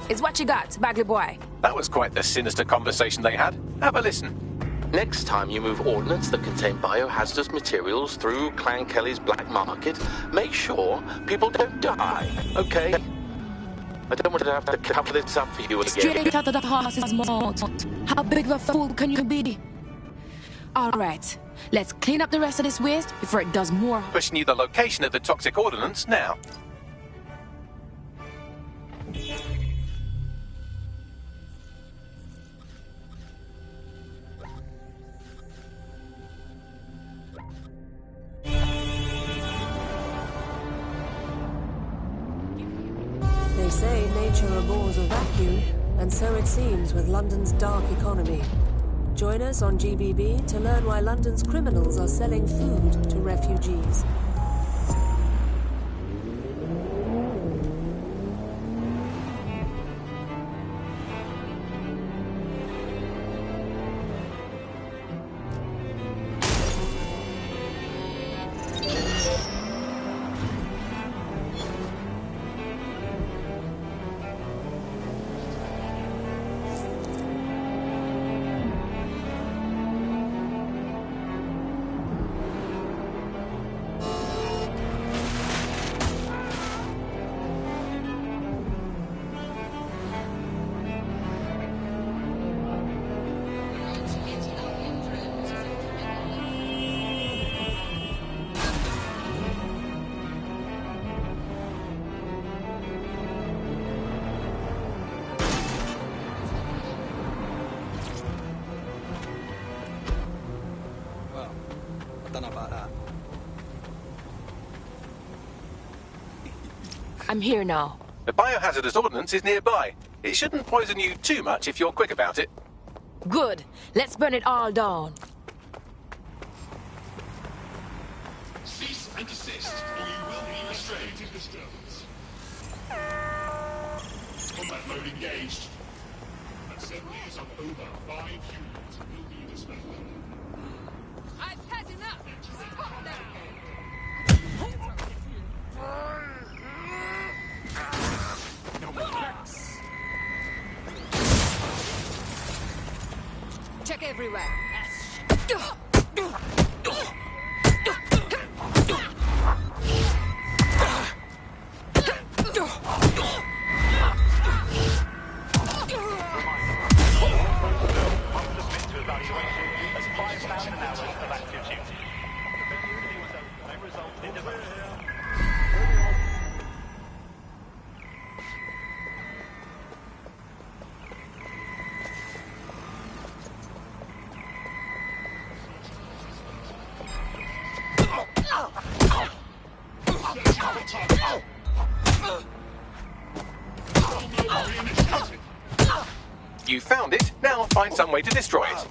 H: It's what you got, Bagley boy.
A: That was quite the sinister conversation they had. Have a listen.
M: Next time you move ordnance that contain biohazardous materials through Clan Kelly's black market, make sure people don't die, okay? I don't want to have to cover this up for you again.
H: Straight out of the horse's mouth. How big of a fool can you be? All right, let's clean up the rest of this waste before it does more.
A: Pushing you the location of the toxic ordnance now.
T: They say nature abhors a vacuum, and so it seems with London's dark economy. Join us on GBB to learn why London's criminals are selling food to refugees.
H: I'm here now.
A: The biohazardous ordnance is nearby. It shouldn't poison you too much if you're quick about it.
H: Good. Let's burn it all down.
I: Cease and desist, or you will be restrained in disturbance. Combat mode engaged. Assemblies of over 5 humans will be dismantled.
W: I've had enough! Fuck them!
I: No more cracks.
W: Check everywhere.
E: as 5,000 hours of active duty. May result in demotion.
A: You found it. Now find some way to destroy it.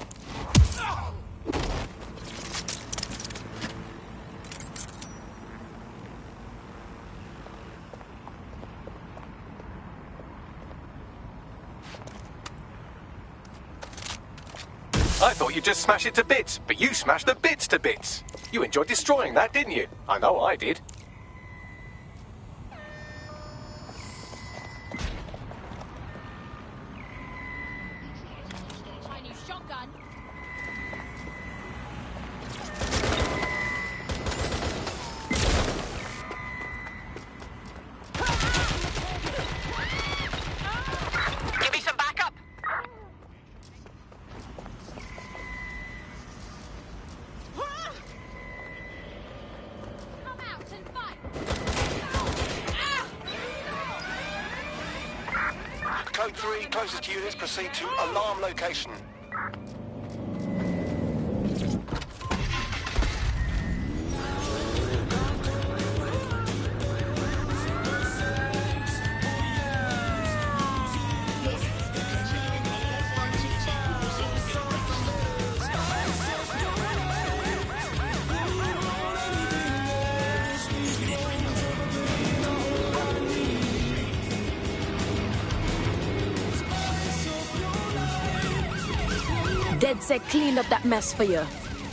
A: I thought you'd just smash it to bits, but you smashed the bits to bits. You enjoyed destroying that, didn't you? I know I did.
D: Code 3, closest units proceed to alarm location.
H: DedSec cleaned up that mess for you.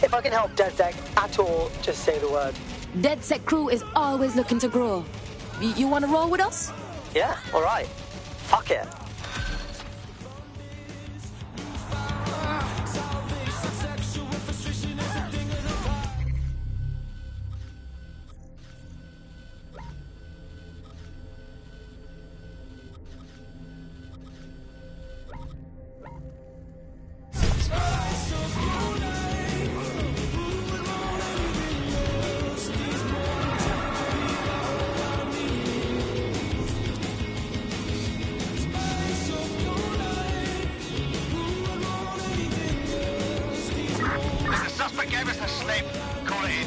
S: If I can help DedSec at all, just say the word.
H: DedSec crew is always looking to grow. You want to roll with us?
S: Yeah, all right. Fuck it.
Q: Gave us a slip. Call it in.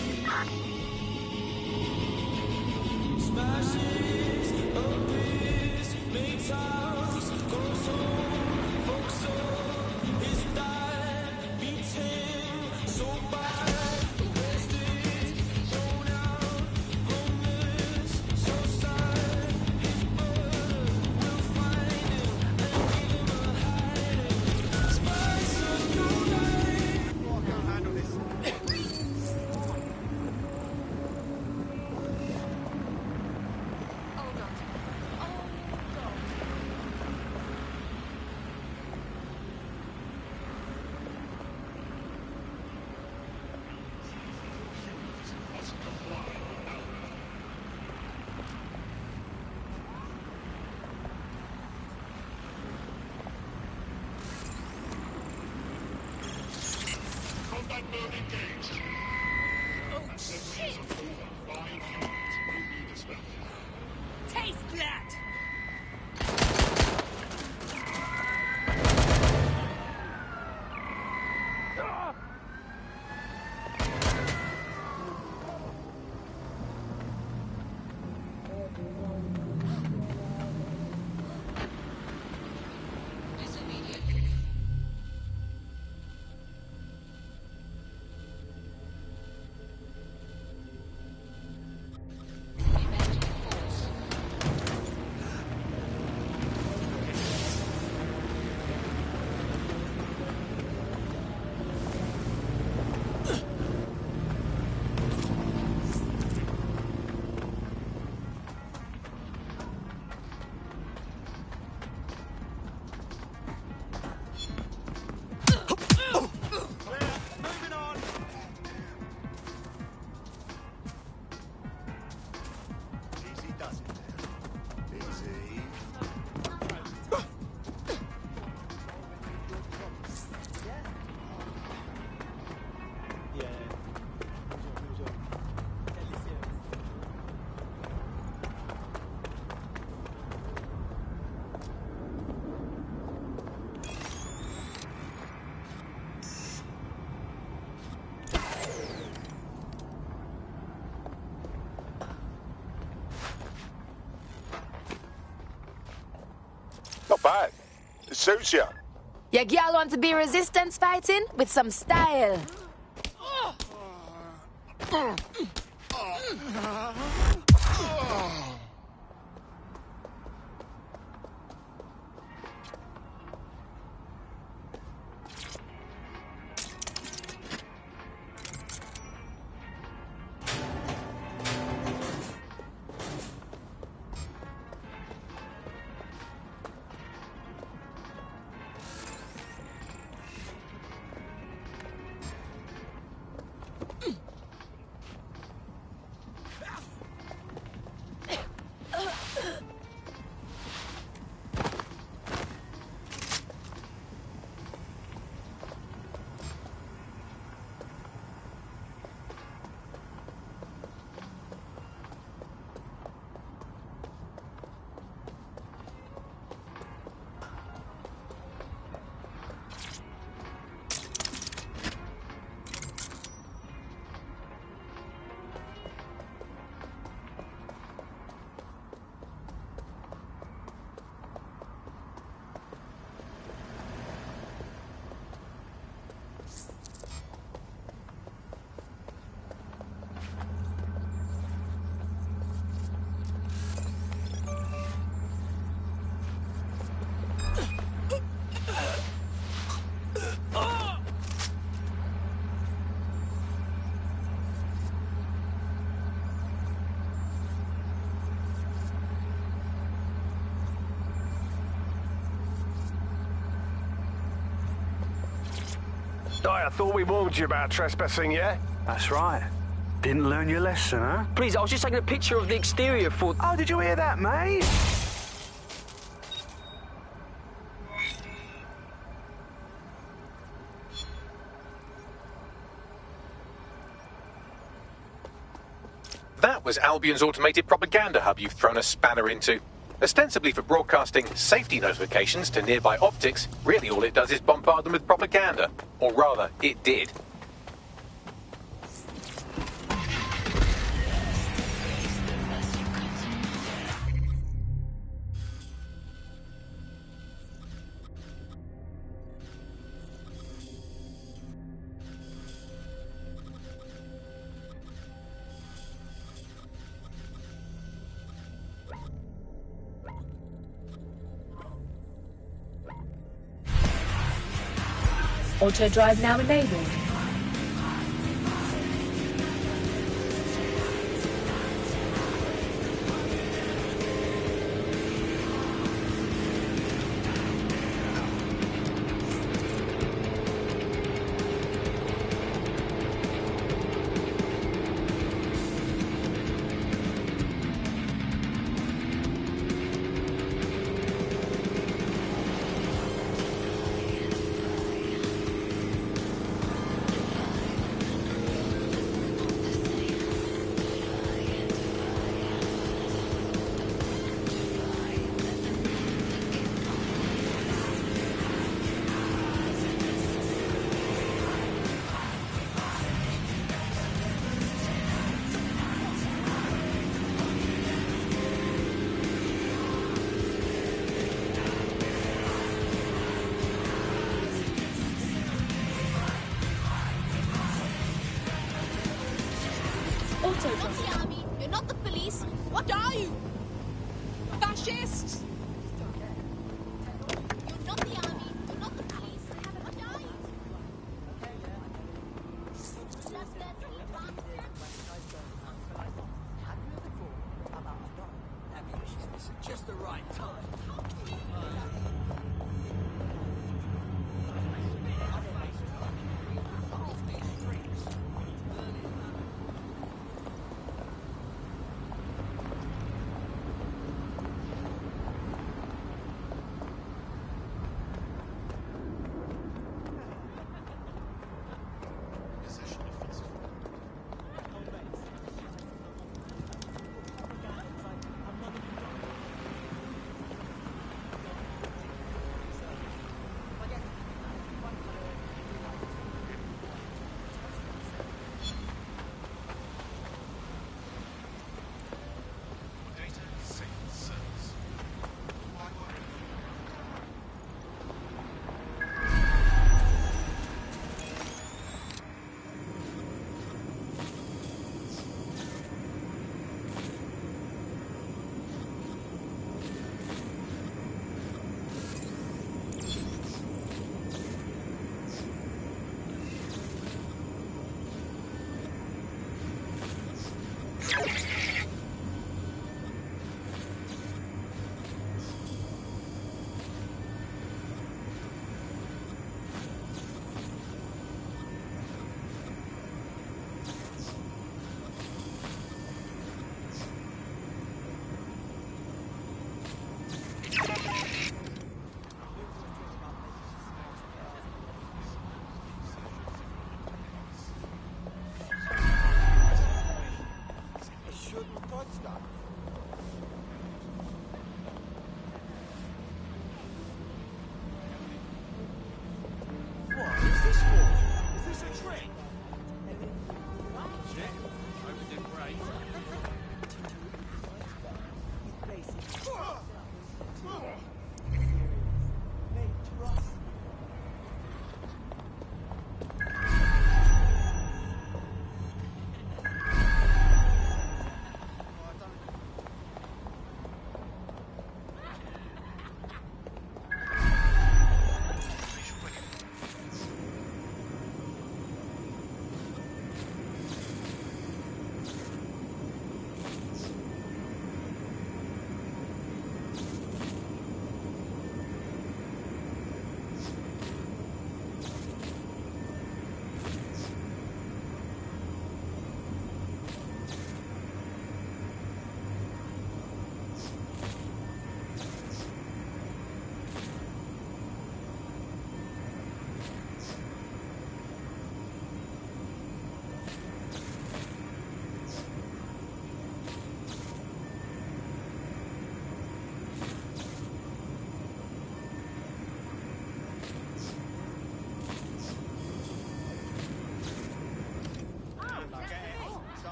I: Combat mode engaged.
W: Oh, shit! Taste that!
Q: bad. It suits you.
H: Your gal want to be resistance fighting with some style.
G: I thought we warned you about trespassing, yeah?
K: That's right. Didn't learn your lesson, huh?
P: Please, I was just taking a picture of the exterior for...
K: Oh, did you hear that, mate?
A: That was Albion's automated propaganda hub you've thrown a spanner into. Ostensibly for broadcasting safety notifications to nearby optics, really all it does is bombard them with propaganda. Or rather, it did.
X: Auto drive now enabled.
W: You're not the army. You're not the police. What are you? Fascists? You're not the army. You're not the police. What are you?
Y: This is just the right time.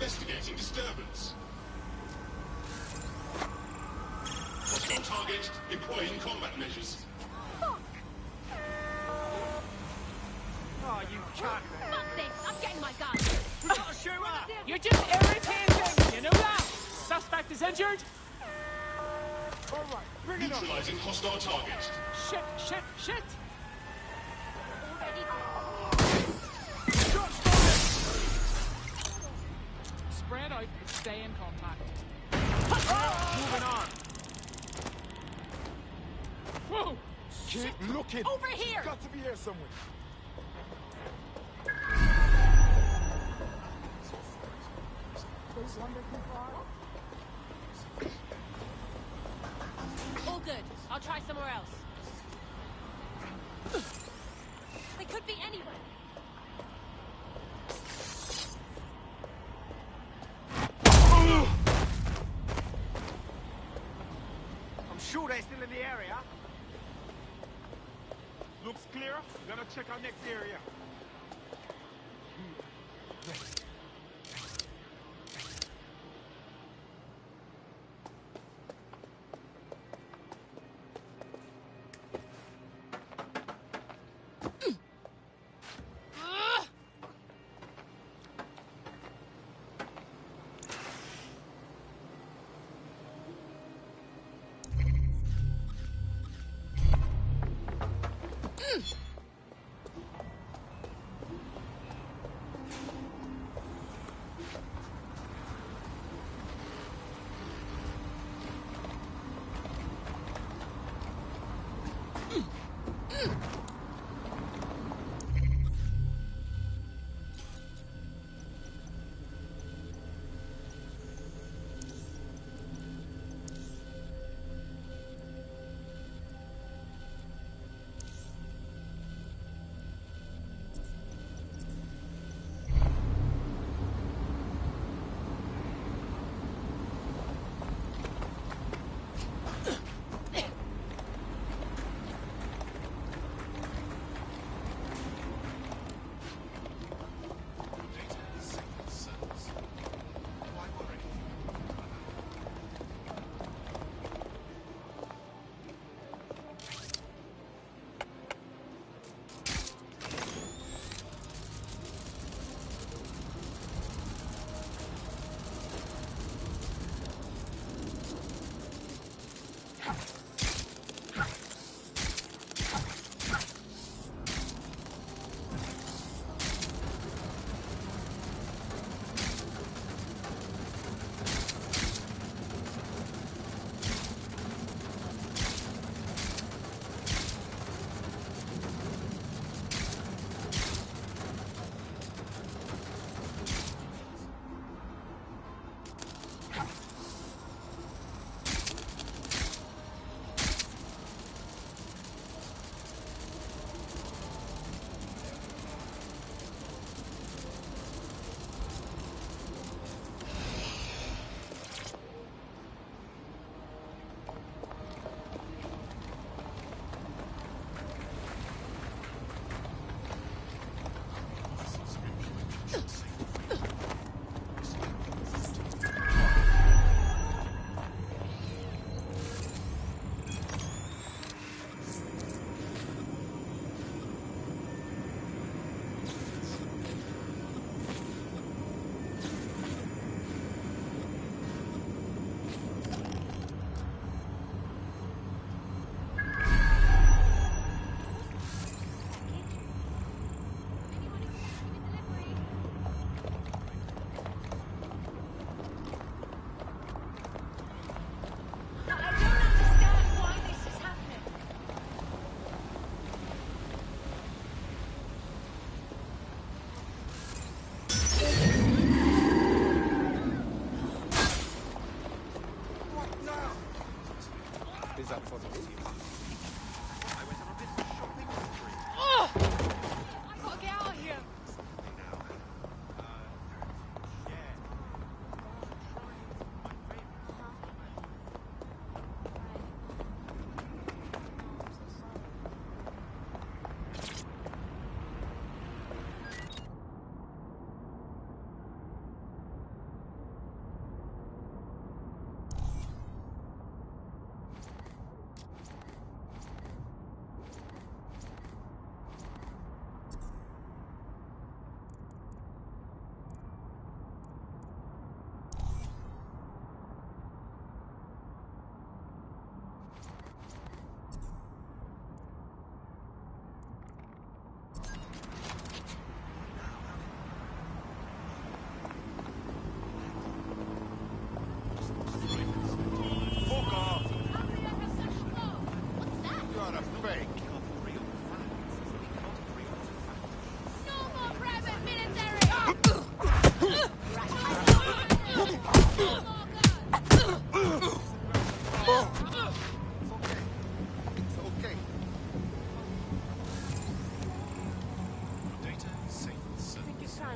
I: Investigating disturbance. Hostile target, employing combat measures.
E: Oh, you can't.
W: Fuck this! I'm getting my gun!
E: We got a shooter! You're just irritating! You know that? Suspect is injured?
I: Alright, bring it on! Neutralizing hostile target.
E: Shit! Spread out, stay in contact. Moving on. Whoa!
I: Keep looking!
W: Over here!
I: Got to be here somewhere.
W: All good. I'll try somewhere else. They could be anywhere.
E: I'm sure they're still in the area. Looks clear. Gonna check our next area.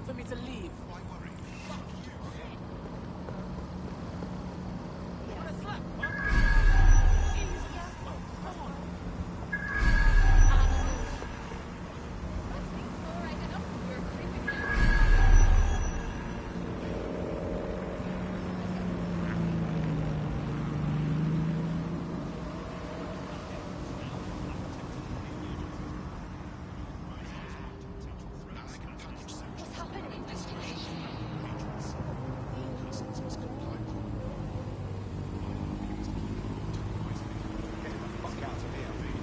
B: time for me to leave.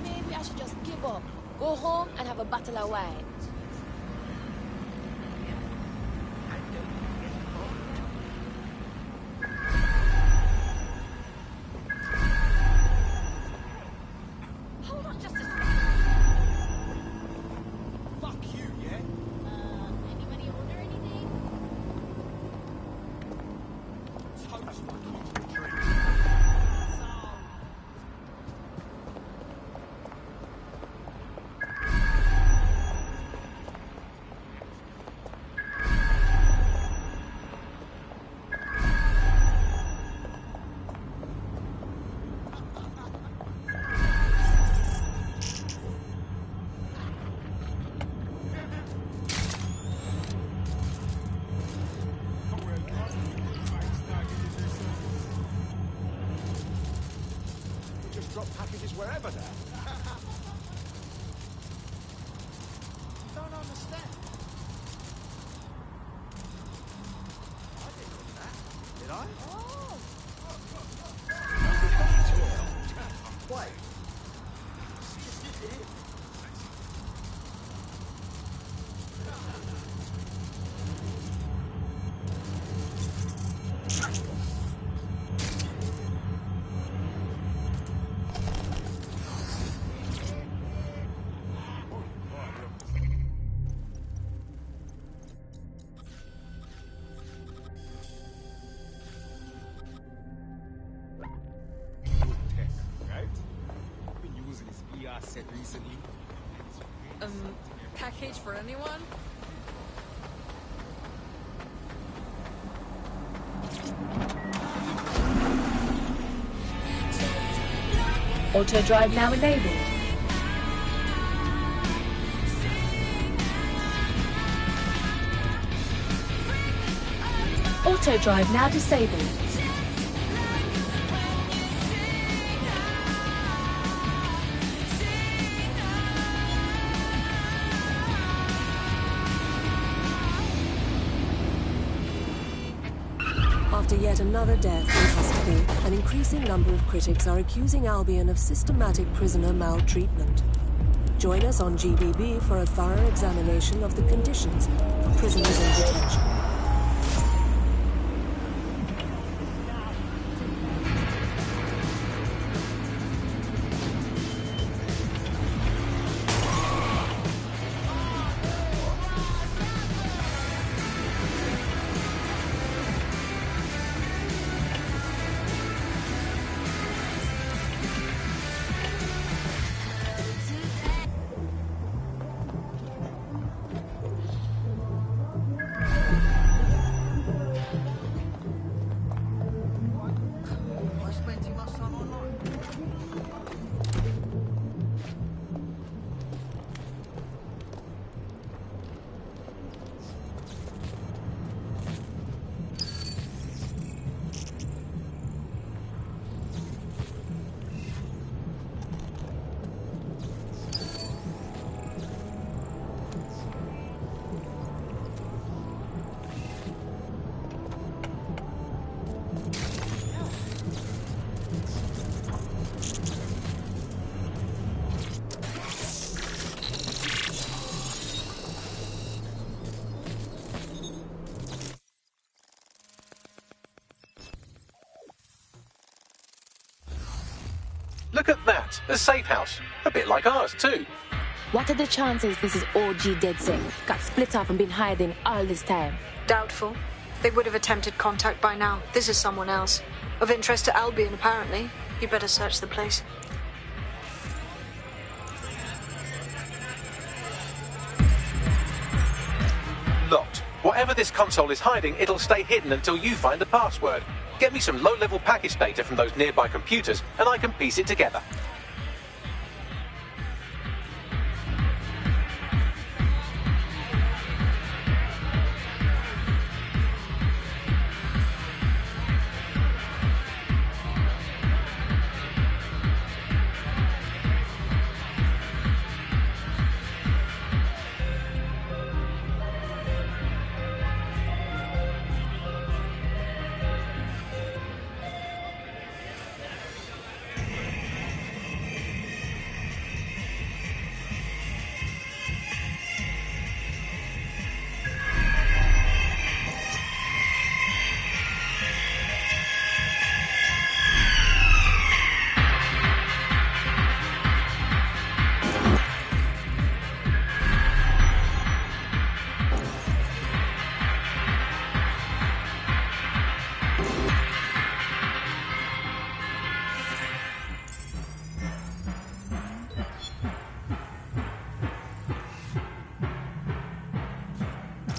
H: Maybe I should just give up, go home and have a bottle of wine.
W: Hold on just a second.
D: Fuck you, yeah?
W: Anybody order anything?
D: Toast my drink. Just drop packages wherever now. Don't understand. I didn't do that, did I? Wait.
C: Set recently.
B: Package for anyone?
X: Auto drive now enabled. Auto drive now disabled.
T: After yet another death in custody, an increasing number of critics are accusing Albion of systematic prisoner maltreatment. Join us on GBB for a thorough examination of the conditions for prisoners in detention.
A: Look at that, a safe house. A bit like ours, too.
H: What are the chances this is OG DedSec? Got split up and been hiding all this time.
F: Doubtful. They would have attempted contact by now. This is someone else. Of interest to Albion, apparently. You better search the place.
A: Locked. Whatever this console is hiding, it'll stay hidden until you find the password. Get me some low-level package data from those nearby computers, and I can piece it together.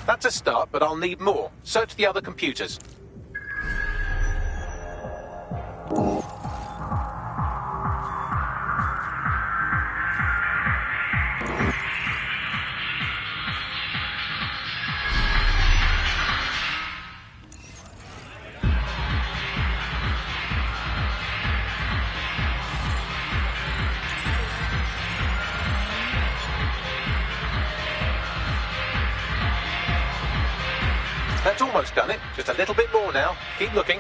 A: That's a start, but I'll need more. Search the other computers. That's almost done it. Just a little bit more now. Keep looking.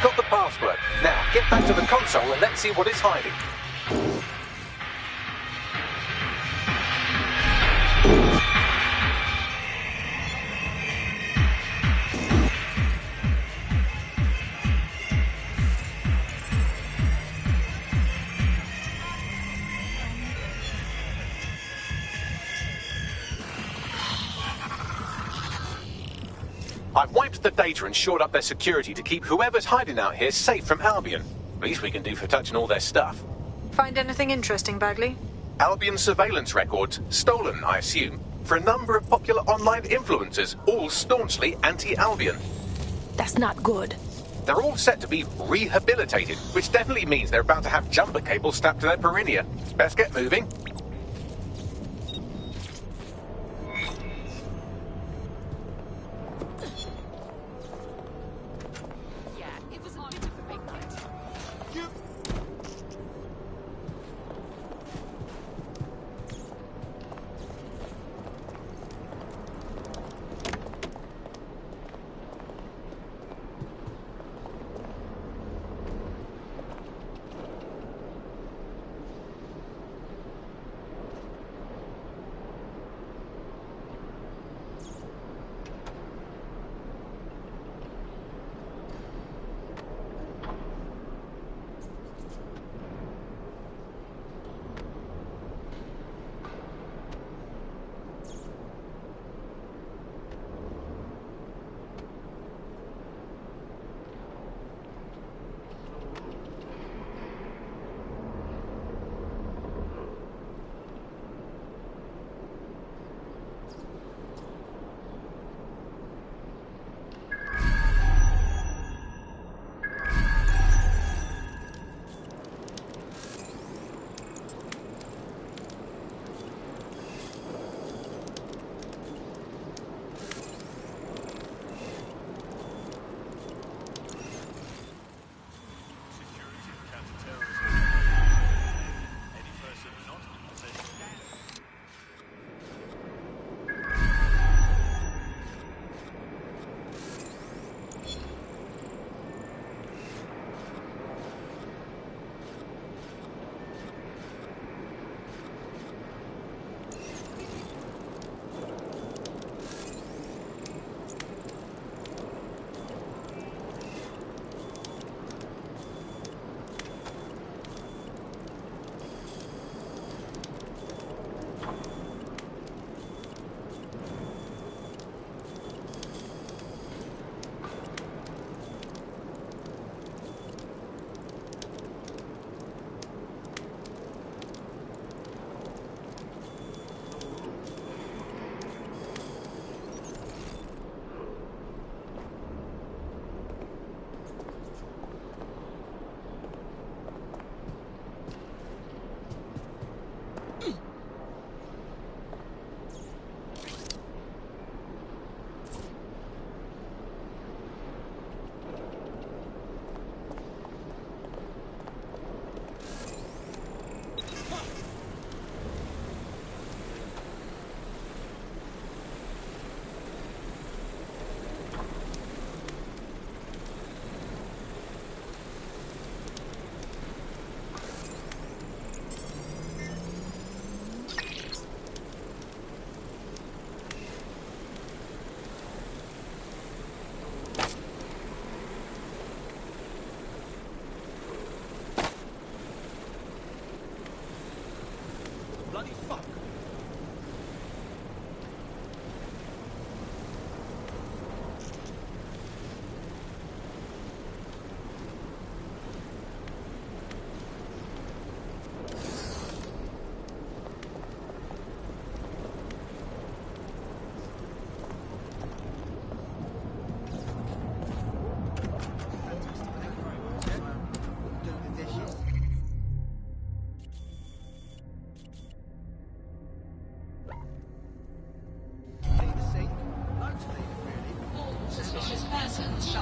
A: Got the password. Now, get back to the console and let's see what it's hiding. I've wiped the data and shored up their security to keep whoever's hiding out here safe from Albion. Least we can do for touching all their stuff.
F: Find anything interesting, Bagley?
A: Albion surveillance records, stolen, I assume, for a number of popular online influencers, all staunchly anti-Albion.
H: That's not good.
A: They're all set to be rehabilitated, which definitely means they're about to have jumper cables strapped to their perineum. Best get moving.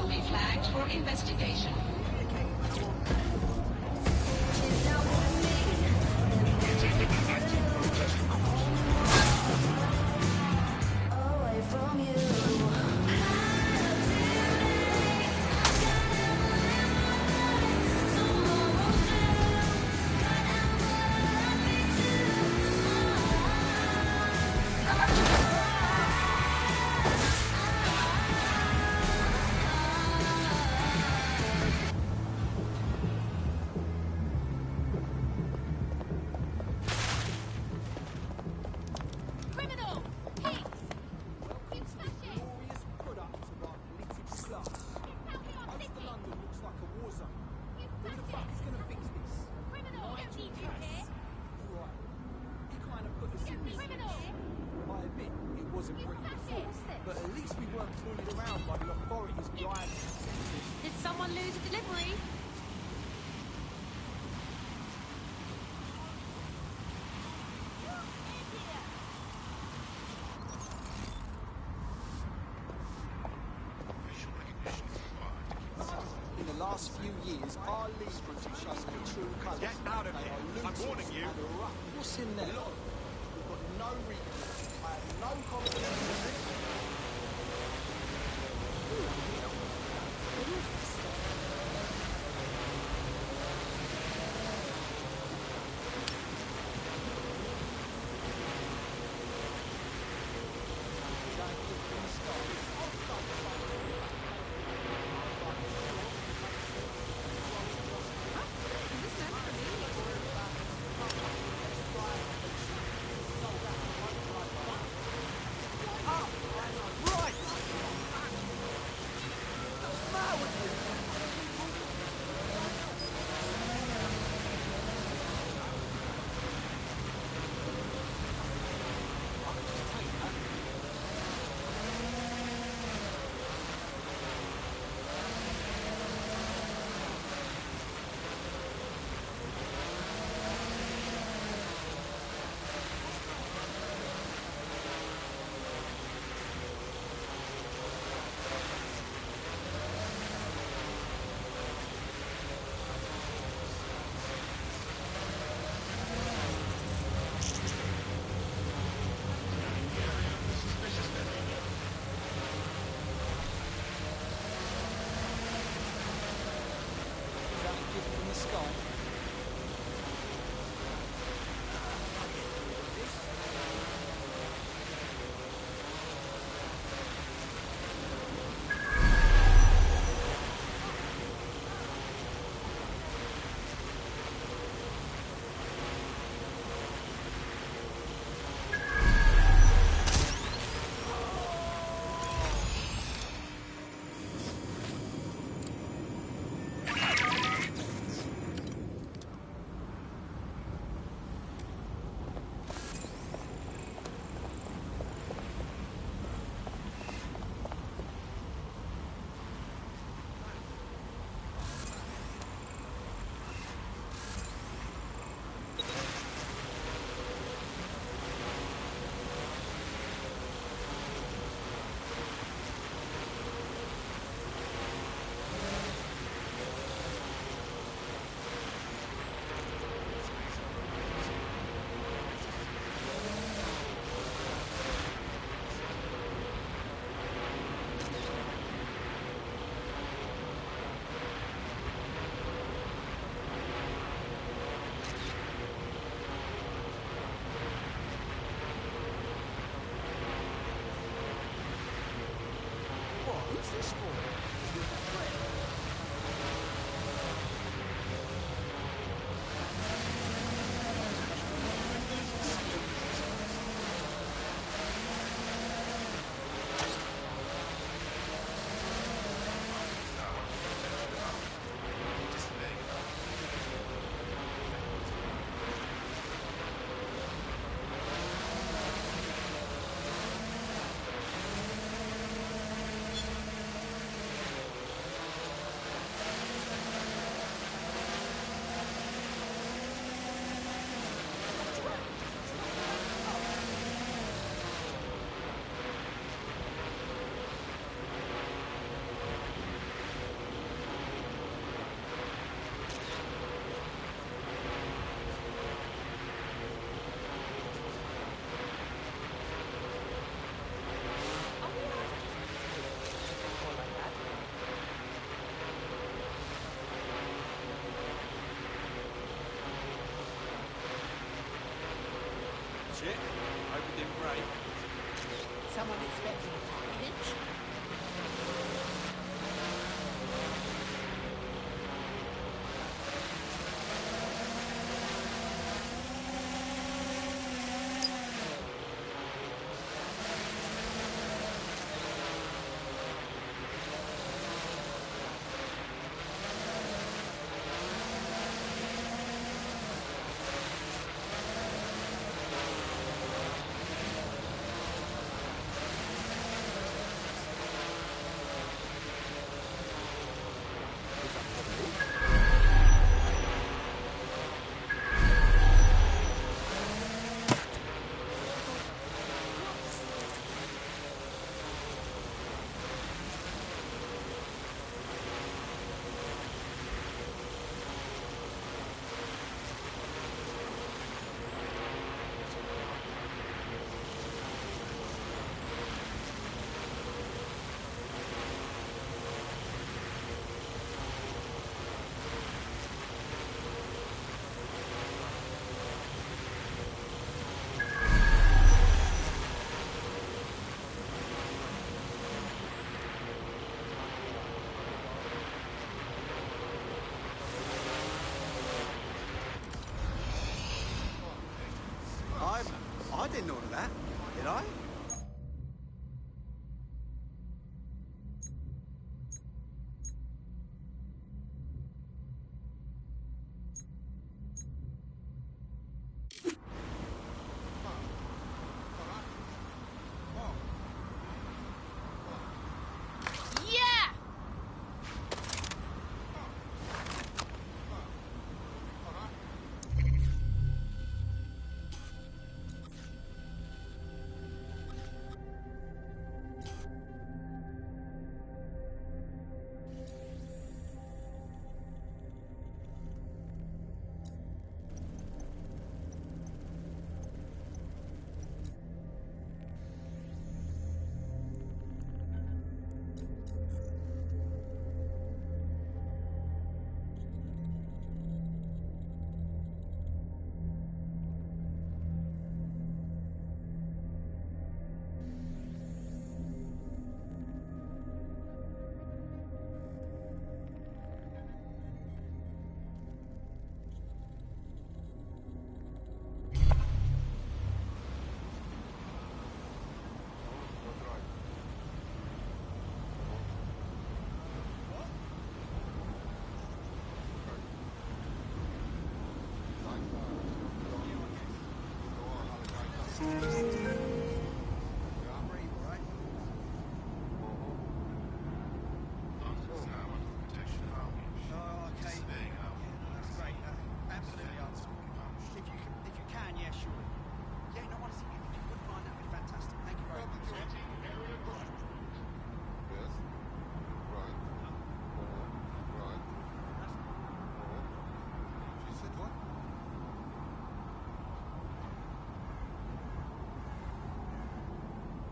J: shall be flagged for investigation.
L: Away from you.
W: Criminal! Hey! You smash it!
C: Glorious product of our littered stuff. Most of London looks like a war zone. Who the fuck is gonna fix this?
W: Criminal! Don't need you here!
C: Right. You kind of put us in this.
W: Criminal!
C: I admit it wasn't pretty before, but at least we weren't bullied around by the authorities behind us.
W: Did someone lose a delivery?
C: In the last few years, our leaders have shown their true colours.
D: Get out of
C: They
D: here.
C: are
D: I'm
C: looters
D: warning you.
C: and corrupt. What's in there? We've got no recourse. I have no confidence in this. What's the matter with you? shit. Hope it didn't break.
N: Someone expecting a package?
C: I didn't order that, did I?
H: Yeah!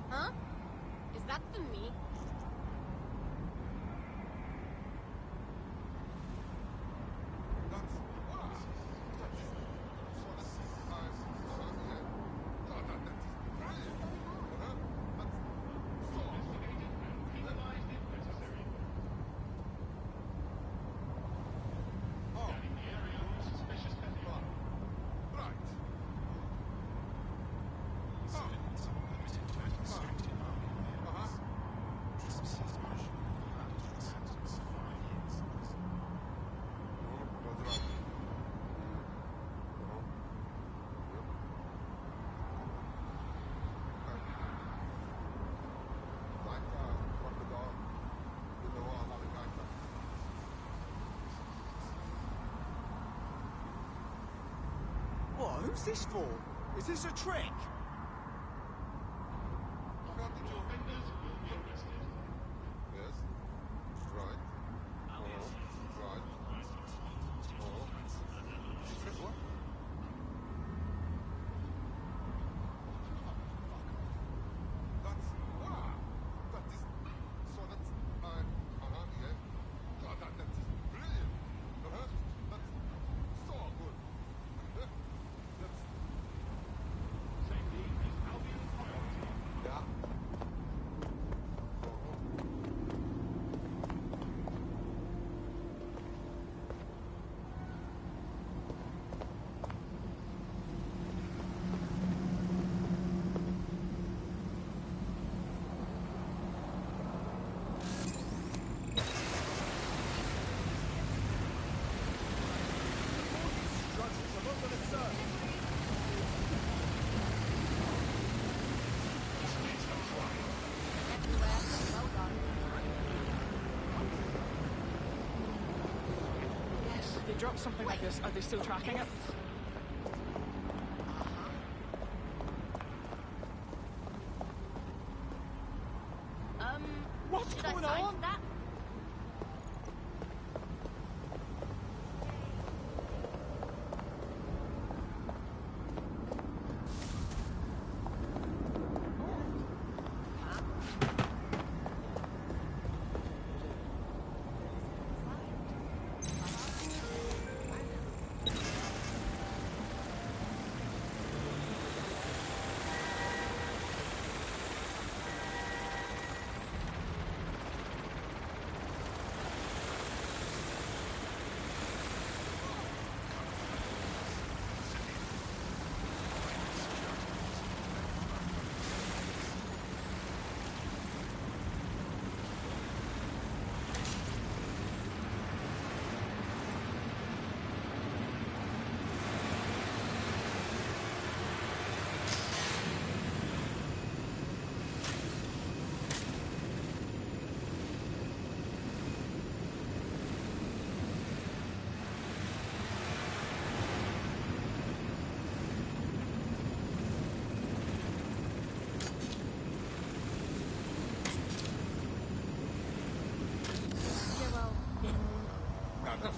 W: Huh? Is that for me?
C: What? Who's this for? Is this a trick?
B: dropped something like this, are they still tracking it?
M: What's going on?
W: That?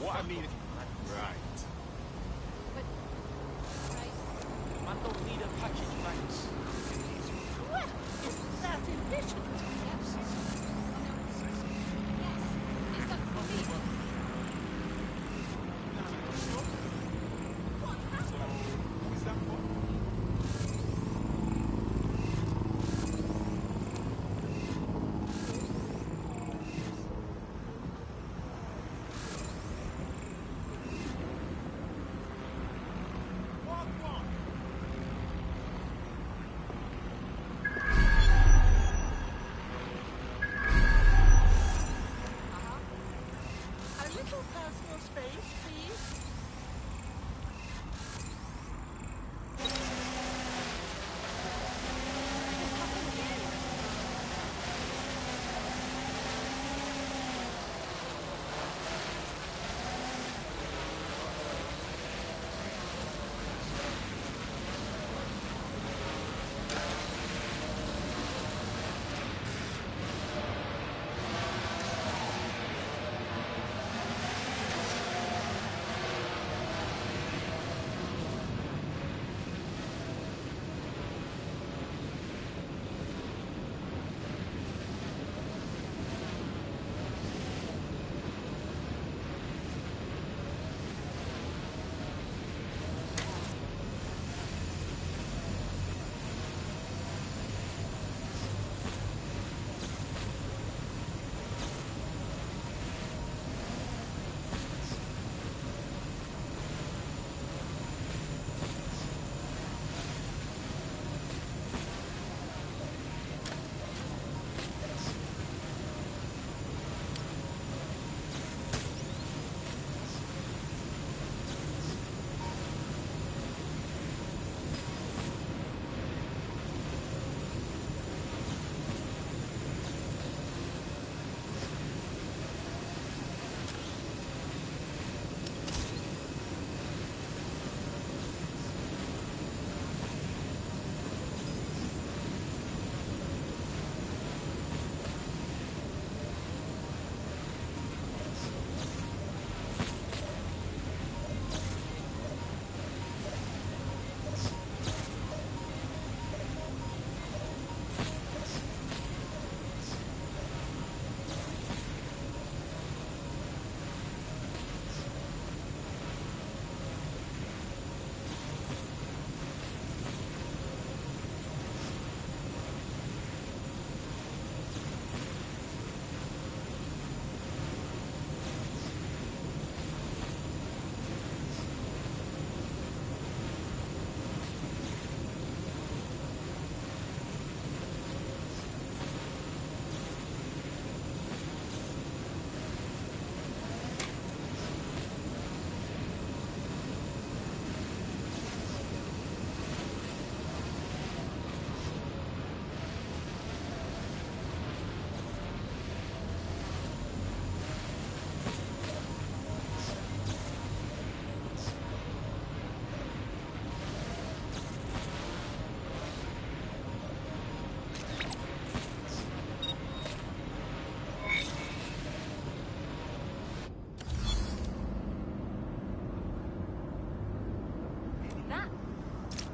C: What I mean... Right.
M: Man don't need a package, thanks.
N: Well, isn't that efficient?
W: It's got for me. What happened?
C: Is that what?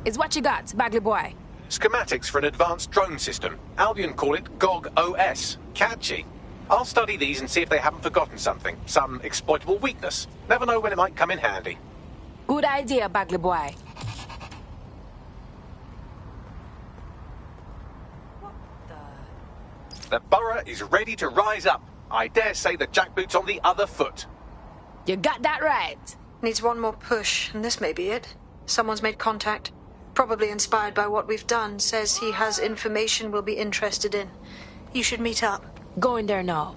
H: It's what you got, Bagley boy.
A: Schematics for an advanced drone system. Albion call it GOG OS. Catchy. I'll study these and see if they haven't forgotten something. Some exploitable weakness. Never know when it might come in handy.
H: Good idea, Bagley boy.
A: The borough is ready to rise up. I dare say the jackboot's on the other foot.
H: You got that right.
F: Needs one more push, and this may be it. Someone's made contact. Probably inspired by what we've done. Says he has information we'll be interested in. You should meet up.
H: Going there now.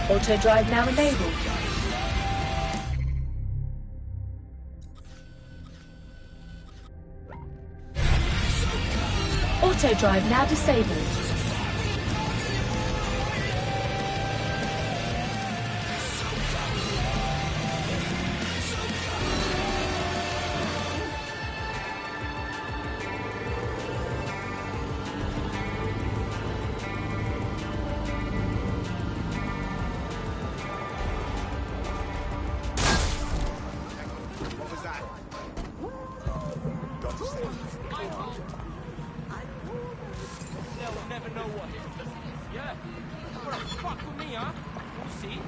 X: Auto drive now enabled. Auto drive now disabled.
M: They'll never know what hit them. Yeah. What the fuck with me, huh? We'll see.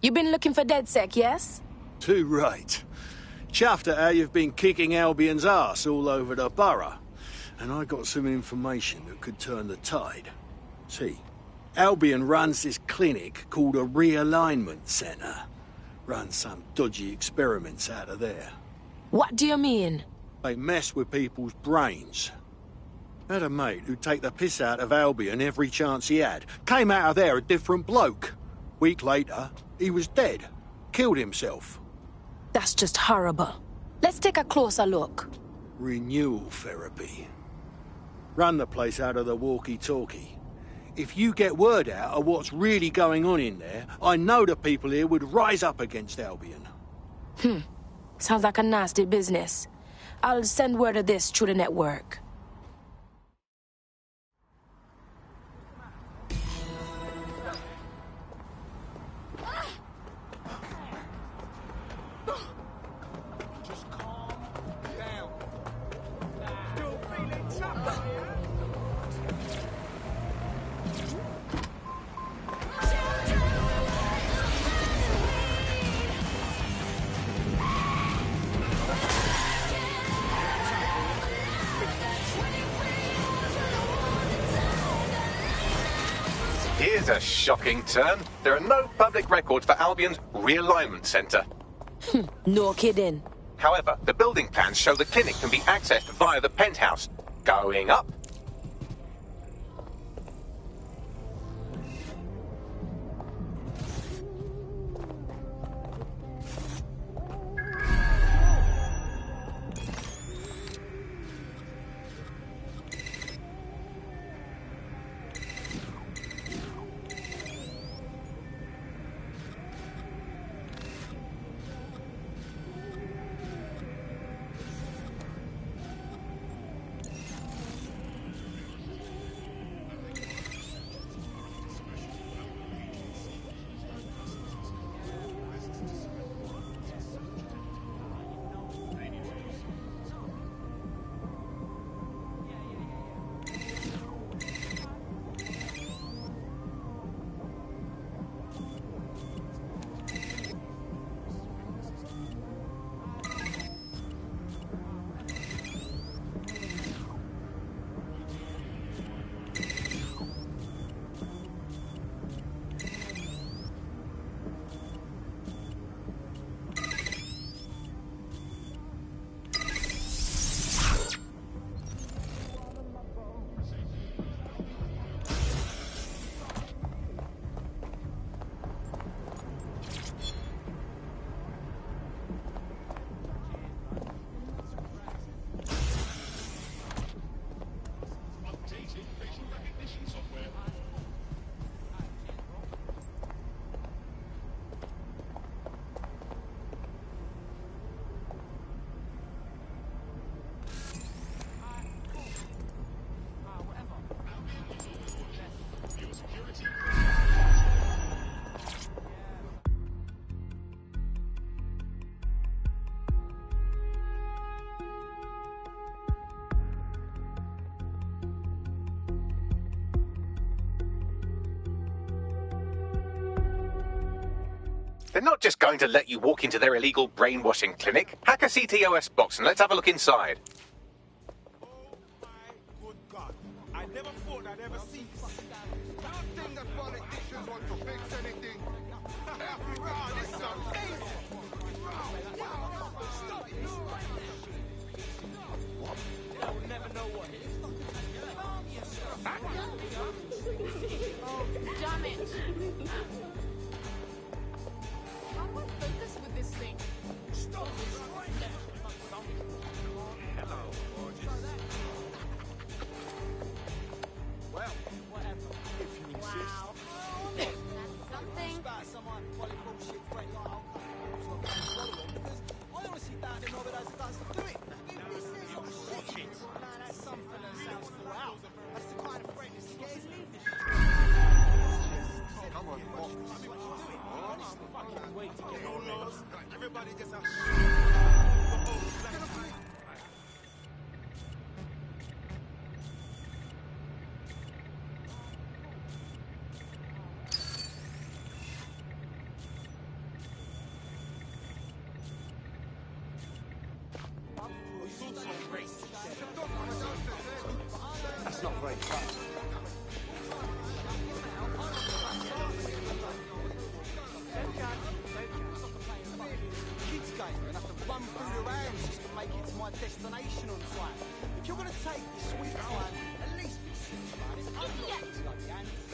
H: You been looking for DedSec, yes?
O: Too right. Chuffed at how you've been kicking Albion's ass all over the borough. And I got some information that could turn the tide. See, Albion runs this clinic called a realignment centre. Runs some dodgy experiments out of there.
H: What do you mean?
O: They mess with people's brains. Had a mate who'd take the piss out of Albion every chance he had. Came out of there a different bloke. Week later, he was dead. Killed himself.
H: That's just horrible. Let's take a closer look.
O: Renewal therapy. Run the place out of the walkie-talkie. If you get word out of what's really going on in there, I know the people here would rise up against Albion.
H: Sounds like a nasty business. I'll send word of this through the network.
A: Here's a shocking turn. There are no public records for Albion's realignment centre.
H: No kidding.
A: However, the building plans show the clinic can be accessed via the penthouse. Going up. They're not just going to let you walk into their illegal brainwashing clinic. Hack a CTOS box and let's have a look inside.
C: Good God. I never thought I'd ever see this. Don't think that politicians want to fix anything. Wow, this is amazing.
M: They'll never know what it is.
W: Oh, damn it. How do I focus with this thing?
C: Stop.
M: Hello,
C: Well, whatever. If you insist.
W: Wow. That's something.
C: About someone calling bullshit fake like I'll come because I honestly don't know that has the guts to do it. If this is bullshit, man, that's something that sounds full out. That's the kind of friend that scares me. Come on,
M: fucking way to get on there.
C: everybody gets out.
K: That's not very tough.
C: Kids game and have to run through the rounds just to make it to my destination on time. If you're going to take the sweet time, at least be serious about it. I'm not bloody ants.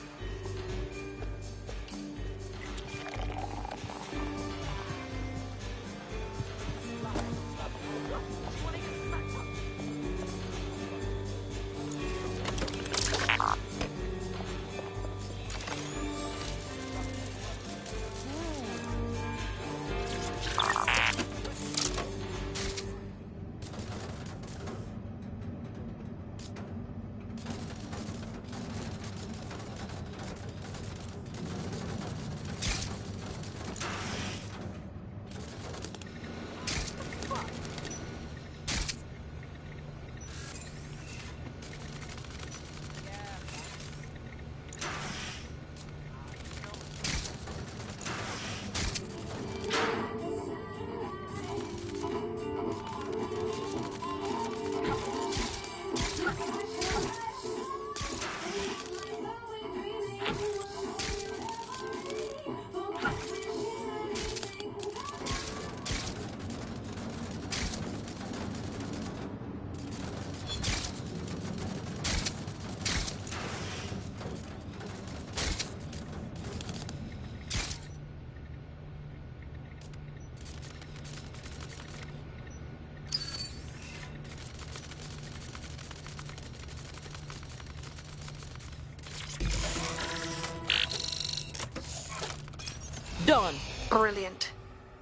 H: Done.
F: Brilliant.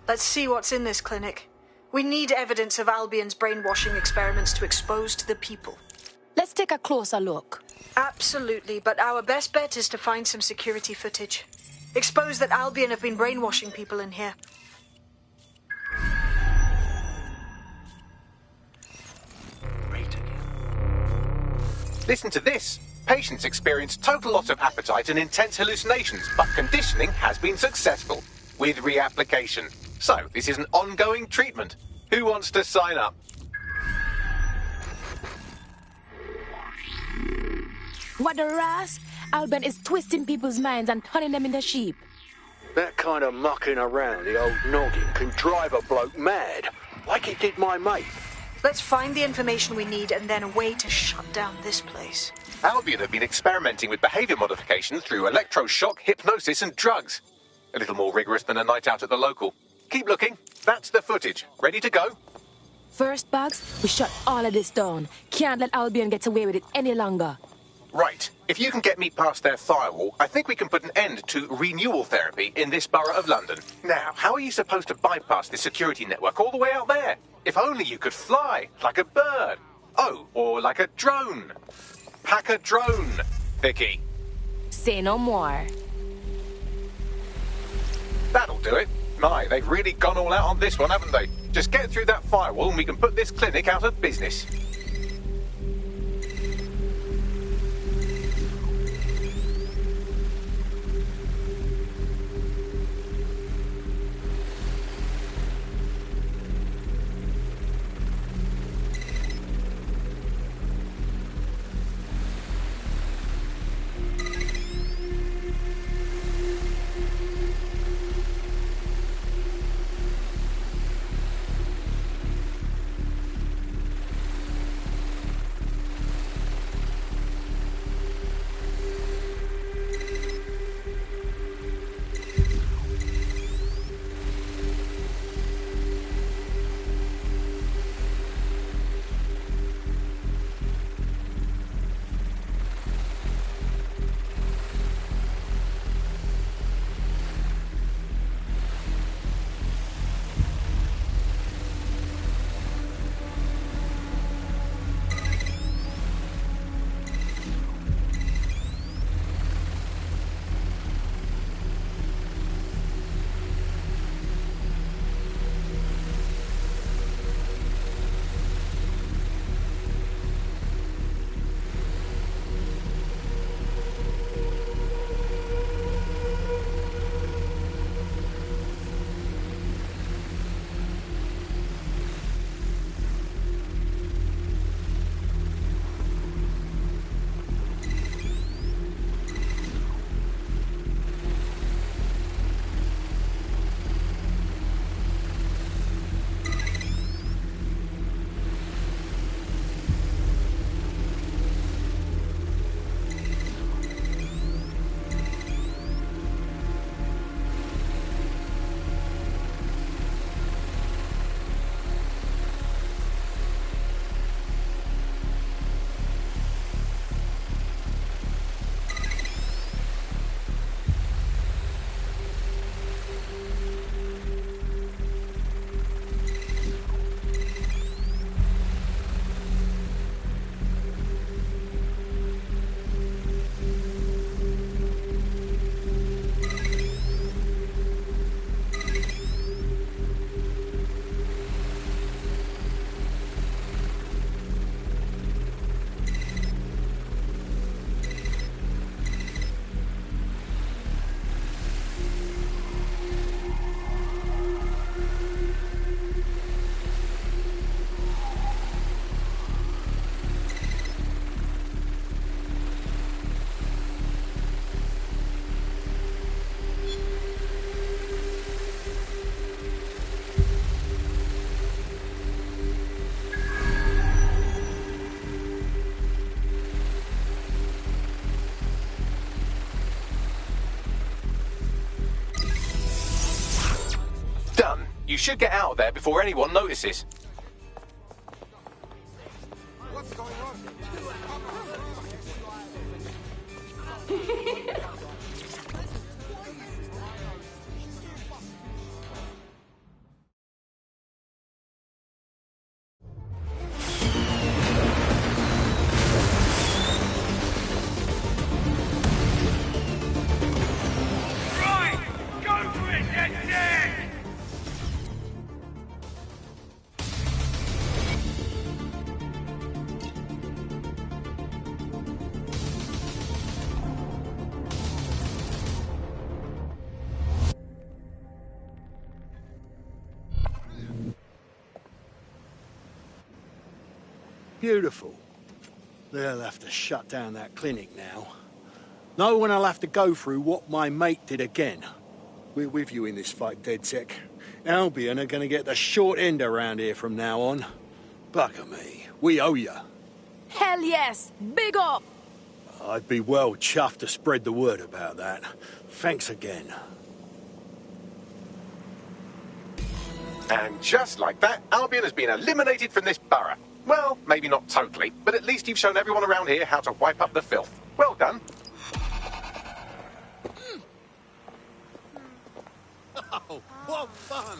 F: Let's see what's in this clinic. We need evidence of Albion's brainwashing experiments to expose to the people.
H: Let's take a closer look.
F: Absolutely, but our best bet is to find some security footage. Expose that Albion have been brainwashing people in here.
A: Listen to this. Patients experience total loss of appetite and intense hallucinations, but conditioning has been successful with reapplication. So, this is an ongoing treatment. Who wants to sign up?
H: What the ras? Albion is twisting people's minds and turning them into sheep.
O: That kind of mucking around the old noggin can drive a bloke mad, like it did my mate.
F: Let's find the information we need and then a way to shut down this place.
A: Albion have been experimenting with behavior modification through electroshock, hypnosis and drugs. A little more rigorous than a night out at the local. Keep looking. That's the footage. Ready to go?
H: First, Bugs, we shut all of this down. Can't let Albion get away with it any longer.
A: Right. If you can get me past their firewall, I think we can put an end to renewal therapy in this borough of London. Now, how are you supposed to bypass this security network all the way out there? If only you could fly, like a bird. Oh, or like a drone. Pack a drone, Vicky.
H: Say no more.
A: That'll do it. My, they've really gone all out on this one, haven't they? Just get through that firewall and we can put this clinic out of business. You should get out of there before anyone notices.
C: What's going on?
O: Beautiful. They'll have to shut down that clinic now. No one will have to go through what my mate did again. We're with you in this fight, DedSec. Albion are going to get the short end around here from now on. Bugger me. We owe you.
H: Hell yes! Big up!
O: I'd be well chuffed to spread the word about that. Thanks again.
A: And just like that, Albion has been eliminated from this borough. Well, maybe not totally, but at least you've shown everyone around here how to wipe up the filth. Well done.
O: Oh, what fun!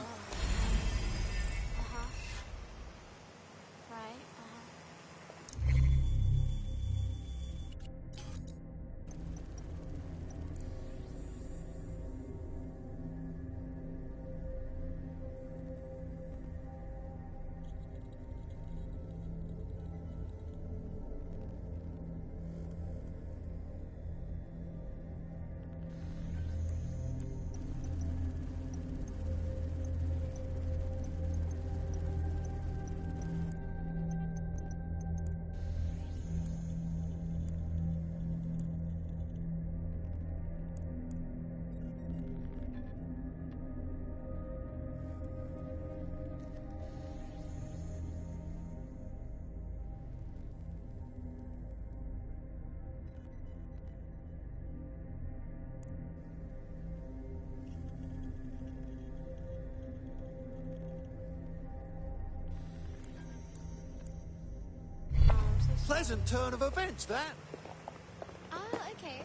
C: Pleasant turn of events, that.
Q: Ah, okay.